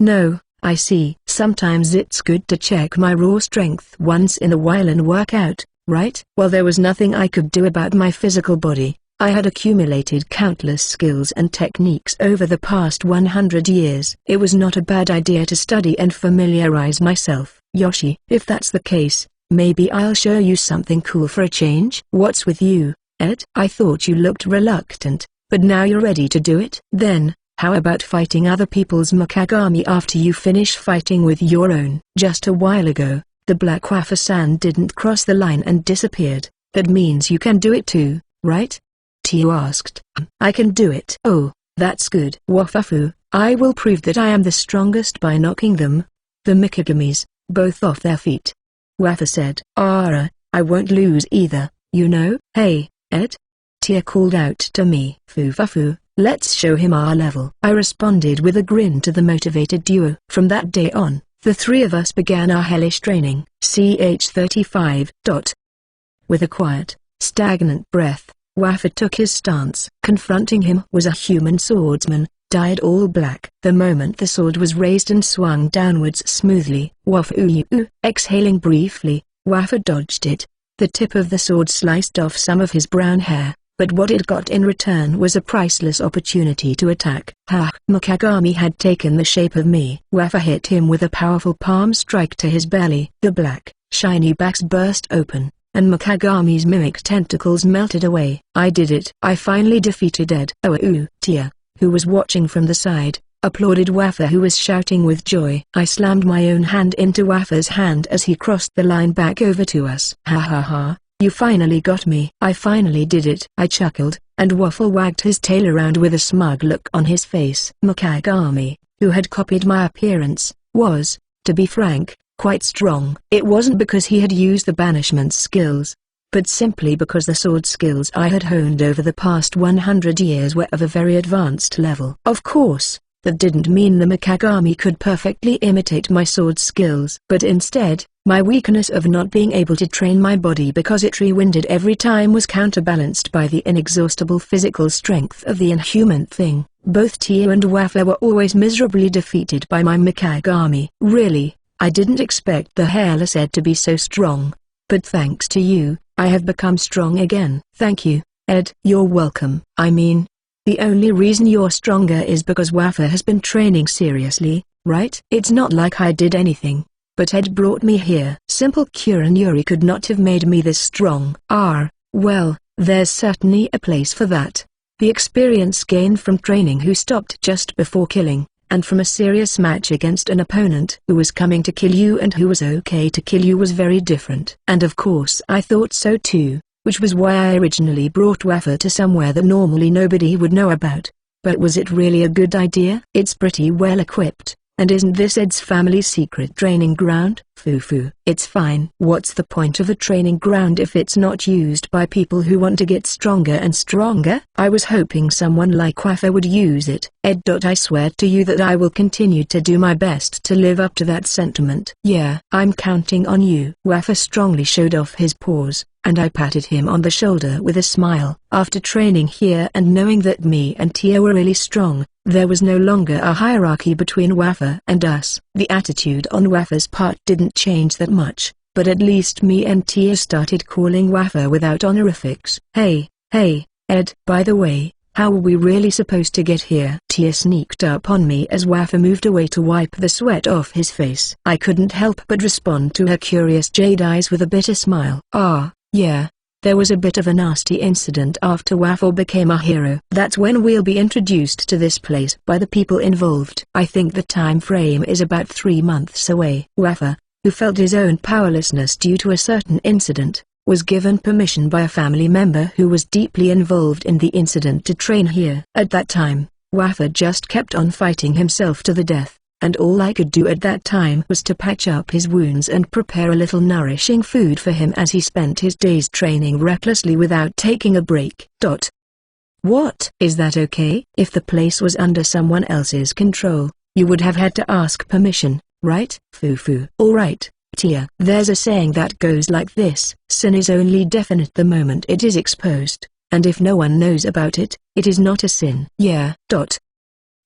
No, I see. Sometimes it's good to check my raw strength once in a while and work out, right? While there was nothing I could do about my physical body, I had accumulated countless skills and techniques over the past 100 years. It was not a bad idea to study and familiarize myself. Yoshi, if that's the case, maybe I'll show you something cool for a change. What's with you, Ed? I thought you looked reluctant, but now you're ready to do it. Then, how about fighting other people's Mikagami after you finish fighting with your own? Just a while ago, the Black Wafa-san didn't cross the line and disappeared. That means you can do it too, right? Tia asked. I can do it. Oh, that's good. Wafafu, I will prove that I am the strongest by knocking them, the Mikagamis, both off their feet. Wafa said. I won't lose either, you know. Hey, Ed? Tia called out to me. Fufafu, let's show him our level. I responded with a grin to the motivated duo. From that day on, the three of us began our hellish training. Ch35. With a quiet, stagnant breath, Wafa took his stance. Confronting him was a human swordsman, dyed all black. The moment the sword was raised and swung downwards smoothly, exhaling briefly, Wafa dodged it. The tip of the sword sliced off some of his brown hair, but what it got in return was a priceless opportunity to attack. Mikagami had taken the shape of me. Wafa hit him with a powerful palm strike to his belly. The black, shiny backs burst open, and Mikagami's mimic tentacles melted away. I did it. I finally defeated Ed. Tia, who was watching from the side, applauded Wafa, who was shouting with joy. I slammed my own hand into Wafa's hand as he crossed the line back over to us. You finally got me. I finally did it. I chuckled, and Waffle wagged his tail around with a smug look on his face. Mikagami, who had copied my appearance, was, to be frank, quite strong. It wasn't because he had used the banishment skills, but simply because the sword skills I had honed over the past 100 years were of a very advanced level. Of course, that didn't mean the Mikagami could perfectly imitate my sword skills. But instead, my weakness of not being able to train my body because it rewinded every time was counterbalanced by the inexhaustible physical strength of the inhuman thing. Both Tia and Wafa were always miserably defeated by my Mikagami. Really, I didn't expect the hairless Ed to be so strong. But thanks to you, I have become strong again. Thank you, Ed. You're welcome. I mean, the only reason you're stronger is because Wafa has been training seriously, right? It's not like I did anything, but Ed brought me here. Simple Kurenuri could not have made me this strong. Well, there's certainly a place for that. The experience gained from training who stopped just before killing, and from a serious match against an opponent who was coming to kill you and who was okay to kill you was very different. And of course I thought so too, which was why I originally brought Wafa to somewhere that normally nobody would know about. But was it really a good idea? It's pretty well equipped, and isn't this Ed's family's secret training ground? Fufu. It's fine. What's the point of a training ground if it's not used by people who want to get stronger and stronger? I was hoping someone like Wafa would use it. Ed. I swear to you that I will continue to do my best to live up to that sentiment. Yeah, I'm counting on you. Wafa strongly showed off his paws, and I patted him on the shoulder with a smile. After training here and knowing that me and Tia were really strong, there was no longer a hierarchy between Wafa and us. The attitude on Wafa's part didn't change that much, but at least me and Tia started calling Wafa without honorifics. Hey, Ed. By the way, how were we really supposed to get here? Tia sneaked up on me as Wafa moved away to wipe the sweat off his face. I couldn't help but respond to her curious jade eyes with a bitter smile. Yeah. There was a bit of a nasty incident after Wafa became a hero. That's when we'll be introduced to this place by the people involved. I think the time frame is about 3 months away. Wafa, who felt his own powerlessness due to a certain incident, was given permission by a family member who was deeply involved in the incident to train here. At that time, Wafa just kept on fighting himself to the death, and all I could do at that time was to patch up his wounds and prepare a little nourishing food for him as he spent his days training recklessly without taking a break. What? Is that okay? If the place was under someone else's control, you would have had to ask permission, right? Fufu. Alright, Tia. There's a saying that goes like this: sin is only definite the moment it is exposed, and if no one knows about it, it is not a sin. Yeah.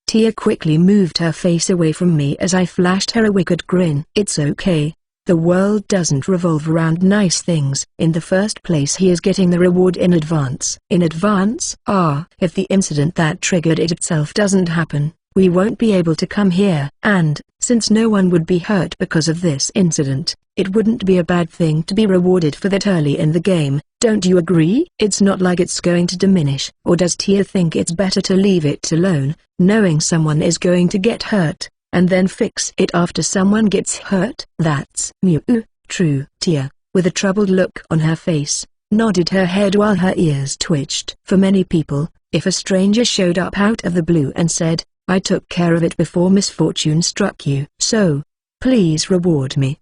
Tia quickly moved her face away from me as I flashed her a wicked grin. It's okay. The world doesn't revolve around nice things. In the first place, he is getting the reward in advance. In advance? If the incident that triggered it itself doesn't happen, we won't be able to come here. And, since no one would be hurt because of this incident, it wouldn't be a bad thing to be rewarded for that early in the game. Don't you agree? It's not like it's going to diminish. Or does Tia think it's better to leave it alone, knowing someone is going to get hurt, and then fix it after someone gets hurt? That's true. Tia, with a troubled look on her face, nodded her head while her ears twitched. For many people, if a stranger showed up out of the blue and said, "I took care of it before misfortune struck you, so please reward me,"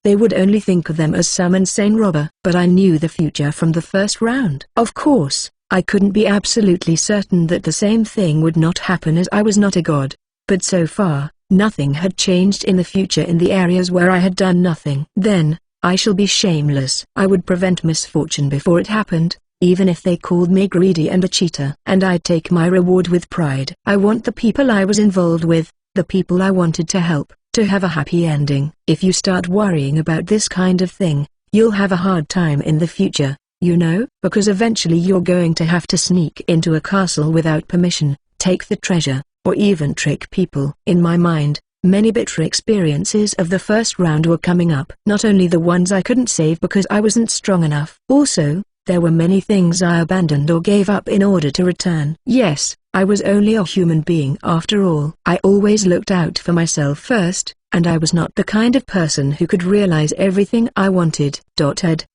they would only think of them as some insane robber. But I knew the future from the first round. Of course, I couldn't be absolutely certain that the same thing would not happen as I was not a god. But so far, nothing had changed in the future in the areas where I had done nothing. Then, I shall be shameless. I would prevent misfortune before it happened, even if they called me greedy and a cheater. And I'd take my reward with pride. I want the people I was involved with, the people I wanted to help, to have a happy ending. If you start worrying about this kind of thing, you'll have a hard time in the future, you know? Because eventually you're going to have to sneak into a castle without permission, take the treasure, or even trick people. In my mind, many bitter experiences of the first round were coming up. Not only the ones I couldn't save because I wasn't strong enough. Also, there were many things I abandoned or gave up in order to return. Yes, I was only a human being after all. I always looked out for myself first, and I was not the kind of person who could realize everything I wanted.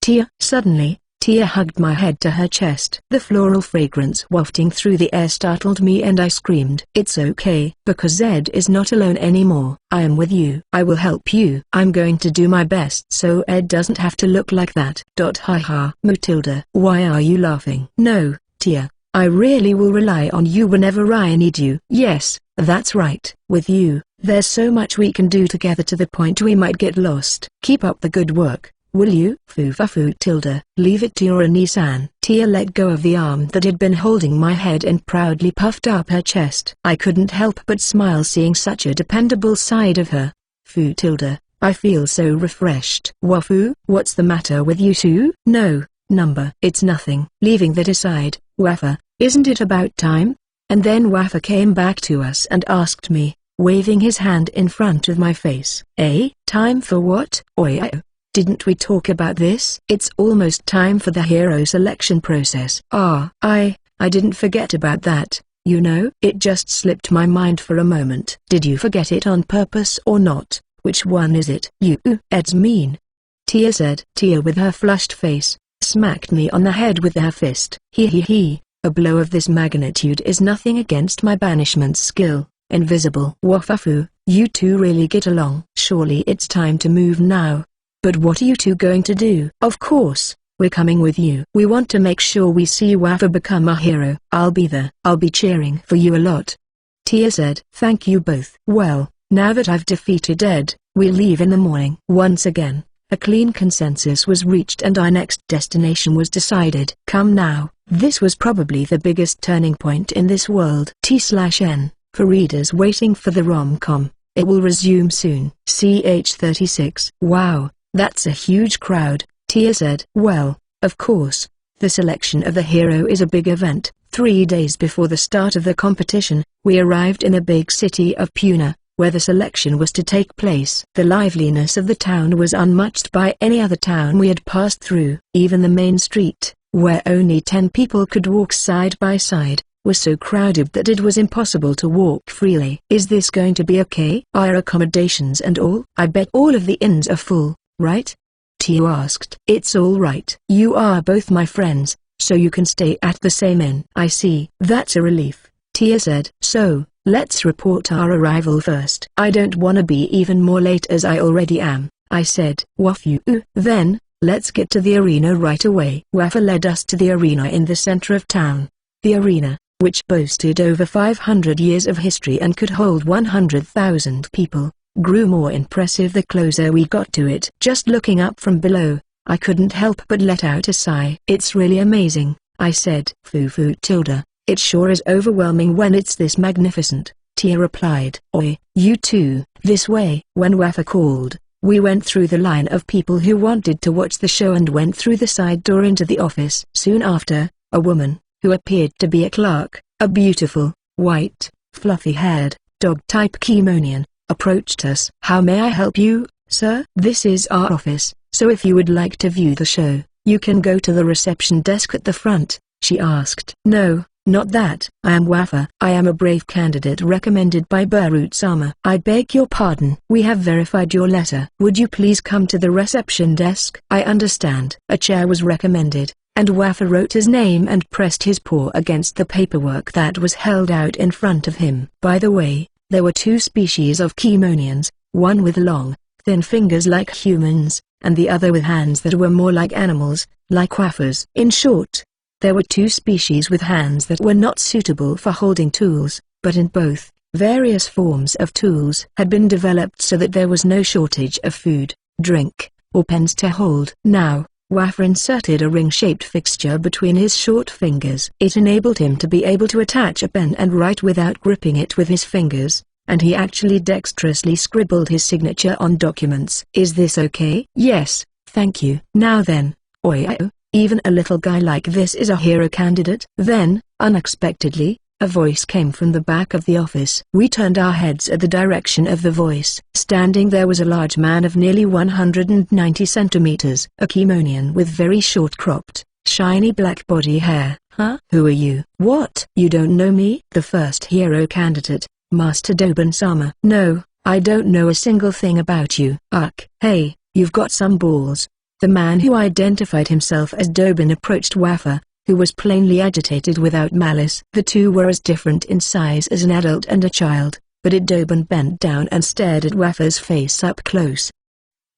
Tia. Suddenly, Tia hugged my head to her chest. The floral fragrance wafting through the air startled me and I screamed. It's okay, because Zed is not alone anymore. I am with you. I will help you. I'm going to do my best so Ed doesn't have to look like that. Haha. Matilda, why are you laughing? No, Tia. I really will rely on you whenever I need you. Yes, that's right. With you, there's so much we can do together to the point we might get lost. Keep up the good work. Will you? Fufafu Tilda. Leave it to your Onisan. Tia let go of the arm that had been holding my head and proudly puffed up her chest. I couldn't help but smile seeing such a dependable side of her. Fu Tilda, I feel so refreshed. Wafu, what's the matter with you two? No, number. It's nothing. Leaving that aside, Wafa, isn't it about time? And then Wafa came back to us and asked me, waving his hand in front of my face. Time for what? Oi. Didn't we talk about this? It's almost time for the hero selection process. I didn't forget about that, you know. It just slipped my mind for a moment. Did you forget it on purpose or not? Which one is it? You, Ed's mean. Tia said. Tia with her flushed face, smacked me on the head with her fist. He. A blow of this magnitude is nothing against my banishment skill. Invisible. Wafafu, you two really get along. Surely it's time to move now. But what are you two going to do? Of course, we're coming with you. We want to make sure we see Wafa become a hero. I'll be there. I'll be cheering for you a lot. Tia said. Thank you both. Well, now that I've defeated Ed, we'll leave in the morning. Once again, a clean consensus was reached and our next destination was decided. Come now, this was probably the biggest turning point in this world. T/N, for readers waiting for the rom-com. It will resume soon. CH36. Wow. That's a huge crowd, Tia said. Well, of course, the selection of the hero is a big event. 3 days before the start of the competition, we arrived in the big city of Puna, where the selection was to take place. The liveliness of the town was unmatched by any other town we had passed through. Even the main street, where only 10 people could walk side by side, was so crowded that it was impossible to walk freely. Is this going to be okay? Our accommodations and all? I bet all of the inns are full. Right? Tia asked. It's all right. You are both my friends, so you can stay at the same inn. I see. That's a relief, Tia said. So, let's report our arrival first. I don't wanna be even more late as I already am, I said. Wafu. Then, let's get to the arena right away. Wafa led us to the arena in the center of town. The arena, which boasted over 500 years of history and could hold 100,000 people, grew more impressive the closer we got to it. Just looking up from below, I couldn't help but let out a sigh. It's really amazing, I said. Fufu Tilda, it sure is overwhelming when it's this magnificent, Tia replied. Oi, you two, this way. When Wafa called, we went through the line of people who wanted to watch the show and went through the side door into the office. Soon after, a woman, who appeared to be a clerk, a beautiful, white, fluffy-haired, dog-type Kimonian, approached us. How may I help you, sir? This is our office, so if you would like to view the show, you can go to the reception desk at the front, she asked. No, not that. I am Wafa. I am a brave candidate recommended by Barut-sama. I beg your pardon. We have verified your letter. Would you please come to the reception desk? I understand. A chair was recommended, and Wafa wrote his name and pressed his paw against the paperwork that was held out in front of him. By the way, there were 2 species of Kimonians, one with long, thin fingers like humans, and the other with hands that were more like animals, like Wafa's. In short, there were 2 species with hands that were not suitable for holding tools, but in both, various forms of tools had been developed so that there was no shortage of food, drink, or pens to hold. Now, Wafa inserted a ring-shaped fixture between his short fingers. It enabled him to be able to attach a pen and write without gripping it with his fingers, and he actually dexterously scribbled his signature on documents. Is this okay? Yes, thank you. Now then, even a little guy like this is a hero candidate? Then, unexpectedly, a voice came from the back of the office. We turned our heads at the direction of the voice. Standing there was a large man of nearly 190 centimeters, a Kimonian with very short cropped, shiny black body hair. Huh? Who are you? What? You don't know me? The first hero candidate, Master Doben-sama. No, I don't know a single thing about you. Hey, you've got some balls. The man who identified himself as Dobin approached Wafa, who was plainly agitated without malice. The two were as different in size as an adult and a child, but Dobin bent down and stared at Wafa's face up close,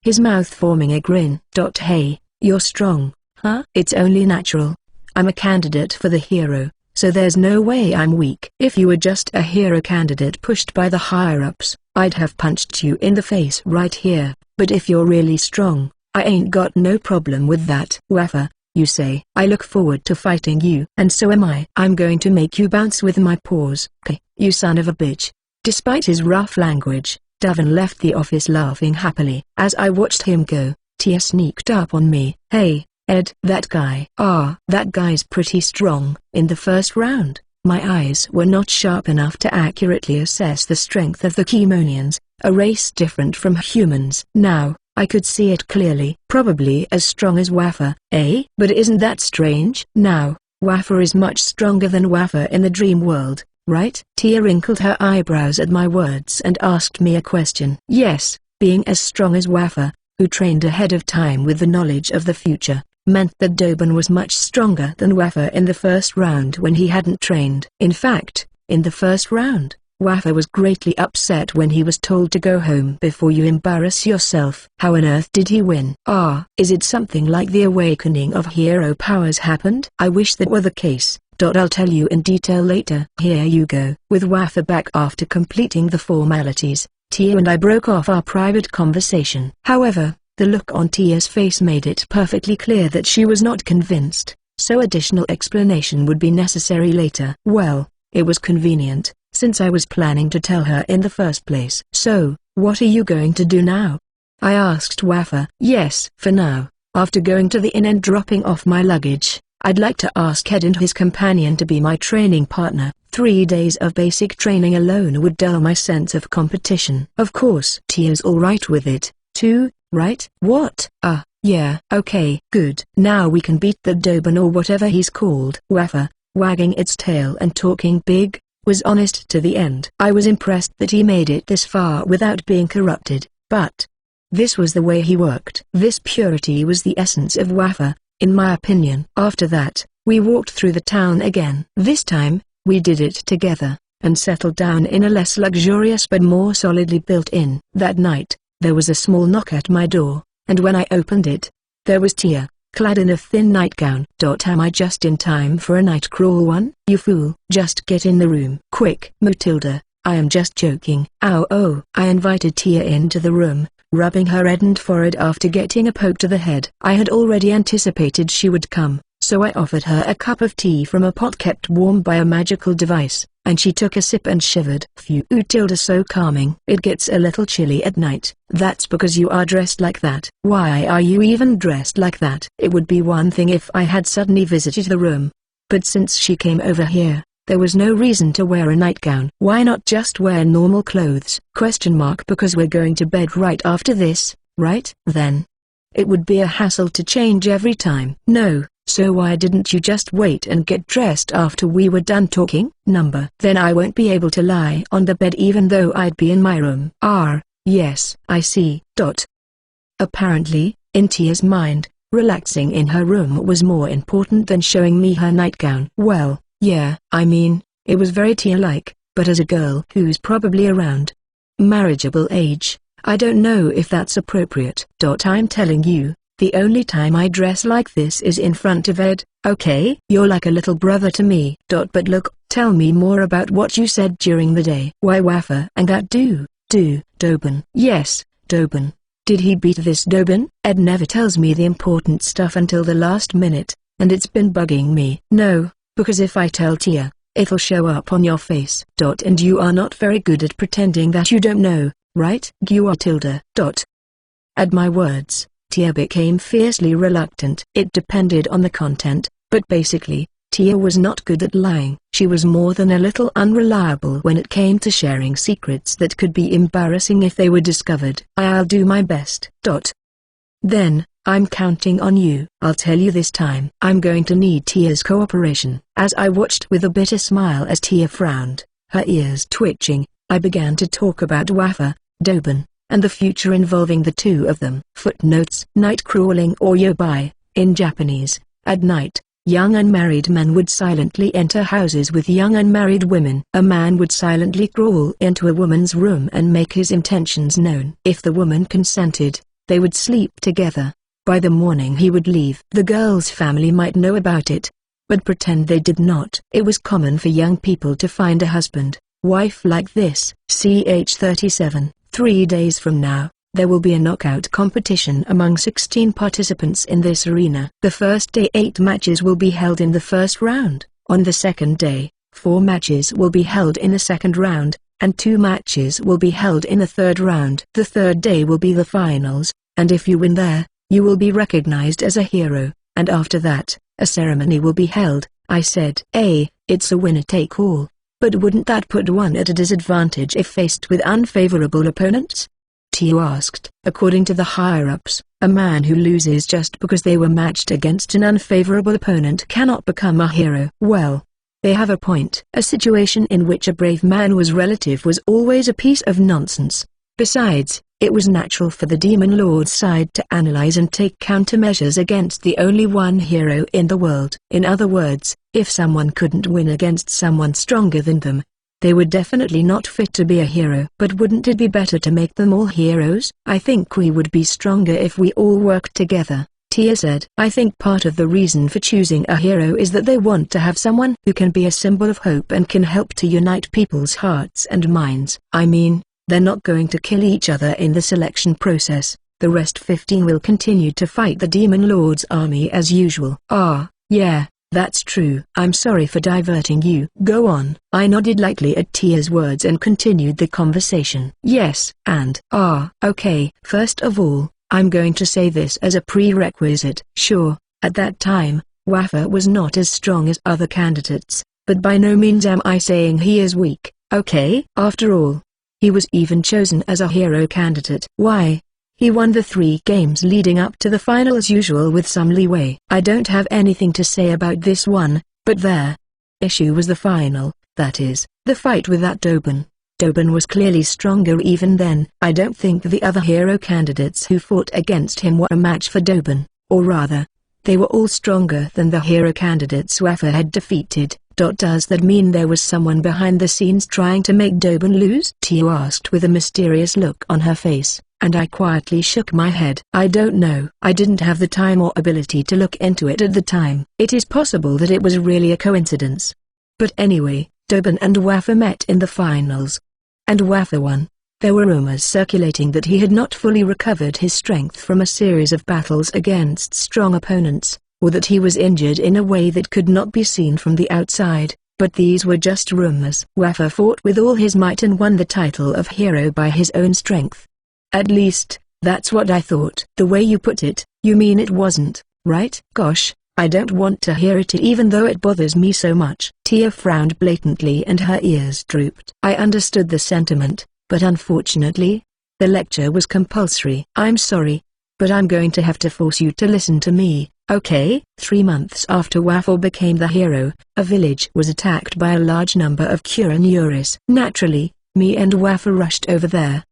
his mouth forming a grin. Hey, you're strong, huh? It's only natural. I'm a candidate for the hero, so there's no way I'm weak. If you were just a hero candidate pushed by the higher-ups, I'd have punched you in the face right here, but if you're really strong, I ain't got no problem with that. Wafa, you say? I look forward to fighting you. And so am I. I'm going to make you bounce with my paws. You son of a bitch. Despite his rough language, Davin left the office laughing happily. As I watched him go, Tia sneaked up on me. Hey, Ed, that guy. That guy's pretty strong. In the first round, my eyes were not sharp enough to accurately assess the strength of the Chemonians, a race different from humans. Now, I could see it clearly. Probably as strong as Wafa, eh? But isn't that strange? Now, Wafa is much stronger than Wafa in the dream world, right? Tia wrinkled her eyebrows at my words and asked me a question. Yes, being as strong as Wafa, who trained ahead of time with the knowledge of the future, meant that Dobin was much stronger than Wafa in the first round when he hadn't trained. In fact, in the first round, Wafa was greatly upset when he was told to go home before you embarrass yourself. How on earth did he win? Is it something like the awakening of hero powers happened? I wish that were the case. I'll tell you in detail later. Here you go. With Wafa back after completing the formalities, Tia and I broke off our private conversation. However, the look on Tia's face made it perfectly clear that she was not convinced, so additional explanation would be necessary later. Well, it was convenient, since I was planning to tell her in the first place. So, what are you going to do now? I asked Wafa. Yes, for now, after going to the inn and dropping off my luggage, I'd like to ask Ed and his companion to be my training partner. 3 days of basic training alone would dull my sense of competition. Of course, Tia's alright with it, too, right? What? Yeah, okay, good. Now we can beat the Dobin or whatever he's called. Wafa, wagging its tail and talking big, was honest to the end. I was impressed that he made it this far without being corrupted, but this was the way he worked. This purity was the essence of Wafa, in my opinion. After that, we walked through the town again. This time, we did it together, and settled down in a less luxurious but more solidly built inn. That night, there was a small knock at my door, and when I opened it, there was Tia, clad in a thin nightgown. Am I just in time for a night crawl one? You fool, just get in the room. Quick. Matilda, I am just joking. Ow. I invited Tia into the room, rubbing her reddened forehead after getting a poke to the head. I had already anticipated she would come, so I offered her a cup of tea from a pot kept warm by a magical device, and she took a sip and shivered. Phew, Tilda, so calming. It gets a little chilly at night. That's because you are dressed like that. Why are you even dressed like that? It would be one thing if I had suddenly visited the room, but since she came over here, there was no reason to wear a nightgown. Why not just wear normal clothes? Because we're going to bed right after this, right? Then it would be a hassle to change every time. No, so why didn't you just wait and get dressed after we were done talking? Then I won't be able to lie on the bed even though I'd be in my room. Yes, I see. Apparently, in Tia's mind, relaxing in her room was more important than showing me her nightgown. Well, yeah, I mean, it was very Tia-like, but as a girl who's probably around marriageable age, I don't know if that's appropriate. I'm telling you, the only time I dress like this is in front of Ed, okay? You're like a little brother to me. But look, tell me more about what you said during the day. Why Wafa and that Dobin? Yes, Dobin. Did he beat this Dobin? Ed never tells me the important stuff until the last minute, and it's been bugging me. No, because if I tell Tia, it'll show up on your face. And you are not very good at pretending that you don't know, right? You are Tilda. At my words, Tia became fiercely reluctant. It depended on the content, but basically, Tia was not good at lying. She was more than a little unreliable when it came to sharing secrets that could be embarrassing if they were discovered. I'll do my best. Then, I'm counting on you. I'll tell you this time. I'm going to need Tia's cooperation. As I watched with a bitter smile as Tia frowned, her ears twitching, I began to talk about Wafa, Dobin, and the future involving the two of them. Footnotes: night crawling or yobai, in Japanese. At night, young unmarried men would silently enter houses with young unmarried women. A man would silently crawl into a woman's room and make his intentions known. If the woman consented, they would sleep together. By the morning he would leave. The girl's family might know about it, but pretend they did not. It was common for young people to find a husband, wife like this. Ch 37. 3 days from now, there will be a knockout competition among 16 participants in this arena. The first day 8 matches will be held in the first round. On the second day, 4 matches will be held in the second round, and 2 matches will be held in the third round. The third day will be the finals, and if you win there, you will be recognized as a hero, and after that, a ceremony will be held. I said, it's a winner-take-all. But wouldn't that put one at a disadvantage if faced with unfavorable opponents? Tio asked. According to the higher-ups, a man who loses just because they were matched against an unfavorable opponent cannot become a hero. Well, they have a point. A situation in which a brave man was relative was always a piece of nonsense. Besides, it was natural for the Demon Lord's side to analyze and take countermeasures against the only one hero in the world. In other words, if someone couldn't win against someone stronger than them, they were definitely not fit to be a hero. But wouldn't it be better to make them all heroes? I think we would be stronger if we all worked together, Tia said. I think part of the reason for choosing a hero is that they want to have someone who can be a symbol of hope and can help to unite people's hearts and minds. I mean, they're not going to kill each other in the selection process. The rest 15 will continue to fight the Demon Lord's army as usual. Ah, yeah, that's true. I'm sorry for diverting you. Go on. I nodded lightly at Tia's words and continued the conversation. Yes, and okay. First of all, I'm going to say this as a prerequisite. Sure, at that time, Wafa was not as strong as other candidates, but by no means am I saying he is weak, okay? After all, he was even chosen as a hero candidate. Why? He won the 3 games leading up to the final as usual with some leeway. I don't have anything to say about this one, but their issue was the final, that is, the fight with that Dobin. Dobin was clearly stronger even then. I don't think the other hero candidates who fought against him were a match for Dobin, or rather, they were all stronger than the hero candidates Wafa had defeated. Does that mean there was someone behind the scenes trying to make Dobin lose? Tio asked with a mysterious look on her face, and I quietly shook my head. I don't know. I didn't have the time or ability to look into it at the time. It is possible that it was really a coincidence. But anyway, Dobin and Wafa met in the finals. And Wafa won. There were rumors circulating that he had not fully recovered his strength from a series of battles against strong opponents, or that he was injured in a way that could not be seen from the outside, but these were just rumors. Wafa fought with all his might and won the title of hero by his own strength. At least, that's what I thought. The way you put it, you mean it wasn't, right? Gosh, I don't want to hear it even though it bothers me so much. Tia frowned blatantly and her ears drooped. I understood the sentiment, but unfortunately, the lecture was compulsory. I'm sorry, but I'm going to have to force you to listen to me. Okay? 3 months after Waffle became the hero, a village was attacked by a large number of Kuran-Yuris. Naturally, me and Waffle rushed over there.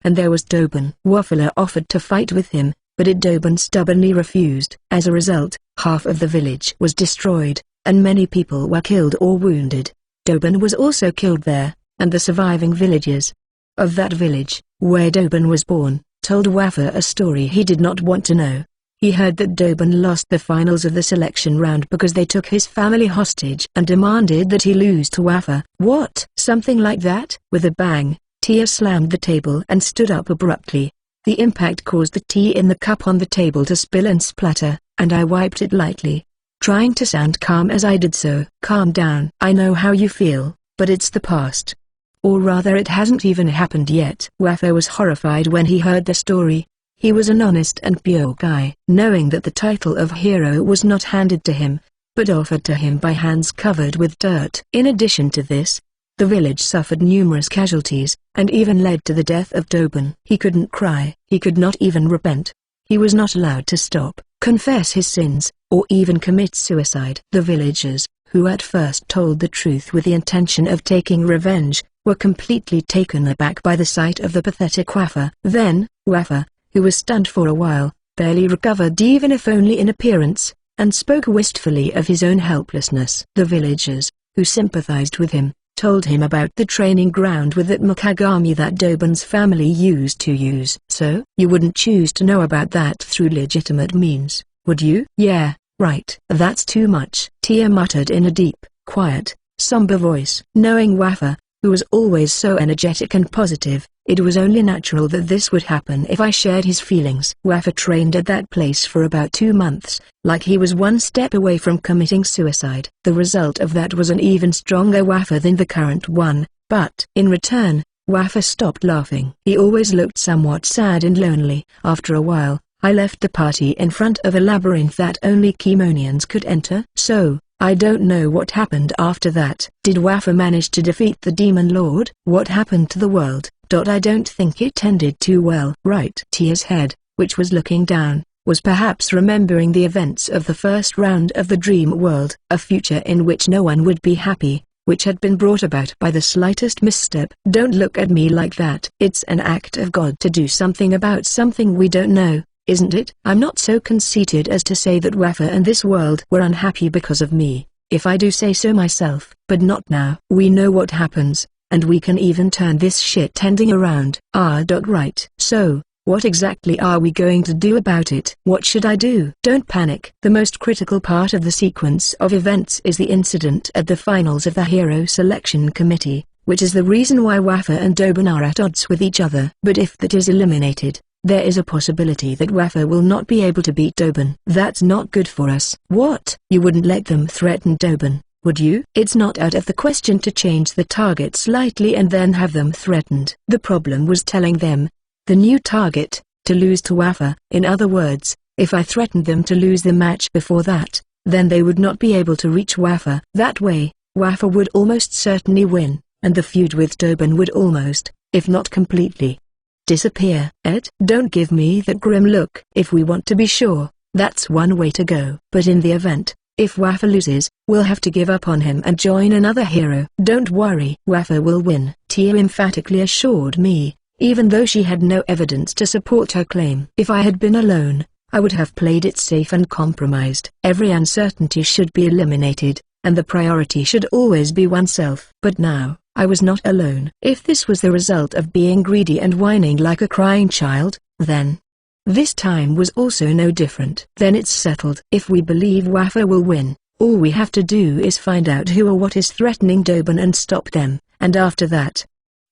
And there was Dobin. Waffle offered to fight with him, but Dobin stubbornly refused. As a result, half of the village was destroyed, and many people were killed or wounded. Dobin was also killed there, and the surviving villagers of that village, where Dobin was born, told Wafa a story he did not want to know. He heard that Dobin lost the finals of the selection round because they took his family hostage and demanded that he lose to Wafa. What? Something like that? With a bang, Tia slammed the table and stood up abruptly. The impact caused the tea in the cup on the table to spill and splatter, and I wiped it lightly, trying to sound calm as I did so. Calm down. I know how you feel, but it's the past. Or rather it hasn't even happened yet. Wafa was horrified when he heard the story. He was an honest and pure guy. Knowing that the title of hero was not handed to him, but offered to him by hands covered with dirt. In addition to this, the village suffered numerous casualties, and even led to the death of Dobin. He couldn't cry. He could not even repent. He was not allowed to stop, confess his sins, or even commit suicide. The villagers, who at first told the truth with the intention of taking revenge, were completely taken aback by the sight of the pathetic Waffer. Then, Waffer, who was stunned for a while, barely recovered even if only in appearance, and spoke wistfully of his own helplessness. The villagers, who sympathized with him, told him about the training ground with that Mikagami that Dobun's family used to use. So, you wouldn't choose to know about that through legitimate means, would you? Yeah, right. That's too much, Tia muttered in a deep, quiet, somber voice. Knowing Waffer, who was always so energetic and positive, it was only natural that this would happen if I shared his feelings. Waffer trained at that place for about 2 months, like he was one step away from committing suicide. The result of that was an even stronger Waffer than the current one, but in return, Waffer stopped laughing. He always looked somewhat sad and lonely. After a while, I left the party in front of a labyrinth that only Kimonians could enter. So, I don't know what happened after that. Did Waffer manage to defeat the Demon Lord? What happened to the world? I don't think it ended too well. Right. Tia's head, which was looking down, was perhaps remembering the events of the first round of the Dream World, a future in which no one would be happy, which had been brought about by the slightest misstep. Don't look at me like that. It's an act of God to do something about something we don't know, isn't it? I'm not so conceited as to say that Waffer and this world were unhappy because of me, if I do say so myself. But not now. We know what happens, and we can even turn this shit ending around. Right. So, what exactly are we going to do about it? What should I do? Don't panic. The most critical part of the sequence of events is the incident at the finals of the Hero Selection Committee, which is the reason why Waffer and Dobun are at odds with each other. But if that is eliminated, there is a possibility that Waffer will not be able to beat Dobun. That's not good for us. What? You wouldn't let them threaten Dobun, would you? It's not out of the question to change the target slightly and then have them threatened. The problem was telling them, the new target, to lose to Waffer. In other words, if I threatened them to lose the match before that, then they would not be able to reach Waffer. That way, Waffer would almost certainly win, and the feud with Dobun would almost, if not completely, disappear. Ed, don't give me that grim look. If we want to be sure, that's one way to go. But in the event, if Waffer loses, we'll have to give up on him and join another hero. Don't worry, Waffer will win, Tia emphatically assured me, even though she had no evidence to support her claim. If I had been alone, I would have played it safe and compromised. Every uncertainty should be eliminated, and the priority should always be oneself. But now, I was not alone. If this was the result of being greedy and whining like a crying child, then this time was also no different. Then it's settled. If we believe Waffer will win, all we have to do is find out who or what is threatening Dobun and stop them, and after that,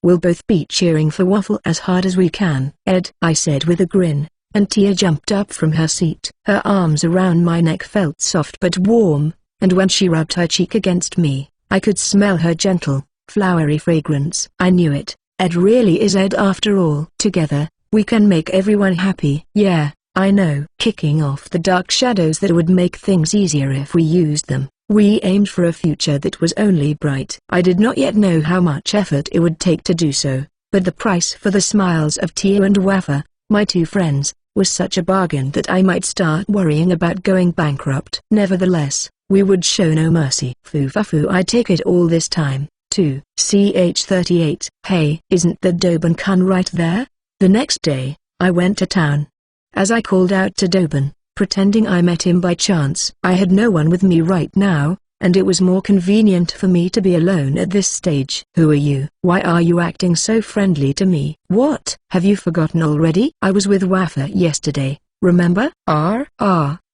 we'll both be cheering for Waffle as hard as we can. Ed, I said with a grin, and Tia jumped up from her seat. Her arms around my neck felt soft but warm, and when she rubbed her cheek against me, I could smell her gentle, flowery fragrance. I knew it. Ed really is Ed after all. Together, we can make everyone happy. Yeah, I know. Kicking off the dark shadows that would make things easier if we used them. We aimed for a future that was only bright. I did not yet know how much effort it would take to do so, but the price for the smiles of Tia and Waffer, my two friends, was such a bargain that I might start worrying about going bankrupt. Nevertheless, we would show no mercy. Fufafu, I take it all this time. 2. CH38. Hey, isn't the Dobun-kun right there? The next day, I went to town. As I called out to Dobun, pretending I met him by chance. I had no one with me right now, and it was more convenient for me to be alone at this stage. Who are you? Why are you acting so friendly to me? What? Have you forgotten already? I was with Waffer yesterday, remember?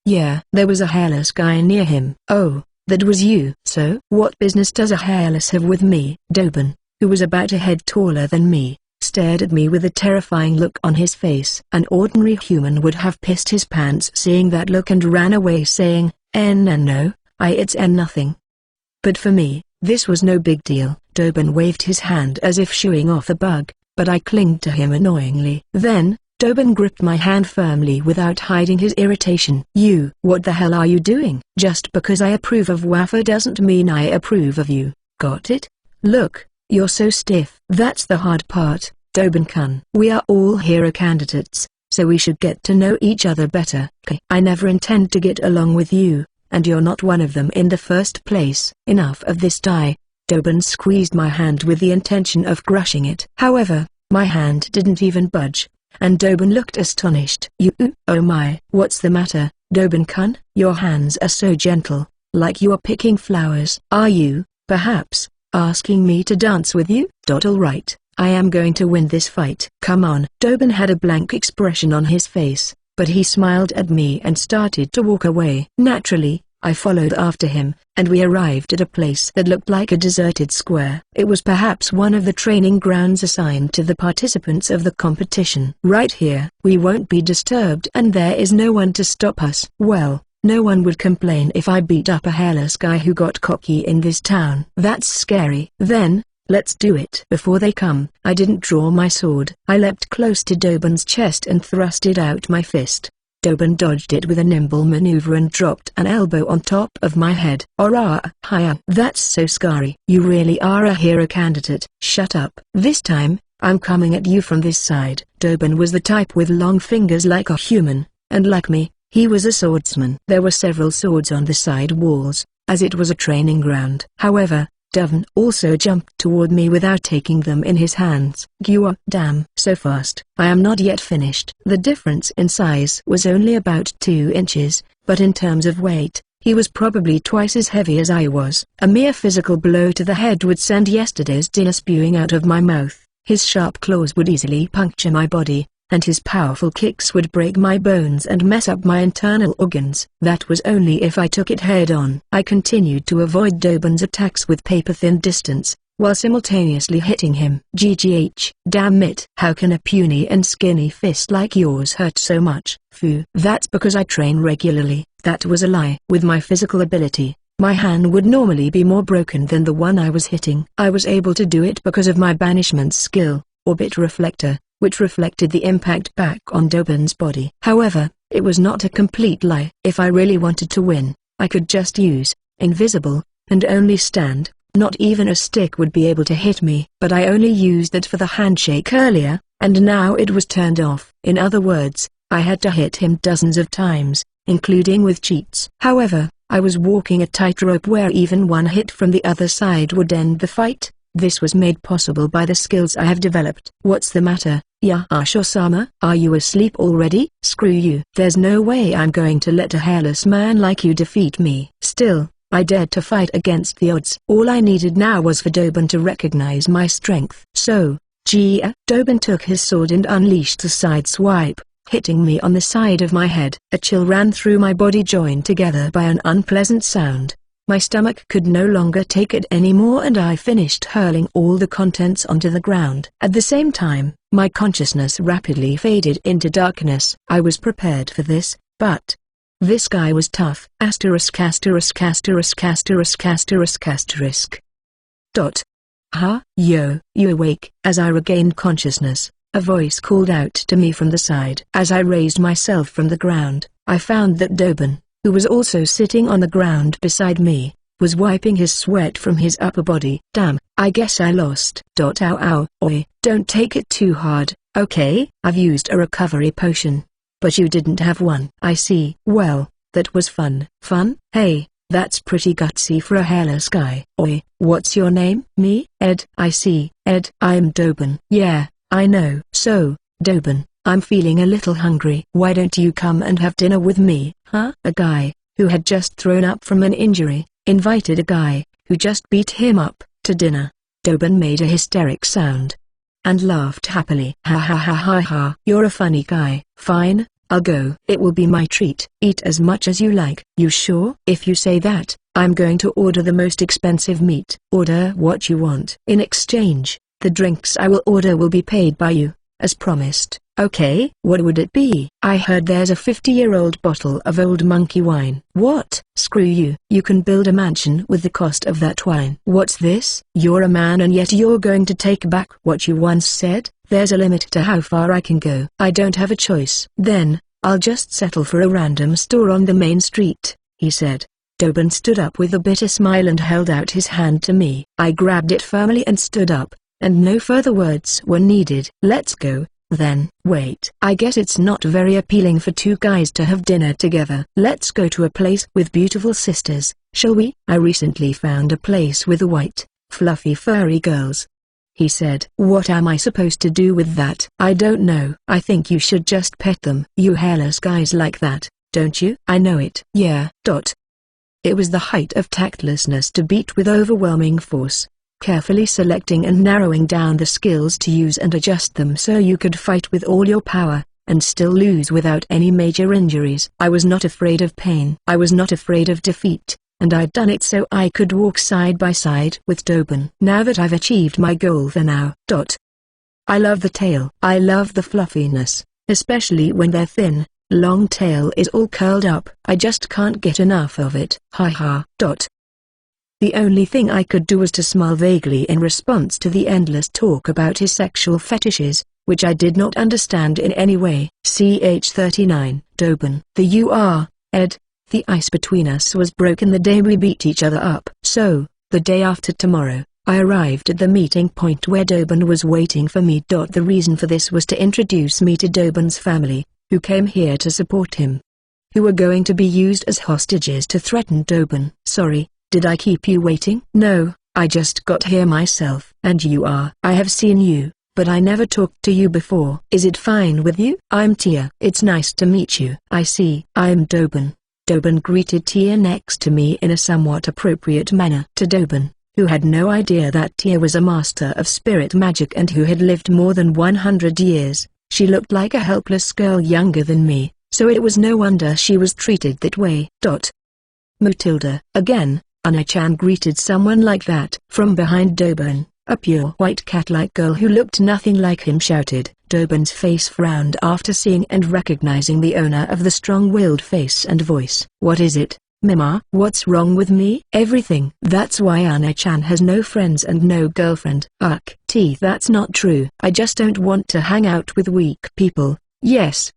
Yeah. There was a hairless guy near him. Oh. That was you. So? What business does a hairless have with me? Dobun, who was about a head taller than me, stared at me with a terrifying look on his face. An ordinary human would have pissed his pants seeing that look and ran away saying, no, it's nothing. But for me, this was no big deal. Dobun waved his hand as if shooing off a bug, but I clinged to him annoyingly. Then, Dobun gripped my hand firmly without hiding his irritation. What the hell are you doing? Just because I approve of Waffer doesn't mean I approve of you. Got it? Look, you're so stiff. That's the hard part, Dobun-kun. We are all hero candidates, so we should get to know each other better. I never intend to get along with you, and you're not one of them in the first place. Enough of this. Dobin squeezed my hand with the intention of crushing it. However, my hand didn't even budge, and Dobin looked astonished. Oh my, what's the matter, Dobin-kun? Your hands are so gentle, like you are picking flowers. Are you, perhaps, asking me to dance with you? Alright, I am going to win this fight. Come on. Dobin had a blank expression on his face, but he smiled at me and started to walk away. Naturally, I followed after him, and we arrived at a place that looked like a deserted square. It was perhaps one of the training grounds assigned to the participants of the competition. Right here, we won't be disturbed and there is no one to stop us. Well, no one would complain if I beat up a hairless guy who got cocky in this town. That's scary. Then, let's do it. Before they come, I didn't draw my sword. I leapt close to Dobin's chest and thrusted out my fist. Dobin dodged it with a nimble maneuver and dropped an elbow on top of my head. Hiya. That's so scary. You really are a hero candidate. Shut up. This time, I'm coming at you from this side. Dobin was the type with long fingers like a human, and like me, he was a swordsman. There were several swords on the side walls, as it was a training ground. However, Dobin also jumped toward me without taking them in his hands. Damn, so fast. I am not yet finished. The difference in size was only about 2 inches, but in terms of weight, he was probably twice as heavy as I was. A mere physical blow to the head would send yesterday's dinner spewing out of my mouth. His sharp claws would easily puncture my body, and his powerful kicks would break my bones and mess up my internal organs. That was only if I took it head-on. I continued to avoid Dobin's attacks with paper-thin distance, while simultaneously hitting him. Damn it. How can a puny and skinny fist like yours hurt so much? Phew. That's because I train regularly. That was a lie. With my physical ability, my hand would normally be more broken than the one I was hitting. I was able to do it because of my banishment skill, Orbit Reflector, which reflected the impact back on Dobin's body. However, it was not a complete lie. If I really wanted to win, I could just use invisible, and only stand. Not even a stick would be able to hit me. But I only used it for the handshake earlier, and now it was turned off. In other words, I had to hit him dozens of times, including with cheats. However, I was walking a tightrope where even one hit from the other side would end the fight. This was made possible by the skills I have developed. What's the matter, Yasho-sama? Are you asleep already? Screw you. There's no way I'm going to let a hairless man like you defeat me. Still, I dared to fight against the odds. All I needed now was for Dobin to recognize my strength. So, Dobin took his sword and unleashed a side swipe, hitting me on the side of my head. A chill ran through my body, joined together by an unpleasant sound. My stomach could no longer take it anymore and I finished hurling all the contents onto the ground. At the same time, my consciousness rapidly faded into darkness. I was prepared for this, but this guy was tough. Yo, you awake? As I regained consciousness, a voice called out to me from the side. As I raised myself from the ground, I found that Dobin, who was also sitting on the ground beside me, was wiping his sweat from his upper body. Damn, I guess I lost. Oi, don't take it too hard, okay? I've used a recovery potion. But you didn't have one. I see. Well, that was fun. Fun? Hey, that's pretty gutsy for a hairless guy. Oi, what's your name? Me? Ed. I see. Ed. I'm Dobin. Yeah, I know. So, Dobin, I'm feeling a little hungry. Why don't you come and have dinner with me, huh? A guy, who had just thrown up from an injury, invited a guy, who just beat him up, to dinner. Dobin made a hysteric sound, and laughed happily. Ha ha ha ha ha. You're a funny guy. Fine, I'll go. It will be my treat. Eat as much as you like. You sure? If you say that, I'm going to order the most expensive meat. Order what you want. In exchange, the drinks I will order will be paid by you, as promised. Okay, what would it be? I heard there's a 50-year-old bottle of old monkey wine. What? Screw you. You can build a mansion with the cost of that wine. What's this? You're a man and yet you're going to take back what you once said? There's a limit to how far I can go. I don't have a choice. Then, I'll just settle for a random store on the main street, he said. Dobin stood up with a bitter smile and held out his hand to me. I grabbed it firmly and stood up, and no further words were needed. Let's go. Then, wait. I guess it's not very appealing for two guys to have dinner together. Let's go to a place with beautiful sisters, shall we? I recently found a place with a white, fluffy furry girls," he said. "What am I supposed to do with that?" "I don't know. I think you should just pet them. You hairless guys like that, don't you?" "I know it." "Yeah." It was the height of tactlessness to beat with overwhelming force, carefully selecting and narrowing down the skills to use and adjust them so you could fight with all your power, and still lose without any major injuries. I was not afraid of pain. I was not afraid of defeat, and I'd done it so I could walk side by side with Dobin. Now that I've achieved my goal for now. I love the tail. I love the fluffiness, especially when their thin, long tail is all curled up. I just can't get enough of it. Ha ha. The only thing I could do was to smile vaguely in response to the endless talk about his sexual fetishes, which I did not understand in any way. Ch39. Dobin. You are, Ed. The ice between us was broken the day we beat each other up. So, the day after tomorrow, I arrived at the meeting point where Dobin was waiting for me. The reason for this was to introduce me to Dobin's family, who came here to support him, who were going to be used as hostages to threaten Dobin. "Sorry, did I keep you waiting?" "No, I just got here myself." "And you are?" "I have seen you, but I never talked to you before." "Is it fine with you?" "I'm Tia." "It's nice to meet you." "I see." "I'm Dobin." Dobin greeted Tia next to me in a somewhat appropriate manner. To Dobin, who had no idea that Tia was a master of spirit magic and who had lived more than 100 years, she looked like a helpless girl younger than me, so it was no wonder she was treated that way. Matilda. Again, Anna-chan greeted someone like that. From behind Dobin, a pure white cat-like girl who looked nothing like him shouted. Dobin's face frowned after seeing and recognizing the owner of the strong-willed face and voice. "What is it, Mima?" "What's wrong with me?" "Everything." "That's why Anna-chan has no friends and no girlfriend." "Ugh, that's not true. I just don't want to hang out with weak people." Yes,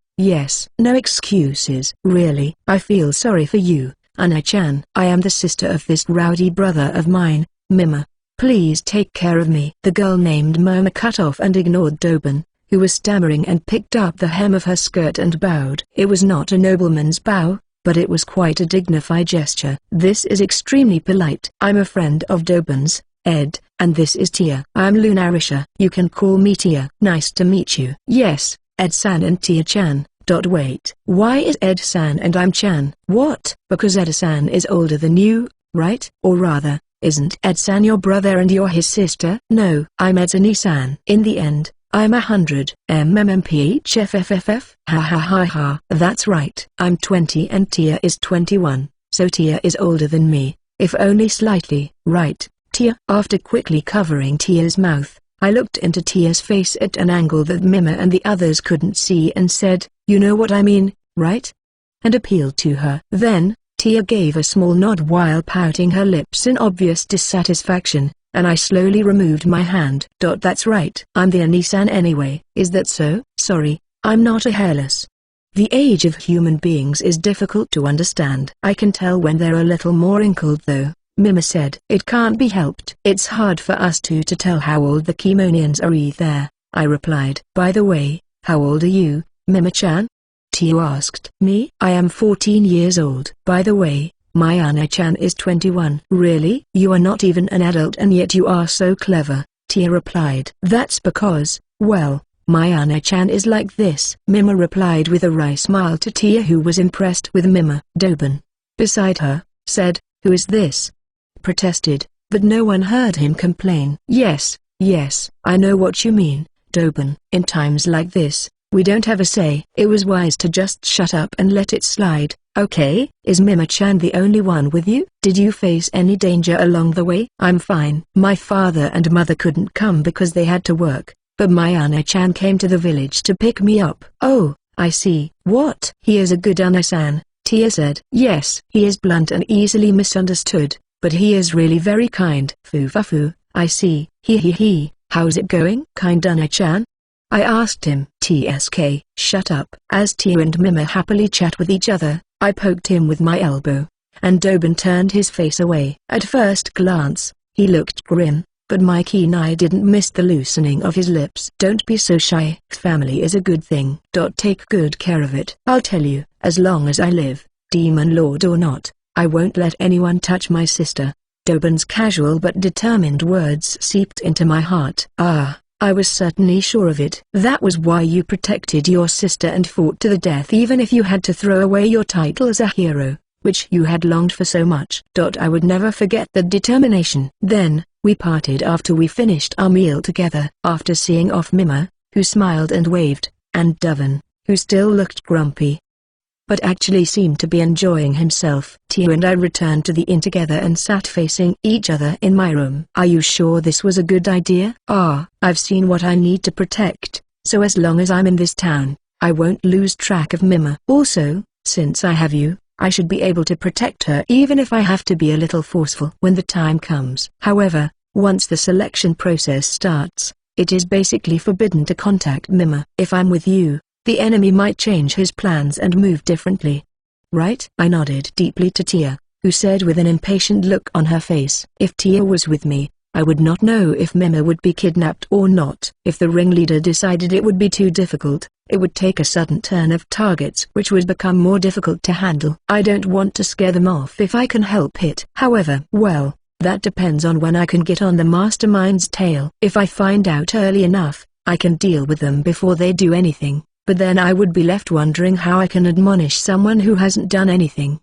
no excuses." "Really? I feel sorry for you, Anna-chan." "I am the sister of this rowdy brother of mine, Mima. Please take care of me." The girl named Mima cut off and ignored Dobin, who was stammering, and picked up the hem of her skirt and bowed. It was not a nobleman's bow, but it was quite a dignified gesture. "This is extremely polite. I'm a friend of Dobin's, Ed, and this is Tia." "I'm Lunarisha. You can call me Tia." "Nice to meet you." "Yes, Ed-san and Tia-chan." Wait. Why is Ed-san and I'm Chan? What? Because Ed-san is older than you, right? Or rather, isn't Ed-san your brother and you're his sister? No, I'm Ed-san. In the end, I'm 100 mmmpHFFF. Ha ha ha ha. That's right. I'm 20 and Tia is 21, so Tia is older than me, if only slightly. Right, Tia? After quickly covering Tia's mouth, I looked into Tia's face at an angle that Mima and the others couldn't see and said, "You know what I mean, right?" and appealed to her. Then, Tia gave a small nod while pouting her lips in obvious dissatisfaction, and I slowly removed my hand. That's right. I'm the Anisan anyway. Is that so? Sorry, I'm not a hairless. The age of human beings is difficult to understand. I can tell when they're a little more wrinkled though, Mima said. It can't be helped. It's hard for us to tell how old the Kimonians are either, I replied. By the way, how old are you, Mima-chan? Tia asked. Me? I am 14 years old. By the way, my Anna-chan is 21. Really? You are not even an adult and yet you are so clever, Tia replied. That's because, well, my Anna-chan is like this. Mima replied with a wry smile to Tia, who was impressed with Mima. Dobin, beside her, said, "Who is this?" Protested, but no one heard him complain. Yes, I know what you mean, Dobin. In times like this, we don't have a say. It was wise to just shut up and let it slide. Okay, is Mima-chan the only one with you? Did you face any danger along the way? I'm fine. My father and mother couldn't come because they had to work, but my Anna-chan came to the village to pick me up. Oh, I see. What? He is a good Anna-san, Tia said. Yes, he is blunt and easily misunderstood, but he is really very kind. Foo-fa-foo, I see. He. How's it going? Kind Anna-chan? I asked him. TSK, shut up. As Tia and Mima happily chat with each other, I poked him with my elbow, and Dobin turned his face away. At first glance, he looked grim, but my keen eye didn't miss the loosening of his lips. Don't be so shy. Family is a good thing. Take good care of it. I'll tell you, as long as I live, Demon Lord or not, I won't let anyone touch my sister. Dobin's casual but determined words seeped into my heart. Ah, I was certainly sure of it. That was why you protected your sister and fought to the death even if you had to throw away your title as a hero, which you had longed for so much. I would never forget that determination. Then, we parted after we finished our meal together. After seeing off Mima, who smiled and waved, and Dovan, who still looked grumpy, but actually seemed to be enjoying himself. Tia and I returned to the inn together and sat facing each other in my room. Are you sure this was a good idea? I've seen what I need to protect, so as long as I'm in this town, I won't lose track of Mima. Also, since I have you, I should be able to protect her even if I have to be a little forceful when the time comes. However, once the selection process starts, it is basically forbidden to contact Mima. If I'm with you, the enemy might change his plans and move differently. Right? I nodded deeply to Tia, who said with an impatient look on her face. If Tia was with me, I would not know if Mima would be kidnapped or not. If the ringleader decided it would be too difficult, it would take a sudden turn of targets which would become more difficult to handle. I don't want to scare them off if I can help it. However, well, that depends on when I can get on the mastermind's tail. If I find out early enough, I can deal with them before they do anything. But then I would be left wondering how I can admonish someone who hasn't done anything.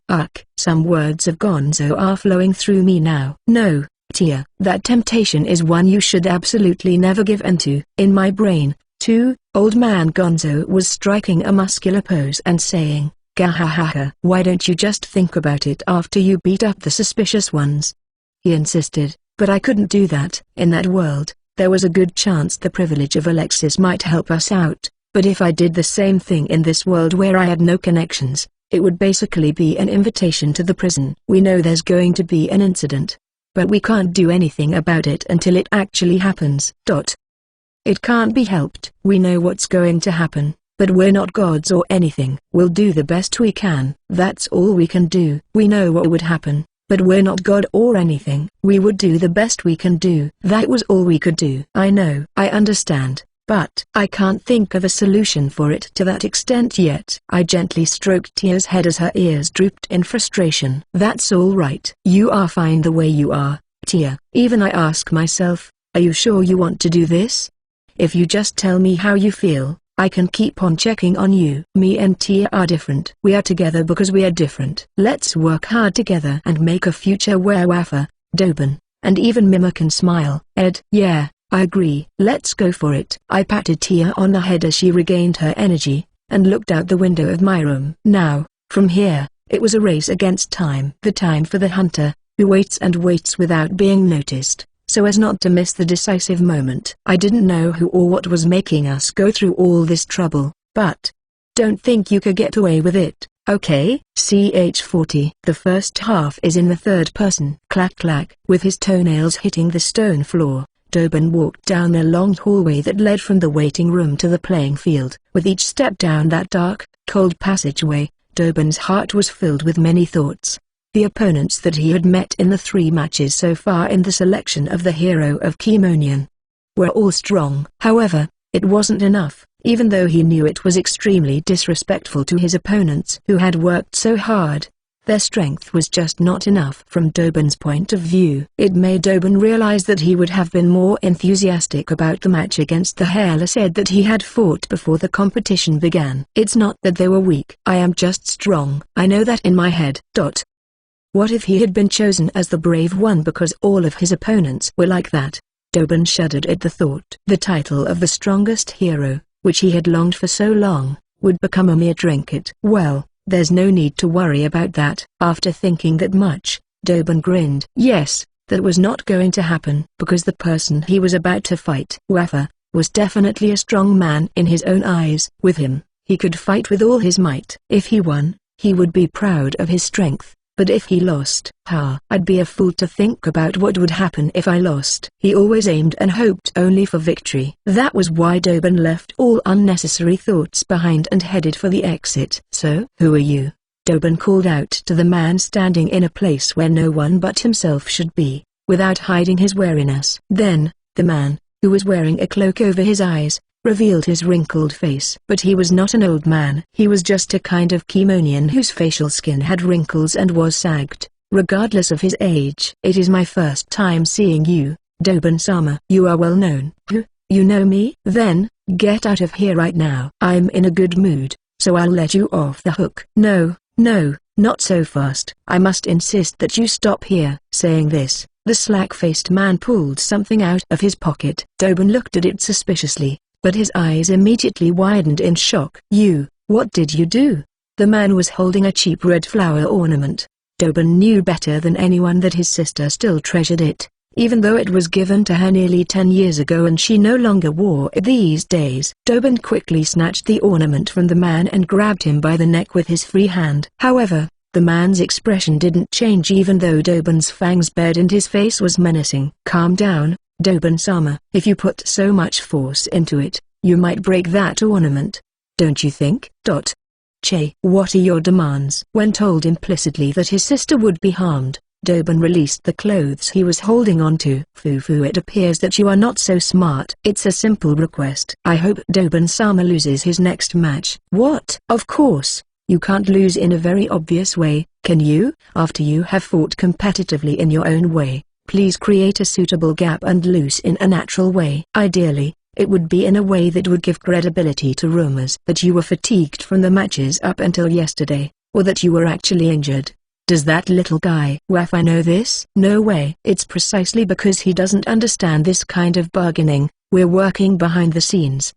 Some words of Gonzo are flowing through me now. No, Tia, that temptation is one you should absolutely never give in to. In my brain, too, old man Gonzo was striking a muscular pose and saying, "Gahahaha. Why don't you just think about it after you beat up the suspicious ones?" He insisted, but I couldn't do that. In that world, there was a good chance the privilege of Alexis might help us out. But if I did the same thing in this world where I had no connections, it would basically be an invitation to the prison. We know there's going to be an incident, but we can't do anything about it until it actually happens. It can't be helped. We know what's going to happen, but we're not gods or anything. We'll do the best we can. That's all we can do. We know what would happen, but we're not god or anything. We would do the best we can do. That was all we could do. I know. I understand. But I can't think of a solution for it to that extent yet. I gently stroked Tia's head as her ears drooped in frustration. That's all right. You are fine the way you are, Tia. Even I ask myself, are you sure you want to do this? If you just tell me how you feel, I can keep on checking on you. Me and Tia are different. We are together because we are different. Let's work hard together and make a future where Wafa, Doban, and even Mima can smile. Yeah. I agree. Let's go for it. I patted Tia on the head as she regained her energy, and looked out the window of my room. Now, from here, it was a race against time. The time for the hunter, who waits and waits without being noticed, so as not to miss the decisive moment. I didn't know who or what was making us go through all this trouble, but don't think you could get away with it, okay? CH40. The first half is in the third person. Clack clack. With his toenails hitting the stone floor, Doban walked down the long hallway that led from the waiting room to the playing field. With each step down that dark, cold passageway, Doban's heart was filled with many thoughts. The opponents that he had met in the 3 matches so far in the selection of the hero of Keemonian were all strong. However, it wasn't enough, even though he knew it was extremely disrespectful to his opponents who had worked so hard. Their strength was just not enough. From Doban's point of view, it made Doban realize that he would have been more enthusiastic about the match against the hairless Ed that he had fought before the competition began. It's not that they were weak. I am just strong. I know that in my head. What if he had been chosen as the brave one because all of his opponents were like that? Doban shuddered at the thought. The title of the strongest hero, which he had longed for so long, would become a mere trinket. Well, there's no need to worry about that. After thinking that much, Doban grinned. Yes, that was not going to happen because the person he was about to fight, Wafa, was definitely a strong man in his own eyes. With him, he could fight with all his might. If he won, he would be proud of his strength. But if he lost, I'd be a fool to think about what would happen if I lost. He always aimed and hoped only for victory. That was why Doban left all unnecessary thoughts behind and headed for the exit. So, who are you? Doban called out to the man standing in a place where no one but himself should be, without hiding his wariness. Then, the man, who was wearing a cloak over his eyes, revealed his wrinkled face. But he was not an old man. He was just a kind of Keemonian whose facial skin had wrinkles and was sagged, regardless of his age. It is my first time seeing you, Dobun-sama. You are well known. You know me? Then, get out of here right now. I'm in a good mood, so I'll let you off the hook. No, no, not so fast. I must insist that you stop here. Saying this, the slack-faced man pulled something out of his pocket. Dobun looked at it suspiciously, but his eyes immediately widened in shock. What did you do? The man was holding a cheap red flower ornament. Dobun knew better than anyone that his sister still treasured it, even though it was given to her nearly 10 years ago and she no longer wore it these days. Dobun quickly snatched the ornament from the man and grabbed him by the neck with his free hand. However, the man's expression didn't change even though Dobun's fangs bared and his face was menacing. Calm down, Dobun-sama. If you put so much force into it, you might break that ornament. Don't you think? Che, what are your demands? When told implicitly that his sister would be harmed, Dobun released the clothes he was holding onto. Fufu, it appears that you are not so smart. It's a simple request. I hope Dobun-sama loses his next match. What? Of course, you can't lose in a very obvious way, can you? After you have fought competitively in your own way, please create a suitable gap and lose in a natural way. Ideally, it would be in a way that would give credibility to rumors that you were fatigued from the matches up until yesterday, or that you were actually injured. Does that little guy Wafa know this? No way. It's precisely because he doesn't understand this kind of bargaining, we're working behind the scenes.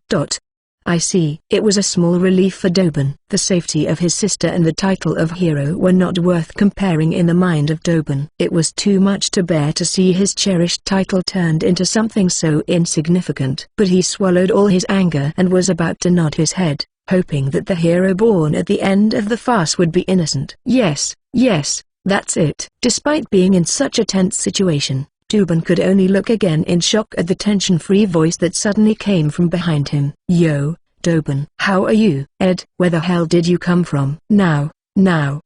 I see. It was a small relief for Dobun. The safety of his sister and the title of hero were not worth comparing in the mind of Dobun. It was too much to bear to see his cherished title turned into something so insignificant. But he swallowed all his anger and was about to nod his head, hoping that the hero born at the end of the farce would be innocent. Yes, that's it. Despite being in such a tense situation, Dobun could only look again in shock at the tension-free voice that suddenly came from behind him. Yo, Dobun. How are you? Ed, where the hell did you come from? Now,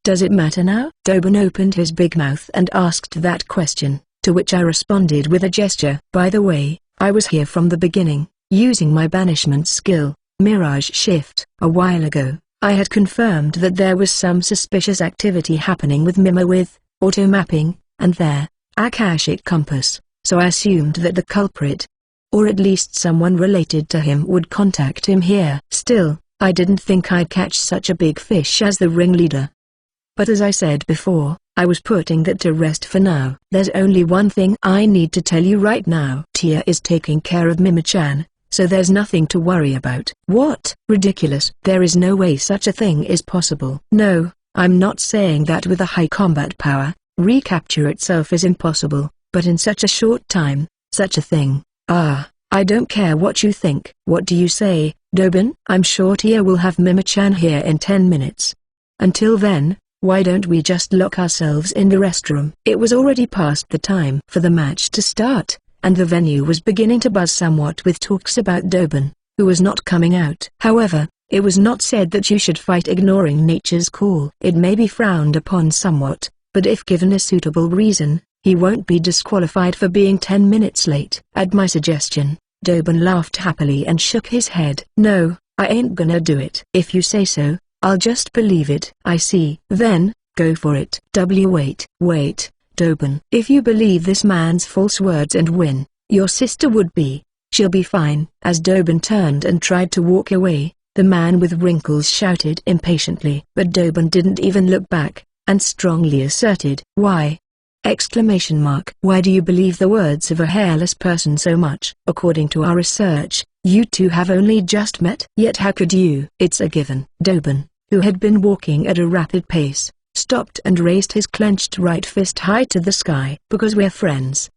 does it matter now? Dobun opened his big mouth and asked that question, to which I responded with a gesture. By the way, I was here from the beginning, using my banishment skill, Mirage Shift. A while ago, I had confirmed that there was some suspicious activity happening with Mima with auto-mapping, and their Akashic Compass, so I assumed that the culprit, or at least someone related to him, would contact him here. Still, I didn't think I'd catch such a big fish as the ringleader. But as I said before, I was putting that to rest for now. There's only one thing I need to tell you right now. Tia is taking care of Mima-chan, so there's nothing to worry about. What? Ridiculous. There is no way such a thing is possible. No, I'm not saying that with a high combat power, recapture itself is impossible, but in such a short time, such a thing. I don't care what you think. What do you say, Dobun? I'm sure Tia will have Mima-chan here in 10 minutes. Until then, why don't we just lock ourselves in the restroom? It was already past the time for the match to start, and the venue was beginning to buzz somewhat with talks about Dobun, who was not coming out. However, it was not said that you should fight ignoring nature's call. It may be frowned upon somewhat, but if given a suitable reason, he won't be disqualified for being 10 minutes late. At my suggestion, Dobun laughed happily and shook his head. No, I ain't gonna do it. If you say so, I'll just believe it. I see. Then, go for it. Wait, Dobun. If you believe this man's false words and win, your sister would be. She'll be fine. As Dobun turned and tried to walk away, the man with wrinkles shouted impatiently. But Dobun didn't even look back, and strongly asserted, Why? Why do you believe the words of a hairless person so much? According to our research, you two have only just met. Yet how could you? It's a given. Dobun, who had been walking at a rapid pace, stopped and raised his clenched right fist high to the sky. Because we're friends.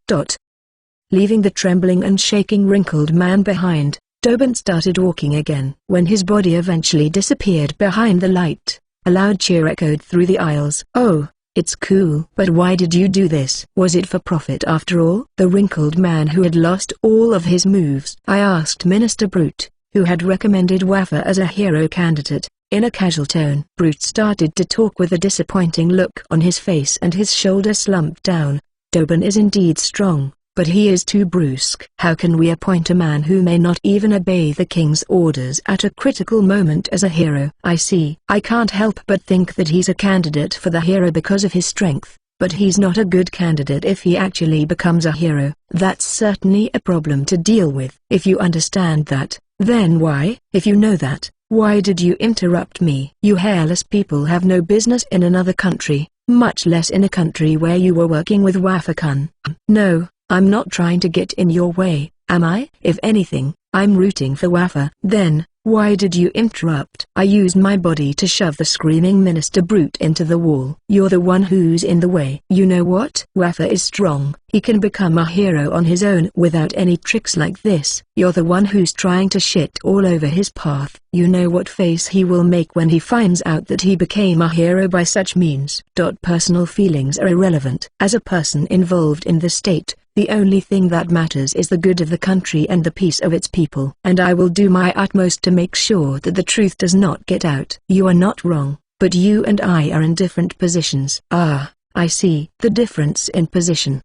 Leaving the trembling and shaking wrinkled man behind, Dobun started walking again. When his body eventually disappeared behind the light, a loud cheer echoed through the aisles. Oh, it's cool. But why did you do this? Was it for profit after all? The wrinkled man who had lost all of his moves. I asked Minister Brute, who had recommended Wafa as a hero candidate, in a casual tone. Brute started to talk with a disappointing look on his face and his shoulder slumped down. Dobun is indeed strong, but he is too brusque. How can we appoint a man who may not even obey the king's orders at a critical moment as a hero? I see. I can't help but think that he's a candidate for the hero because of his strength, but he's not a good candidate if he actually becomes a hero. That's certainly a problem to deal with. If you understand that, then why? If you know that, why did you interrupt me? You hairless people have no business in another country, much less in a country where you were working with Wafa-kun. No, I'm not trying to get in your way, am I? If anything, I'm rooting for Wafa. Then, why did you interrupt? I used my body to shove the screaming minister brute into the wall. You're the one who's in the way. You know what? Wafa is strong. He can become a hero on his own without any tricks like this. You're the one who's trying to shit all over his path. You know what face he will make when he finds out that he became a hero by such means. Personal feelings are irrelevant. As a person involved in the state, the only thing that matters is the good of the country and the peace of its people. And I will do my utmost to make sure that the truth does not get out. You are not wrong, but you and I are in different positions. Ah, I see. The difference in position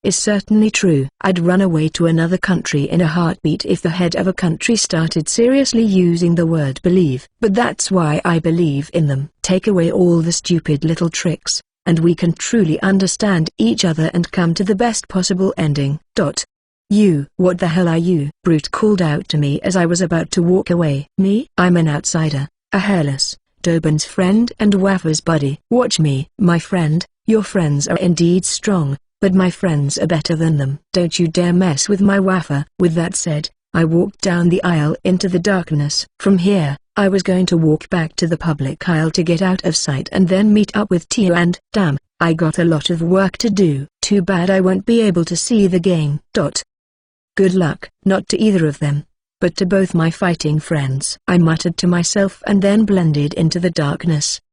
is certainly true. I'd run away to another country in a heartbeat if the head of a country started seriously using the word believe. But that's why I believe in them. Take away all the stupid little tricks, and we can truly understand each other and come to the best possible ending. You, what the hell are you? Brute called out to me as I was about to walk away. Me? I'm an outsider, a hairless, Dobin's friend and Wafa's buddy. Watch me. My friend, your friends are indeed strong, but my friends are better than them. Don't you dare mess with my Wafa. With that said, I walked down the aisle into the darkness. From here, I was going to walk back to the public aisle to get out of sight and then meet up with Tio, and, damn, I got a lot of work to do. Too bad I won't be able to see the game. Good luck. Not to either of them, but to both my fighting friends. I muttered to myself and then blended into the darkness.